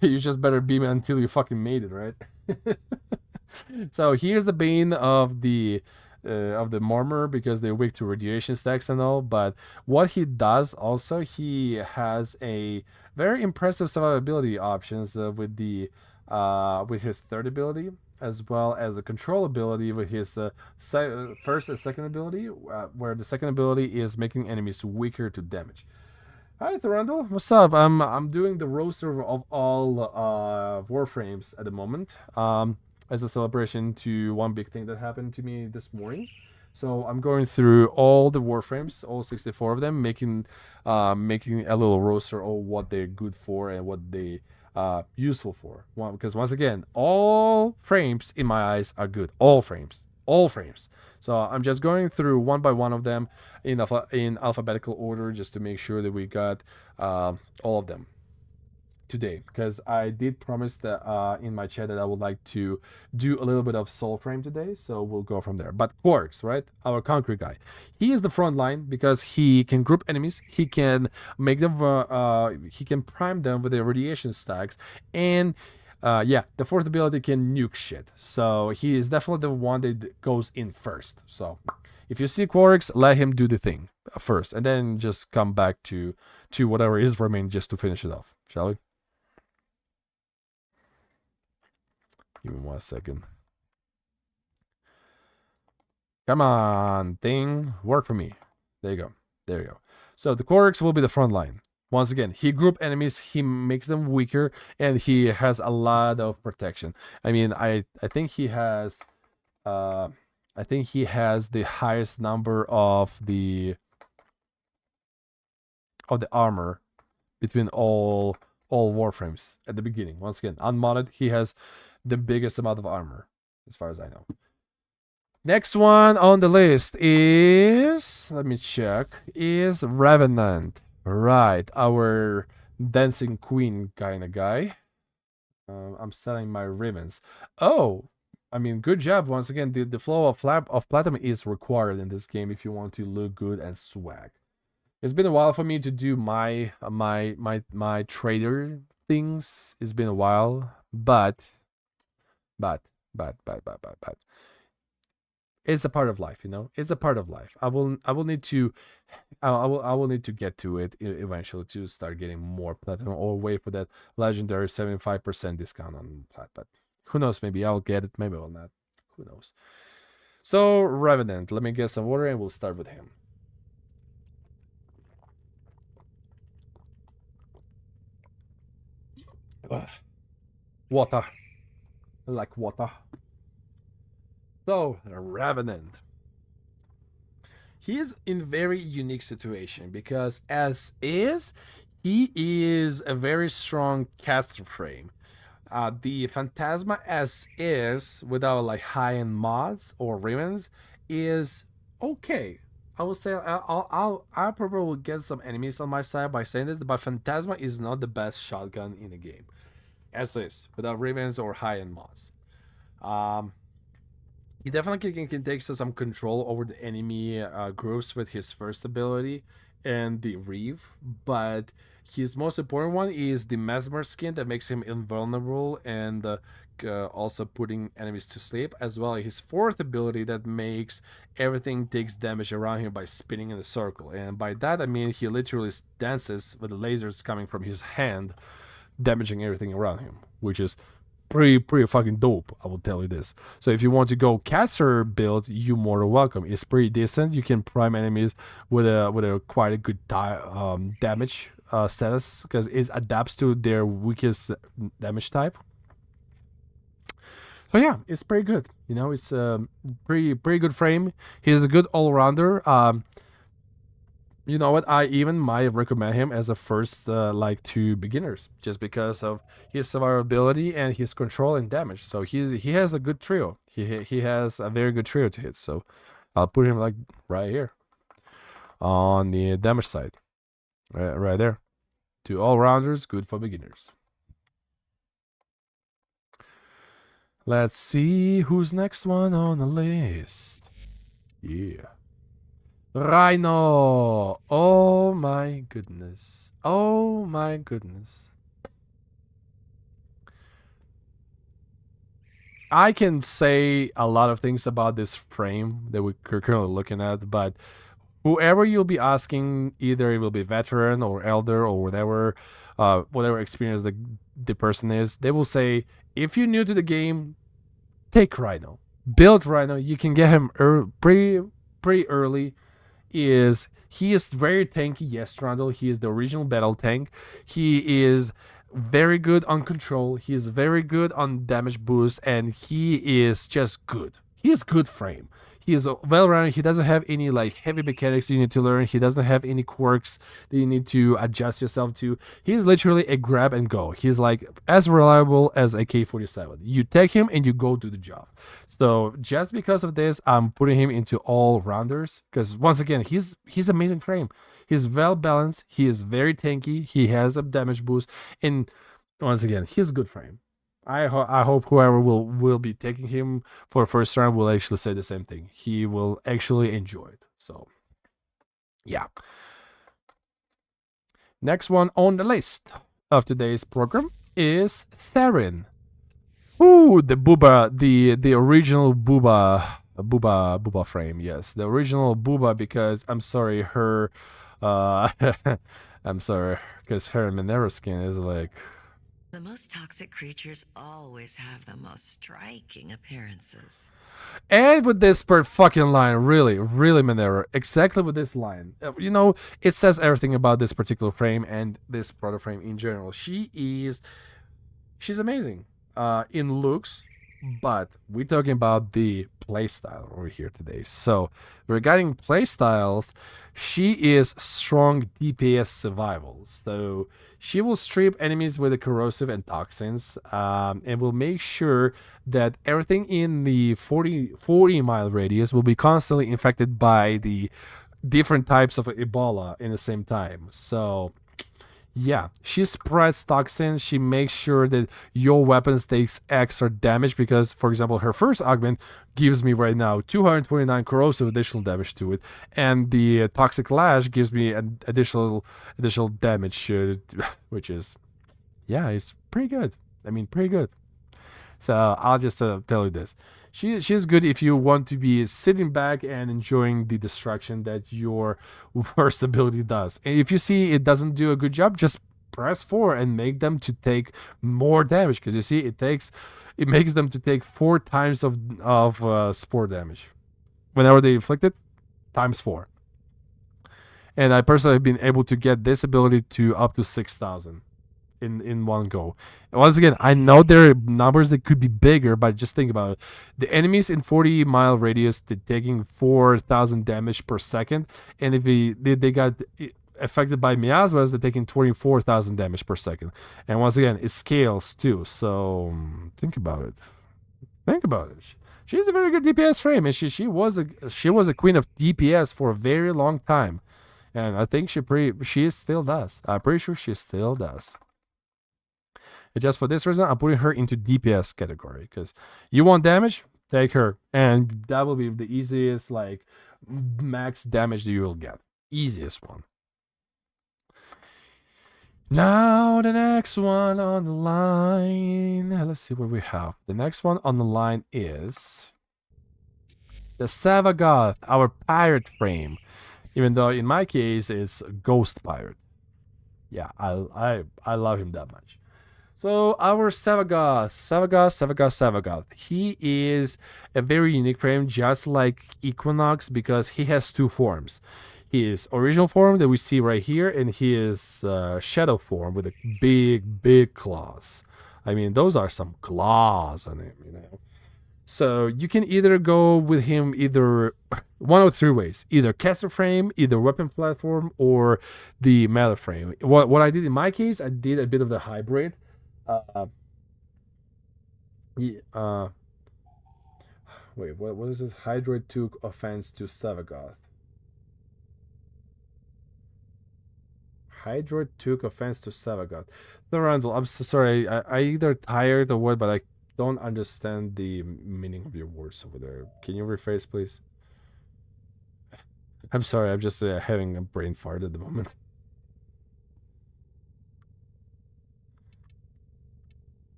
you just better beam it until you fucking made it, right? So here's the bane of the Marmor because they're weak to radiation stacks and all. But what he does also, he has a very impressive survivability options with his third ability, as well as the control ability with his first and second ability, where the second ability is making enemies weaker to damage. Hi, Thorandel. What's up? I'm doing the roster of all Warframes at the moment. As a celebration to one big thing that happened to me this morning. So I'm going through all the Warframes, all 64 of them, making a little roster of what they're good for and what they useful for. Because once again, all frames in my eyes are good. All frames. So I'm just going through one by one of them in alphabetical order just to make sure that we got all of them today, because I did promise that in my chat that I would like to do a little bit of SoulFrame today, so we'll go from there. But Quarks, right, our concrete guy, he is the front line because he can group enemies, he can make them he can prime them with the radiation stacks, and yeah, the fourth ability can nuke shit. So he is definitely the one that goes in first. So If you see Quarix, let him do the thing first, and then just come back to whatever is remaining just to finish it off. Shall we? Give me 1 second. Come on, thing. Work for me. There you go. There you go. So the Quarix will be the front line. Once again, he group enemies, he makes them weaker, and he has a lot of protection. I mean, I think he has the highest number of the armor between all Warframes at the beginning. Once again, unmodded, he has the biggest amount of armor, as far as I know. Next one on the list is, let me check, is Revenant. Right, our dancing queen kind of guy. I'm selling my ribbons. Oh, I mean, good job. Once again, the flow of platinum is required in this game if you want to look good and swag. It's been a while for me to do my trader things. It's been a while, but it's a part of life, you know. It's a part of life. I will need to get to it eventually to start getting more platinum, or wait for that legendary 75% discount on plat. But who knows? Maybe I'll get it. Maybe I'll not. Who knows? So Revenant. Let me get some water and we'll start with him. Water. I like water. So, Revenant. He is in a very unique situation because as is, he is a very strong caster frame. The Phantasma as is, without like high-end mods or ribbons, is okay. I will say I probably will get some enemies on my side by saying this, but Phantasma is not the best shotgun in the game, as is, without ribbons or high-end mods. He definitely can take some control over the enemy groups with his first ability and the Reeve, but his most important one is the Mesmer skin that makes him invulnerable and also putting enemies to sleep, as well as his fourth ability that makes everything takes damage around him by spinning in a circle. And by that I mean he literally dances with the lasers coming from his hand, damaging everything around him, which is pretty fucking dope, I will tell you this. So if you want to go caster build, you more than welcome. It's pretty decent. You can prime enemies with a quite a good damage status, because it adapts to their weakest damage type. So yeah, it's pretty good. You know, it's a pretty good frame. He's a good all-rounder. You know what? I even might recommend him as a first to beginners, just because of his survivability and his control and damage. So he has a good trio. He has a very good trio to hit. So I'll put him like right here on the damage side, right there. To all rounders, good for beginners. Let's see who's next one on the list. Yeah. Rhino. Oh my goodness. Oh my goodness. I can say a lot of things about this frame that we're currently looking at, but whoever you'll be asking, either it will be veteran or elder or whatever experience the person is, they will say, if you're new to the game, take Rhino. Build Rhino. You can get him pretty early. He is very tanky. Yes, Trundle. He is the original battle tank. He is very good on control. He is very good on damage boost, and he is just good. He is good frame. He is well-rounded. He doesn't have any like heavy mechanics you need to learn. He doesn't have any quirks that you need to adjust yourself to. He's literally a grab and go. He's like as reliable as a K-47. You take him and you go do the job. So just because of this, I'm putting him into all rounders, because once again, he's amazing frame. He's well balanced. He is very tanky. He has a damage boost, and once again, he's a good frame. I hope whoever will be taking him for first round will actually say the same thing. He will actually enjoy it. So, yeah. Next one on the list of today's program is Therin. Ooh, the Booba, the original Booba Booba frame. Yes, the original Booba, because I'm sorry, her I'm sorry, because her Monero skin is like. The most toxic creatures always have the most striking appearances. And with this per fucking line, really, really, Monero, exactly with this line, it says everything about this particular frame and this product frame in general. She's amazing, in looks, but we're talking about the playstyle over here today. So regarding playstyles, she is strong DPS survival. So she will strip enemies with the corrosive and toxins, and will make sure that everything in the 40 mile radius will be constantly infected by the different types of Ebola in the same time. So yeah, she spreads toxins. She makes sure that your weapons takes extra damage because, for example, her first augment gives me right now 229 corrosive additional damage to it, and the toxic lash gives me an additional damage, which is, yeah, it's pretty good. I mean, pretty good. So I'll just tell you this. She's good if you want to be sitting back and enjoying the destruction that your worst ability does. And if you see it doesn't do a good job, just press 4 and make them to take more damage, because you see it makes them to take 4 times of spore damage whenever they inflict it, times 4. And I personally have been able to get this ability to up to 6,000 in one go. Once again, I know there are numbers that could be bigger, but just think about it. The enemies in 40 mile radius, they're taking 4,000 damage per second, and if they got affected by miasmas, they're taking 24,000 damage per second. And once again, it scales too. So think about it. She's a very good DPS frame, and she was a queen of DPS for a very long time, and I think she still does. I'm pretty sure she still does. And just for this reason, I'm putting her into DPS category, because you want damage, take her, and that will be the easiest, like, max damage that you will get. Easiest one. Now the next one on the line. Let's see what we have. The next one on the line is the Savagoth, our pirate frame. Even though in my case it's Ghost Pirate. Yeah, I love him that much. So our Savagoth. He is a very unique frame, just like Equinox, because he has 2 forms. His original form that we see right here, and his shadow form with the big claws. I mean, those are some claws on him, So you can either go with him either one of 3 ways: either caster frame, either weapon platform, or the melee frame. What I did in my case, I did a bit of the hybrid. Wait, what is this? Hydroid took offense to Savagoth. Hydroid took offense to Savagoth. No, Randall, I'm so sorry. I either tired or what, but I don't understand the meaning of your words over there. Can you rephrase, please? I'm sorry. I'm just having a brain fart at the moment.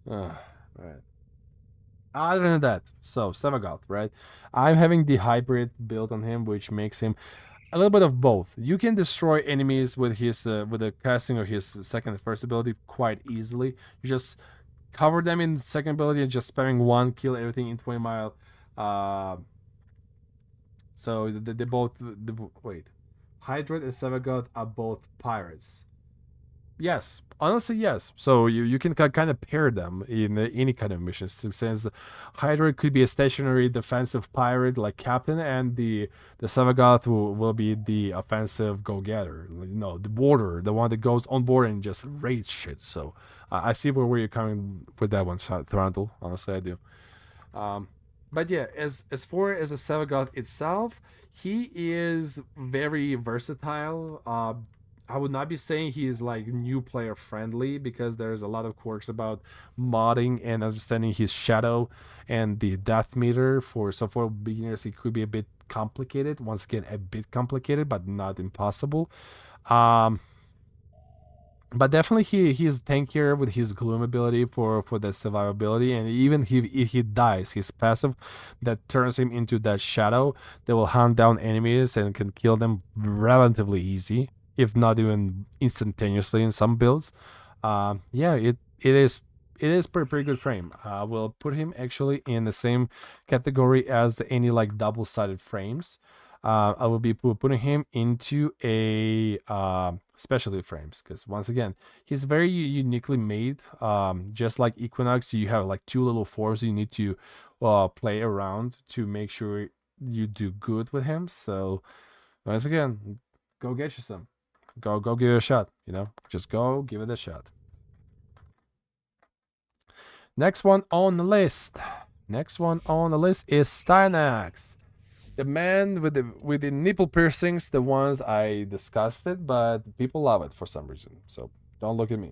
All right. Other than that, so Savagoth, right? I'm having the hybrid build on him, which makes him a little bit of both. You can destroy enemies with his with the casting of his second and first ability quite easily. You just cover them in second ability and just spamming 1, kill everything in 20 mile. So they both wait. Hydroid and Savagoth are both pirates. Yes, honestly, yes. So you can kind of pair them in any kind of mission. Since Hydroid could be a stationary defensive pirate like Captain, and the Savagoth will be the offensive go-getter. The border, the one that goes on board and just raids shit. So I see where you're coming with that one, Thrantle. Honestly, I do. But yeah, as far as the Savagoth itself, he is very versatile. I would not be saying he is like new player friendly, because there's a lot of quirks about modding and understanding his shadow and the death meter. For beginners, it could be a bit complicated. Once again, a bit complicated, but not impossible. but definitely he is tankier with his gloom ability for the survivability, and even if he dies, his passive that turns him into that shadow that will hunt down enemies and can kill them relatively easy, if not even instantaneously in some builds. Yeah, it is pretty good frame. We'll put him actually in the same category as any like double-sided frames. I will be putting him into a specialty frames, because once again, he's very uniquely made. Just like Equinox, you have like two little fours you need to play around to make sure you do good with him. So once again, go get you some. Go give it a shot. Just go give it a shot. Next one on the list. Next one on the list is Stynax. The man with the nipple piercings, the ones I discussed it, but people love it for some reason. So don't look at me.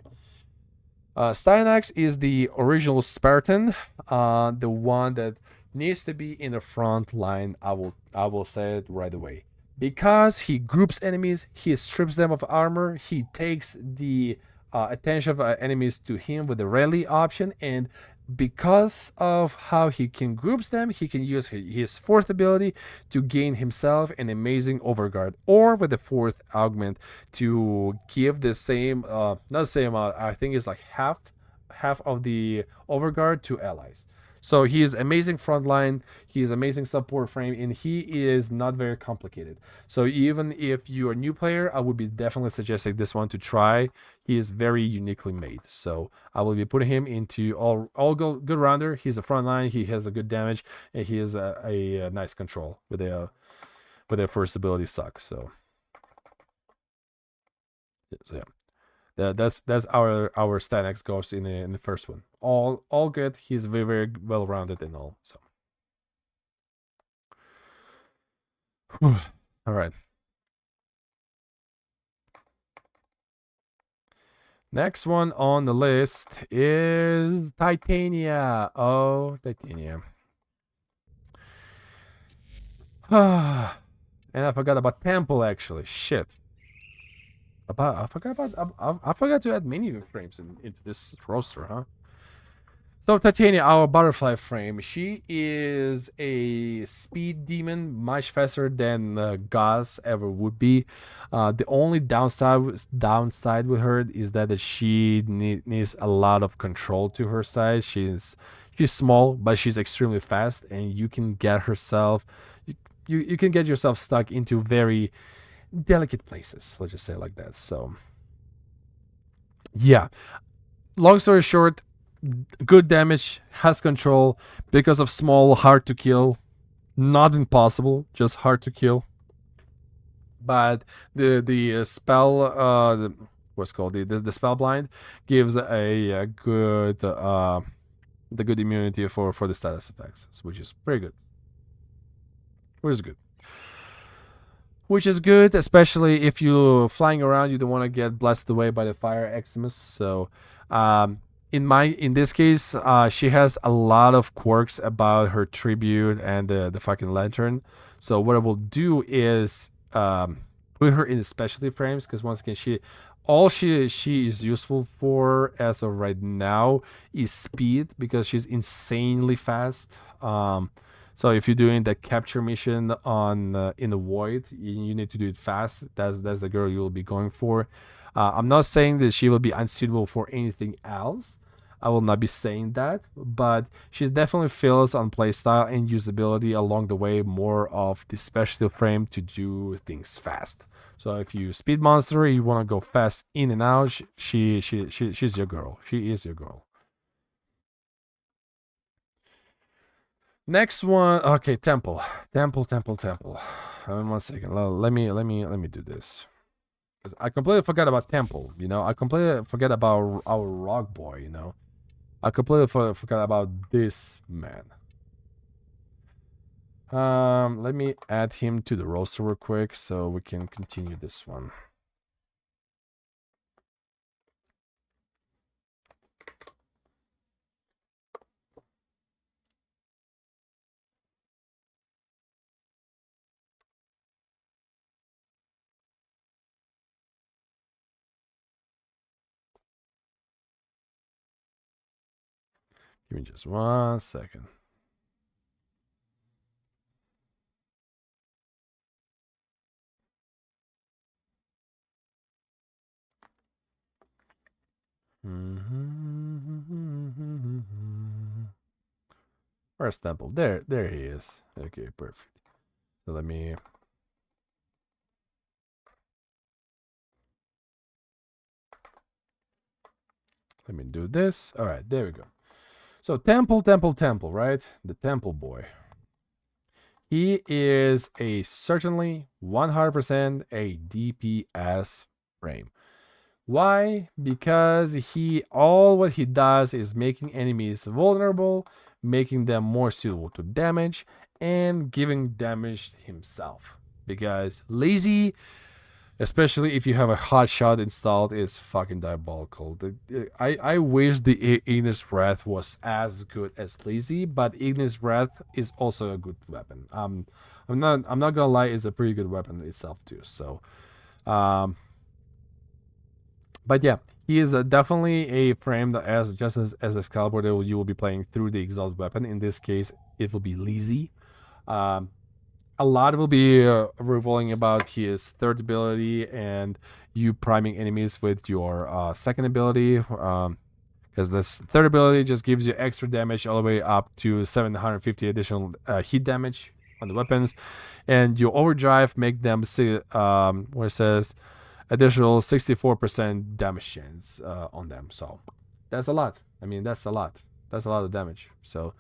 Stynax is the original Spartan, the one that needs to be in the front line. I will say it right away, because he groups enemies, he strips them of armor, he takes the attention of enemies to him with the rally option, and because of how he can groups them, he can use his fourth ability to gain himself an amazing overguard, or with the fourth augment to give the same not the same amount, I think it's like half of the overguard to allies. So he is amazing frontline, he is amazing support frame, and he is not very complicated. So even if you're a new player, I would be definitely suggesting this one to try. He is very uniquely made. So I will be putting him into all good rounder. He's a frontline, he has a good damage, and he has a nice control with a first ability suck. So yeah. That's our Stynax Ghost in the first one. All good. He's very very well rounded and all. So, all right. Next one on the list is Titania. Oh, Titania. And I forgot about Temple actually. Shit. I forgot to add mini frames into this roster, huh? So Titania, our butterfly frame, she is a speed demon, much faster than Gauss ever would be. The only downside with her is that she needs a lot of control to her size. She's small, but she's extremely fast, and you can get herself, you can get yourself stuck into very delicate places. Let's just say it like that. So yeah, long story short, good damage, has control, because of small, hard to kill, not impossible, just hard to kill. But the spell, what's called the spell blind, gives a good the good immunity for the status effects, which is pretty good. Which is good. Which is good, especially if you're flying around, you don't want to get blasted away by the fire Eximus. So in this case, she has a lot of quirks about her tribute and the fucking lantern. So what I will do is put her in the specialty frames, because once again, she is useful for as of right now is speed, because she's insanely fast. So if you're doing the capture mission on in the void, you need to do it fast. That's the girl you will be going for. I'm not saying that she will be unsuitable for anything else. I will not be saying that, but she definitely feels on playstyle and usability along the way more of the special frame to do things fast. So if you speed monster, you want to go fast in and out, she's your girl. She is your girl. Next one, okay, temple. 1 second. Let me do this. Because I completely forgot about temple. I completely forgot about our rock boy. I completely forgot about this man. Let me add him to the roster real quick so we can continue this one. Give me just 1 second. Where's Temple? There he is. Okay, perfect. So let me do this. All right, there we go. So Temple, right? The Temple boy. He is a certainly 100% a DPS frame. Why? Because all what he does is making enemies vulnerable, making them more suitable to damage, and giving damage himself. Because lazy, especially if you have a hot shot installed, is fucking diabolical. I wish the Ignis Wrath was as good as lazy, but Ignis Wrath is also a good weapon. I'm not gonna lie, it's a pretty good weapon itself too. So, but yeah, he is definitely a frame that just as Excalibur, that you will be playing through the exalt weapon. In this case, it will be lazy. A lot will be revolving about his third ability and you priming enemies with your second ability. Because this third ability just gives you extra damage all the way up to 750 additional hit damage on the weapons, and your overdrive make them where it says additional 64% damage chance on them. So that's a lot. I mean, that's a lot. That's a lot of damage. So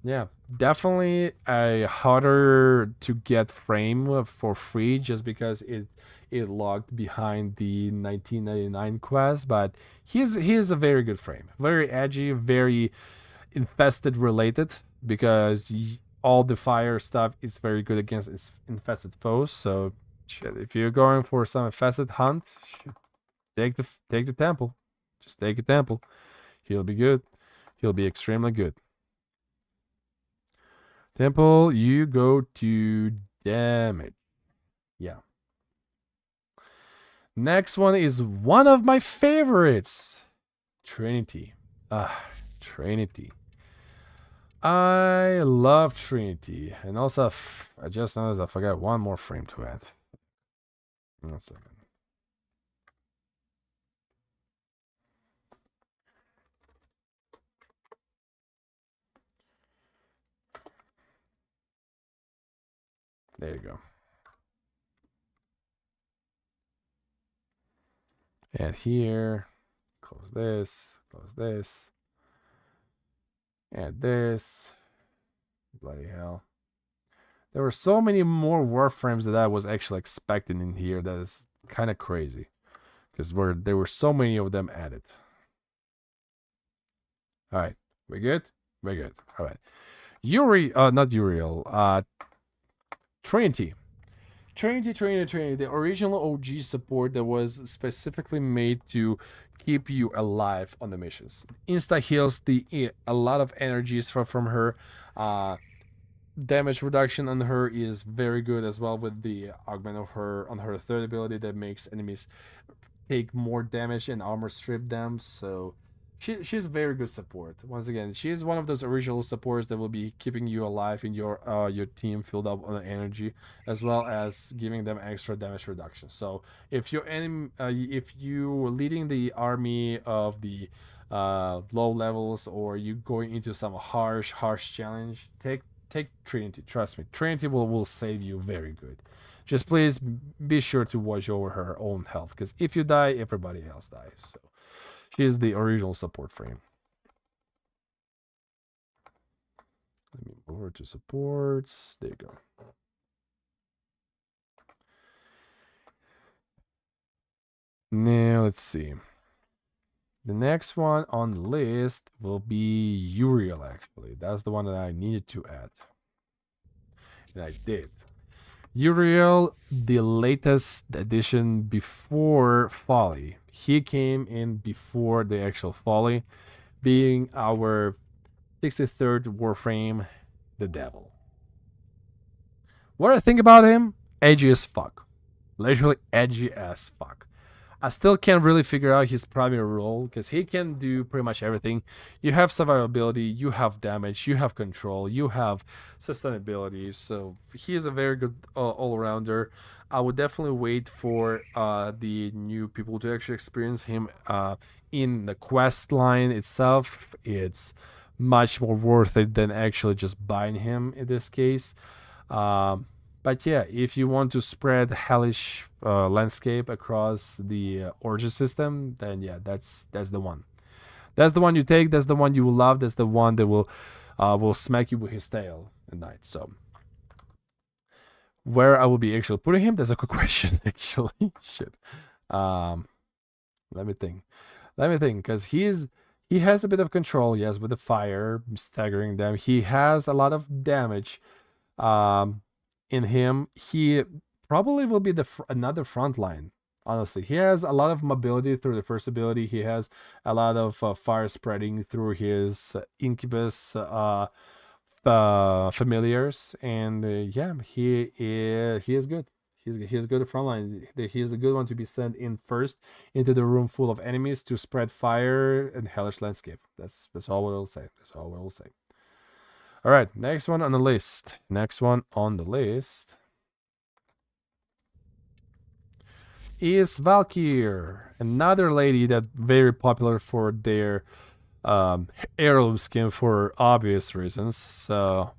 yeah, definitely a harder to get frame for free just because it logged behind the 1999 quest, but he is a very good frame, very edgy, very infested related, because all the fire stuff is very good against its infested foes. So shit, if you're going for some infested hunt, take the temple. Just take a temple. He'll be good. He'll be extremely good. Temple, you go to damage. Yeah. Next one is one of my favorites. Trinity. Trinity. I love Trinity. And also, I just noticed I forgot one more frame to add. 1 second. There you go. And here, close this, add this. Bloody hell. There were so many more Warframes that I was actually expecting in here. That is kind of crazy. Because there were so many of them added. Alright, we good? We're good. Alright. Not Uriel. Trinity. Trinity, the original OG support that was specifically made to keep you alive on the missions. Insta heals a lot of energies from her. Damage reduction on her is very good as well, with the augment of her on her third ability that makes enemies take more damage and armor strip them. So she's very good support. Once again, she is one of those original supports that will be keeping you alive in your team filled up on energy, as well as giving them extra damage reduction. So if your enemy, if you were leading the army of the low levels, or you going into some harsh challenge, take Trinity. Trust me, Trinity will save you very good. Just please be sure to watch over her own health, because if you die, everybody else dies. So she is the original support frame. Let me move over to supports. There you go. Now let's see. The next one on the list will be Uriel, actually. That's the one that I needed to add. And I did. Uriel, the latest edition before Folly. He came in before the actual Folly, being our 63rd Warframe, the Devil. What I think about him? Edgy as fuck. Literally edgy as fuck. I still can't really figure out his primary role because he can do pretty much everything. You have survivability, you have damage, you have control, you have sustainability. So he is a very good all-rounder. I would definitely wait for the new people to actually experience him in the quest line itself. It's much more worth it than actually just buying him in this case. But yeah, if you want to spread hellish landscape across the origin system, then yeah, that's the one. That's the one you take. That's the one you will love. That's the one that will smack you with his tail at night. So where I will be actually putting him, that's a good question. Actually, shit. Let me think. Because he has a bit of control. Yes, with the fire, staggering them. He has a lot of damage. In him, he probably will be another front line. Honestly, he has a lot of mobility through the first ability. He has a lot of fire spreading through his incubus familiars, and yeah, he is good. He's good at frontline. He is the good one to be sent in first into the room full of enemies to spread fire and hellish landscape. That's all what I'll say. That's all what I'll say. All right, next one on the list. Is Valkyr, another lady that very popular for their heirloom skin for obvious reasons. So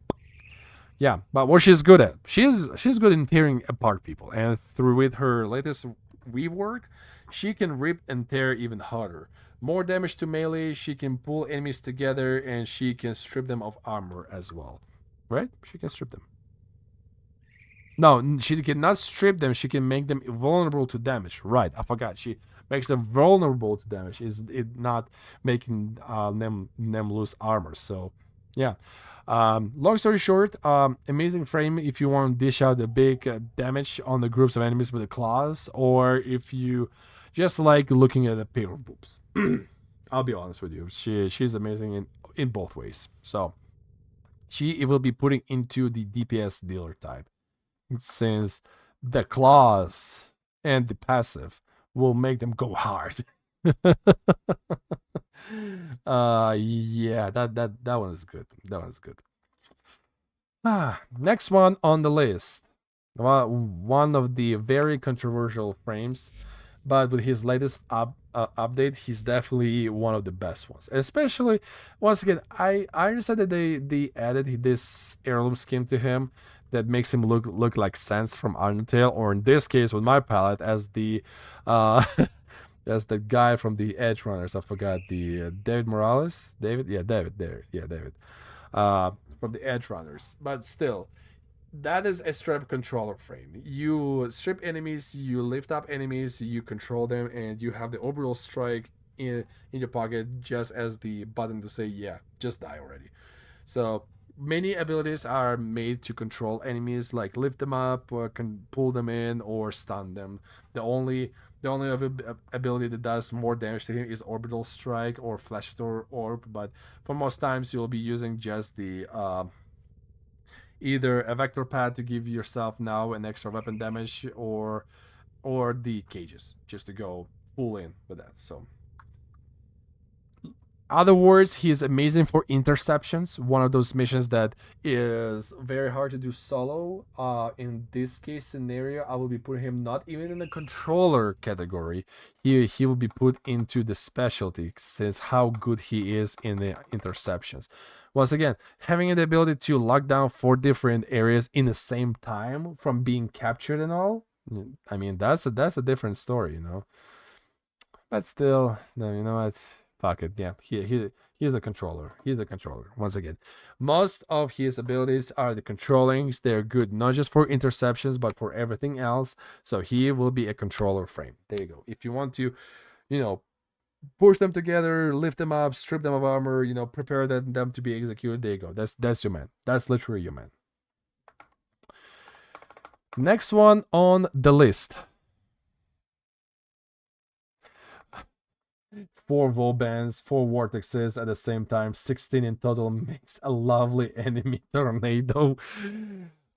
yeah, but what she's good at, she's good in tearing apart people, and with her latest rework, she can rip and tear even harder. More damage to melee, she can pull enemies together, and she can strip them of armor as well. Right? She can strip them. No, she cannot strip them. She can make them vulnerable to damage. Right, I forgot. She makes them vulnerable to damage. Is it not making them lose armor? So, yeah. Long story short, amazing frame if you want to dish out the big damage on the groups of enemies with the claws, or if you just like looking at a pair of boobs. I'll be honest with you. She's amazing in both ways. So she will be putting into the DPS dealer type, since the claws and the passive will make them go hard. Yeah, that one is good. That one is good. Next one on the list. One of the very controversial frames, but with his latest update, he's definitely one of the best ones. Especially, once again, I understand that they added this heirloom skin to him that makes him look like Sans from Undertale, or in this case with my palette as the as the guy from the Edge Runners. I forgot the David Morales. David from the Edge Runners. But still, that is a strip controller frame. You strip enemies, you lift up enemies, you control them, and you have the orbital strike in your pocket just as the button to say, yeah, just die already. So many abilities are made to control enemies, like lift them up, or can pull them in, or stun them. The only ability that does more damage to him is orbital strike or flash orb, but for most times you'll be using just the either a vector pad to give yourself now an extra weapon damage, or the cages just to go full in with that. So other words, he is amazing for interceptions, one of those missions that is very hard to do solo. In this case scenario, I will be putting him not even in the controller category. He will be put into the specialty, since how good he is in the interceptions. Once again, having the ability to lock down 4 different areas in the same time from being captured and all, I mean, that's a different story, you know. But still, no, you know what? Fuck it. Yeah, he's a controller. He's a controller. Once again, most of his abilities are the controllings. They're good not just for interceptions, but for everything else. So he will be a controller frame. There you go. If you want to, you know, push them together, lift them up, strip them of armor, you know, prepare them to be executed, there you go. That's your man. That's literally your man. Next one on the list. 4 Volbands, 4 Vortexes at the same time, 16 in total makes a lovely enemy tornado.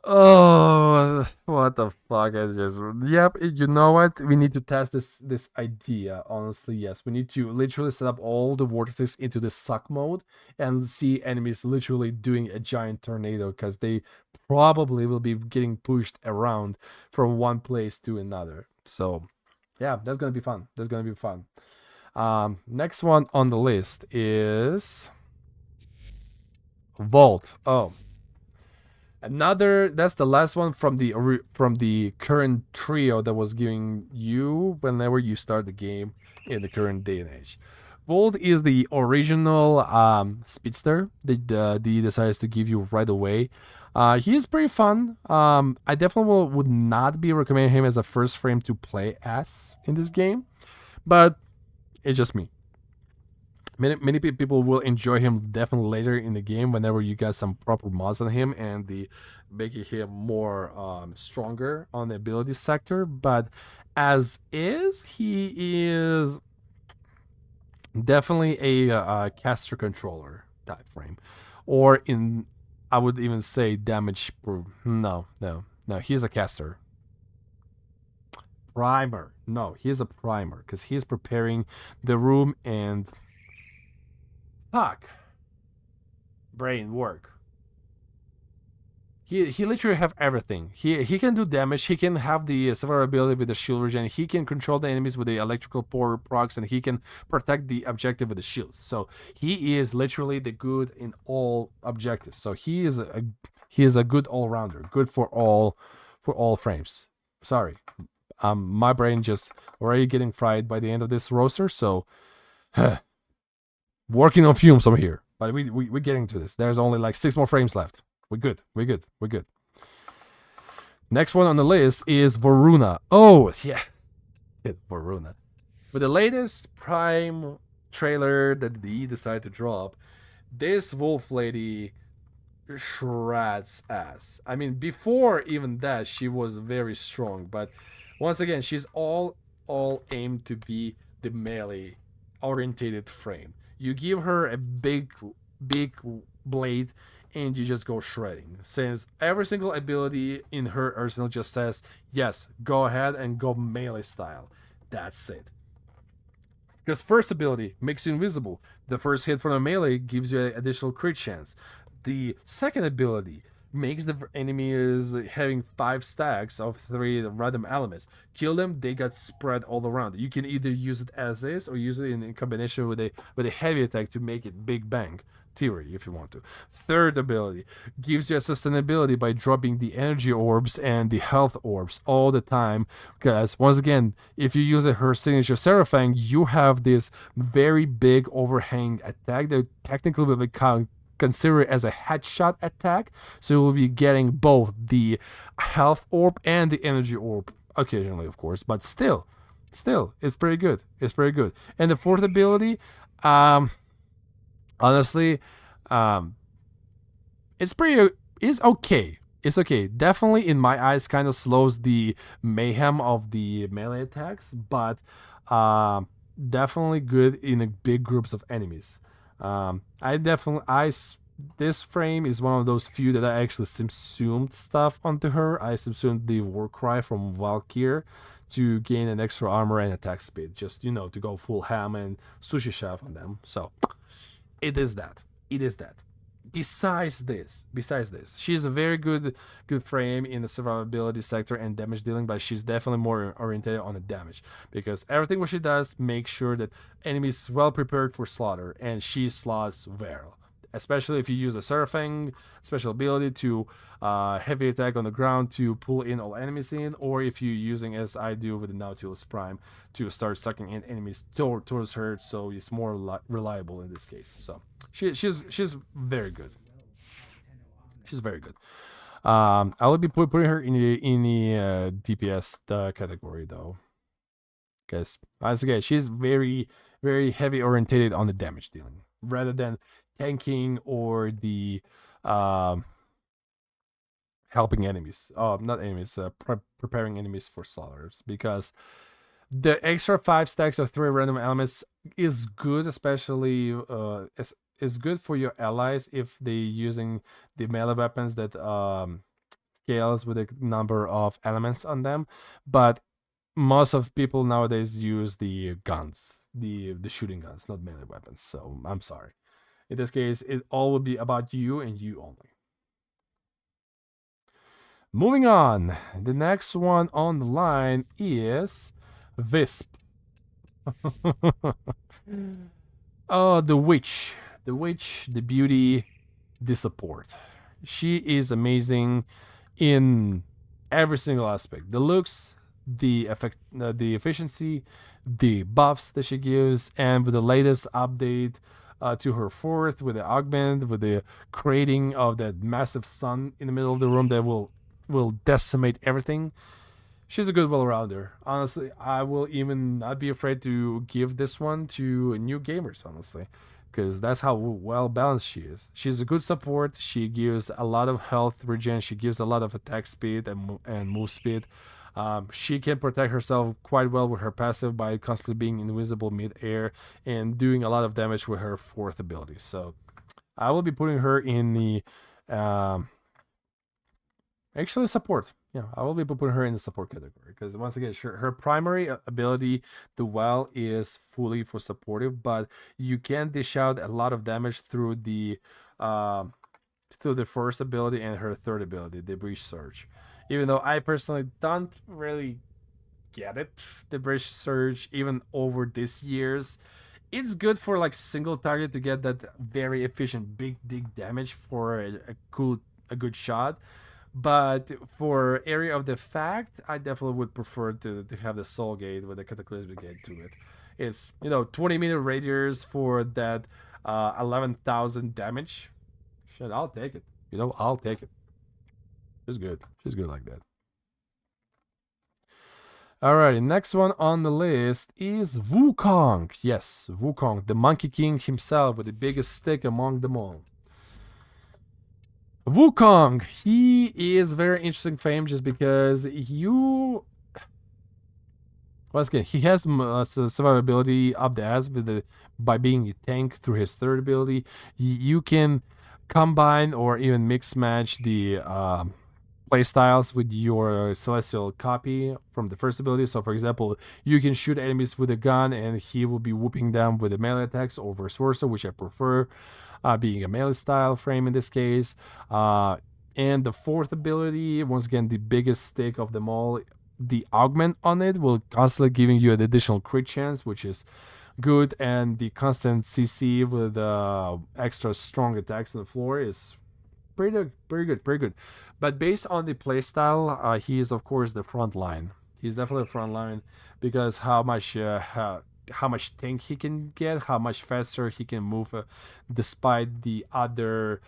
Oh, what the fuck? I just yep. You know what? We need to test this idea. Honestly, yes. We need to literally set up all the vortices into the suck mode and see enemies literally doing a giant tornado because they probably will be getting pushed around from one place to another. So, yeah, that's gonna be fun. That's gonna be fun. Next one on the list is Vault. Oh, another, that's the last one from the current trio that was giving you whenever you start the game in the current day and age. Volt is the original speedster that D decides to give you right away. He is pretty fun. I definitely would not be recommending him as a first frame to play as in this game, but it's just me. Many people will enjoy him definitely later in the game whenever you got some proper mods on him and the making him more stronger on the ability sector. But as is, he is definitely a caster controller type frame, or in I would even say damage. No, no, no. He's a caster. Primer. No, he's a primer because he's preparing the room and fuck. Brain work. He literally have everything. He can do damage. He can have the survivability with the shield regen. He can control the enemies with the electrical power procs, and he can protect the objective with the shields. So he is literally the good in all objectives. So he is a good all rounder. Good for all frames. Sorry, my brain just already getting fried by the end of this roster. So. Working on fumes over here, but we're getting to this. There's only like 6 more frames left. We're good. Next one on the list is Varuna. Oh yeah, Varuna. With the latest Prime trailer that they decided to drop, this wolf lady shreds ass. I mean, before even that, she was very strong, but once again, she's all aimed to be the melee orientated frame. You give her a big blade and you just go shredding, since every single ability in her arsenal just says yes, go ahead and go melee style. That's it. Because first ability makes you invisible. The first hit from a melee gives you an additional crit chance. The second ability makes the enemies having 5 stacks of 3 random elements. Kill them, they got spread all around. You can either use it as is or use it in combination with a heavy attack to make it big bang theory if you want to. Third ability gives you a sustainability by dropping the energy orbs and the health orbs all the time, because once again, if you use her signature Seraphang, you have this very big overhang attack that technically will become consider it as a headshot attack, so you will be getting both the health orb and the energy orb occasionally, of course, but still it's pretty good. And the fourth ability, honestly, it's okay. Definitely in my eyes kind of slows the mayhem of the melee attacks, but definitely good in big groups of enemies. This frame is one of those few that I actually subsumed stuff onto her. I subsumed the Warcry from Valkyr to gain an extra armor and attack speed, just to go full ham and sushi chef on them. So it is that. Besides this, she's a very good frame in the survivability sector and damage dealing, but she's definitely more oriented on the damage, because everything what she does makes sure that enemies well prepared for slaughter, and she slaughters well. Especially if you use a Seraphang special ability to heavy attack on the ground to pull in all enemies in, or if you're using, as I do with the Nautilus Prime, to start sucking in enemies towards her, so it's more reliable in this case. So she's very good. She's very good. I will be putting her in the DPS category though, because once again, she's very heavy orientated on the damage dealing rather than tanking or the helping enemies. Not enemies, preparing enemies for slaughters, because the extra 5 stacks of 3 random elements is good, especially is good for your allies if they using the melee weapons that scales with a number of elements on them, but most of people nowadays use the guns, the shooting guns, not melee weapons. So I'm sorry. In this case, it all will be about you and you only. Moving on, the next one on the line is Visp. Oh, the witch, the beauty, the support. She is amazing in every single aspect. The looks, the effect, the efficiency, the buffs that she gives, and with the latest update to her fourth, with the augment, with the creating of that massive sun in the middle of the room that will decimate everything. She's a good well-rounder. Honestly, I will even not be afraid to give this one to new gamers, honestly, because that's how well balanced she is. She's a good support. She gives a lot of health regen. She gives a lot of attack speed and move speed. She can protect herself quite well with her passive by constantly being invisible mid-air and doing a lot of damage with her fourth ability. So I will be putting her in the actually support. Yeah, I will be putting her in the support category because once again, her primary ability, the well, is fully for supportive, but you can dish out a lot of damage through the first ability and her third ability, the breach surge. Even though I personally don't really get it, the breach surge, even over these years, it's good for like single target to get that very efficient big dig damage for a good shot. But for area of the fact, I definitely would prefer to have the soul gate with the cataclysmic gate to it. It's 20-meter radius for that 11,000 damage. Shit, I'll take it. I'll take it. She's good. She's good like that. Alrighty, next one on the list is Wukong. Yes, Wukong, the Monkey King himself with the biggest stick among them all. Wukong, he is very interesting fame just because once again, he has survivability up the ass by being a tank through his third ability. You can combine or even mix match the playstyles with your celestial copy from the first ability. So for example, you can shoot enemies with a gun and he will be whooping them with the melee attacks, or vice versa, which I prefer, being a melee style frame in this case. And the fourth ability, once again, the biggest stick of them all, the augment on it will constantly giving you an additional crit chance, which is good, and the constant CC with extra strong attacks on the floor is pretty good. But based on the playstyle, he is of course the front line. He's definitely the front line because how much tank he can get, how much faster he can move, despite the other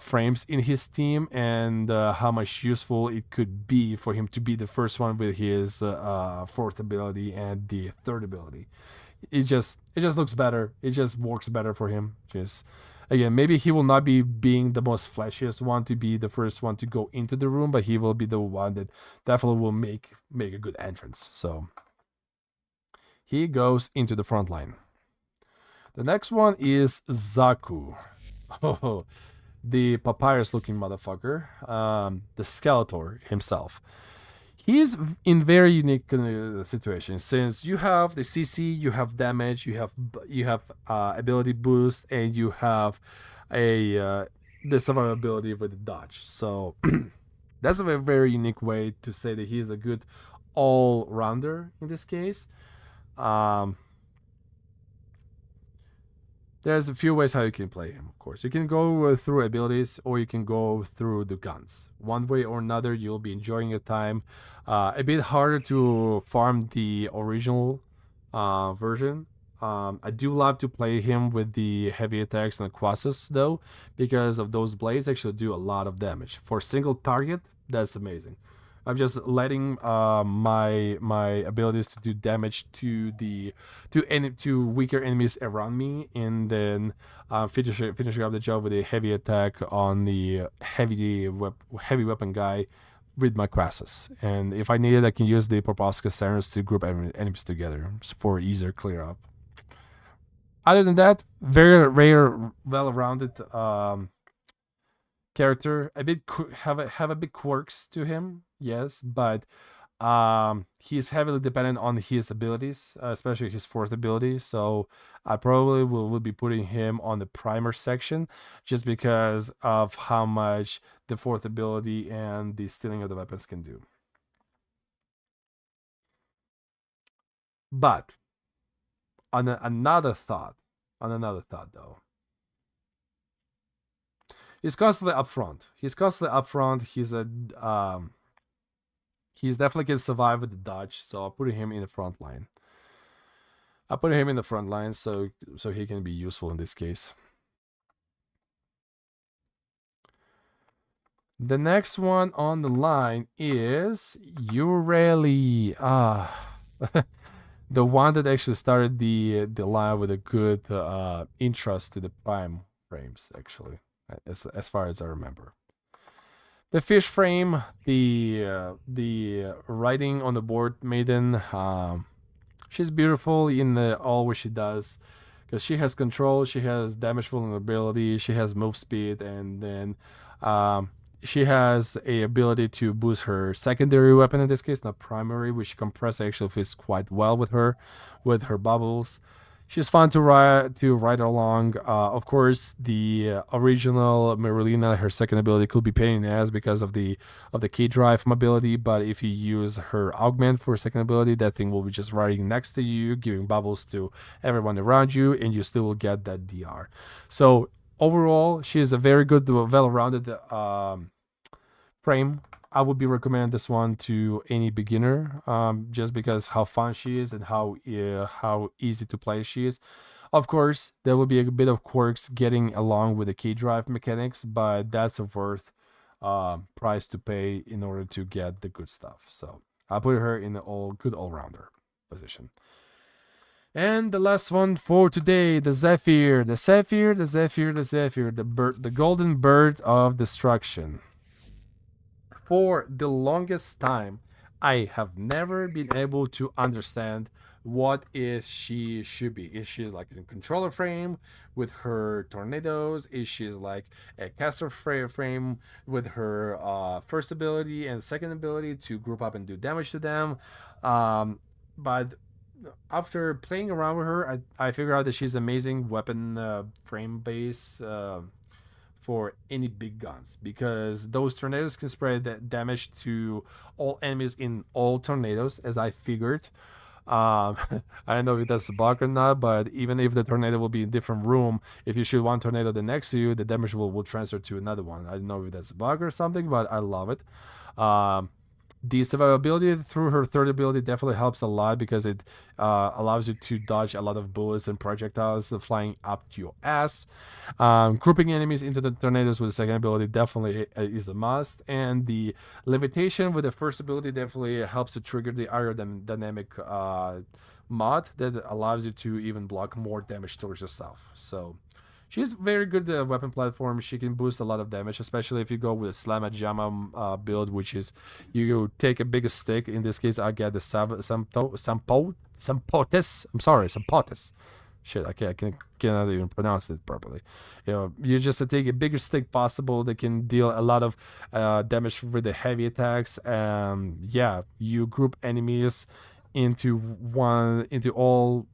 frames in his team, and how much useful it could be for him to be the first one with his fourth ability and the third ability. It just looks better. It just works better for him. Just again, maybe he will not be being the most flashiest one to be the first one to go into the room, but he will be the one that definitely will make a good entrance. So he goes into the front line. The next one is Zaku. Oh, the papyrus-looking motherfucker, the Skeletor himself. He's in very unique situation since you have the CC, you have damage, you have ability boost, and you have the survivability with the dodge. So that's a very unique way to say that he is a good all-rounder in this case. There's a few ways how you can play him, of course. You can go through abilities, or you can go through the guns. One way or another, you'll be enjoying your time. A bit harder to farm the original version. I do love to play him with the heavy attacks and the quasses, though, because of those blades actually do a lot of damage. For a single target, that's amazing. I'm just letting my abilities to do damage to weaker enemies around me, and then finishing up the job with a heavy attack on the heavy weapon guy with my quasses. And if I need it, I can use the Proboscis Sirens to group enemies together for easier clear up. Other than that, very rare, well-rounded character, a bit have a bit quirks to him, yes, but he's heavily dependent on his abilities, especially his fourth ability. So I probably will be putting him on the primer section just because of how much the fourth ability and the stealing of the weapons can do. But on another thought though, he's constantly up front. He's definitely can survive with the dodge, so I'm putting him in the front line. So he can be useful in this case. The next one on the line is Ureli. The one that actually started the line with a good interest to the prime frames, actually, as far as I remember. The fish frame, the writing on the board maiden. She's beautiful in all what she does, because she has control, she has damage vulnerability, she has move speed, and then she has a ability to boost her secondary weapon, in this case, not primary, which compress actually fits quite well with her bubbles. She's fun to ride along. Of course, the original Merlina, her second ability could be pain in the ass because of the key drive mobility. But if you use her augment for second ability, that thing will be just riding next to you, giving bubbles to everyone around you, and you still will get that DR. So overall, she is a very good, well-rounded frame. I would be recommending this one to any beginner, just because how fun she is and how easy to play she is. Of course, there will be a bit of quirks getting along with the key drive mechanics, but that's a worth price to pay in order to get the good stuff. So I'll put her in the good all-rounder position. And the last one for today, the Zephyr, the golden bird of destruction. For the longest time, I have never been able to understand what is she should be. Is she like a controller frame with her tornadoes? Is she like a caster frame with her first ability and second ability to group up and do damage to them? But after playing around with her, I figured out that she's amazing weapon frame base for any big guns, because those tornadoes can spread damage to all enemies in all tornadoes, as I figured. I don't know if that's a bug or not, but even if the tornado will be in a different room, if you shoot one tornado the next to you, the damage will transfer to another one. I don't know if that's a bug or something, but I love it. The survivability through her third ability definitely helps a lot, because it allows you to dodge a lot of bullets and projectiles flying up to your ass. Grouping enemies into the tornadoes with the second ability definitely is a must. And the levitation with the first ability definitely helps to trigger the aerodynamic mod that allows you to even block more damage towards yourself. So she's very good weapon platform. She can boost a lot of damage, especially if you go with a Slamma build, which is you take a bigger stick. In this case, I get the Sampotes. I'm sorry, Sampotes. Shit, I cannot even pronounce it properly. You just take a bigger stick possible that can deal a lot of damage with the heavy attacks. You group enemies into all.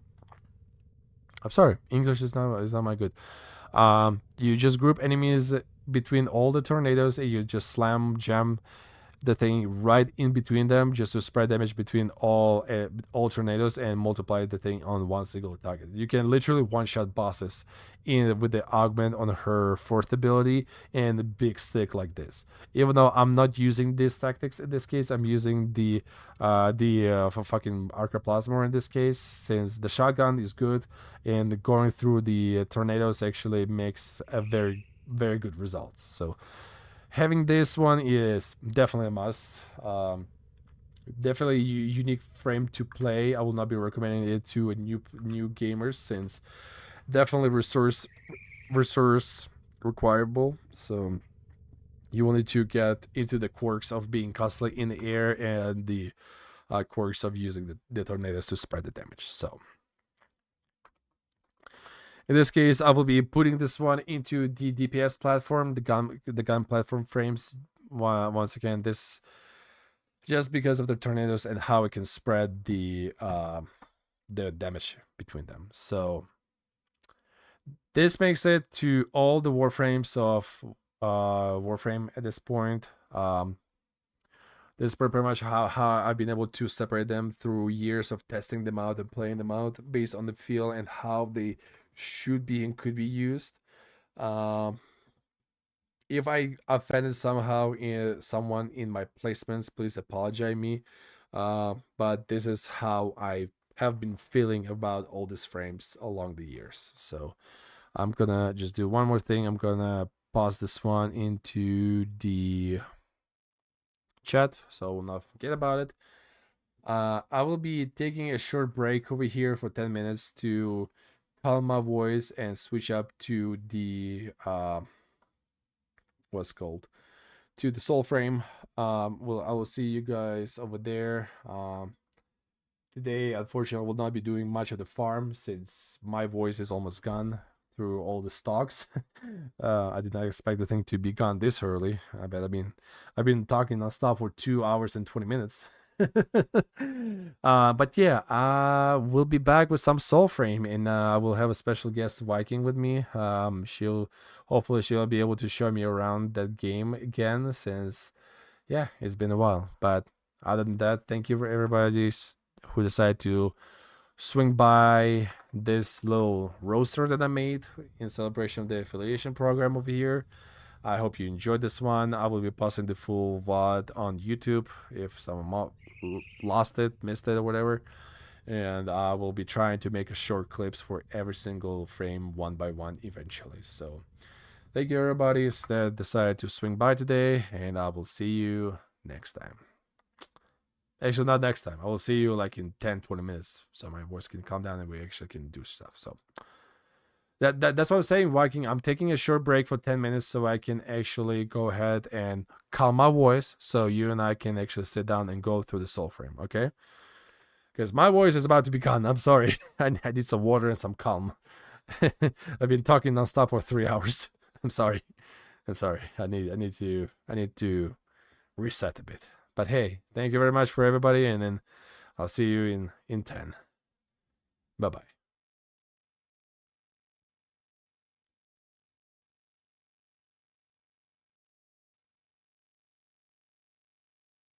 I'm sorry, English is not my good. You just group enemies between all the tornadoes, and you just jam the thing right in between them, just to spread damage between all tornadoes and multiply the thing on one single target. You can literally one-shot bosses with the augment on her fourth ability and a big stick like this. Even though I'm not using these tactics in this case, I'm using the fucking Arcaplasma in this case, since the shotgun is good and going through the tornadoes actually makes a very, very good results. So having this one is definitely a must. Definitely a unique frame to play. I will not be recommending it to a new gamers, since definitely resource requirable. So you will need to get into the quirks of being constantly in the air and the quirks of using the tornadoes to spread the damage. So, In this case, I will be putting this one into the DPS platform, the gun platform frames. Once again, this just because of the tornadoes and how it can spread the damage between them. So this makes it to all the Warframes of Warframe at this point. This is pretty much how I've been able to separate them through years of testing them out and playing them out based on the feel and how they should be and could be used. If I offended somehow someone in my placements, please apologize me. But this is how I have been feeling about all these frames along the years. So I'm gonna just do one more thing. I'm gonna pause this one into the chat so I will not forget about it. I will be taking a short break over here for 10 minutes to calm my voice and switch up to the what's called to the soul frame. Well, I will see you guys over there. Today, unfortunately, I will not be doing much of the farm since my voice is almost gone through all the stocks. I did not expect the thing to be gone this early. I've been talking nonstop for 2 hours and 20 minutes. But yeah, we'll be back with some soul frame, and I will have a special guest Viking with me. Hopefully she'll be able to show me around that game again, since yeah, it's been a while. But other than that, thank you for everybody who decided to swing by this little roaster that I made in celebration of the affiliation program over here. I hope you enjoyed this one. I will be posting the full VOD on YouTube if someone lost it, missed it, or whatever. And I will be trying to make a short clips for every single frame one by one eventually. So thank you everybody that decided to swing by today, and I will see you next time. Actually, not next time. I will see you like in 10-20 minutes so my voice can calm down and we actually can do stuff. So that's what I'm saying, Viking. I'm taking a short break for 10 minutes so I can actually go ahead and calm my voice so you and I can actually sit down and go through the soul frame, okay? Because my voice is about to be gone. I'm sorry. I need some water and some calm. I've been talking nonstop for 3 hours. I'm sorry. I need to reset a bit. But hey, thank you very much for everybody, and then I'll see you in 10. Bye-bye.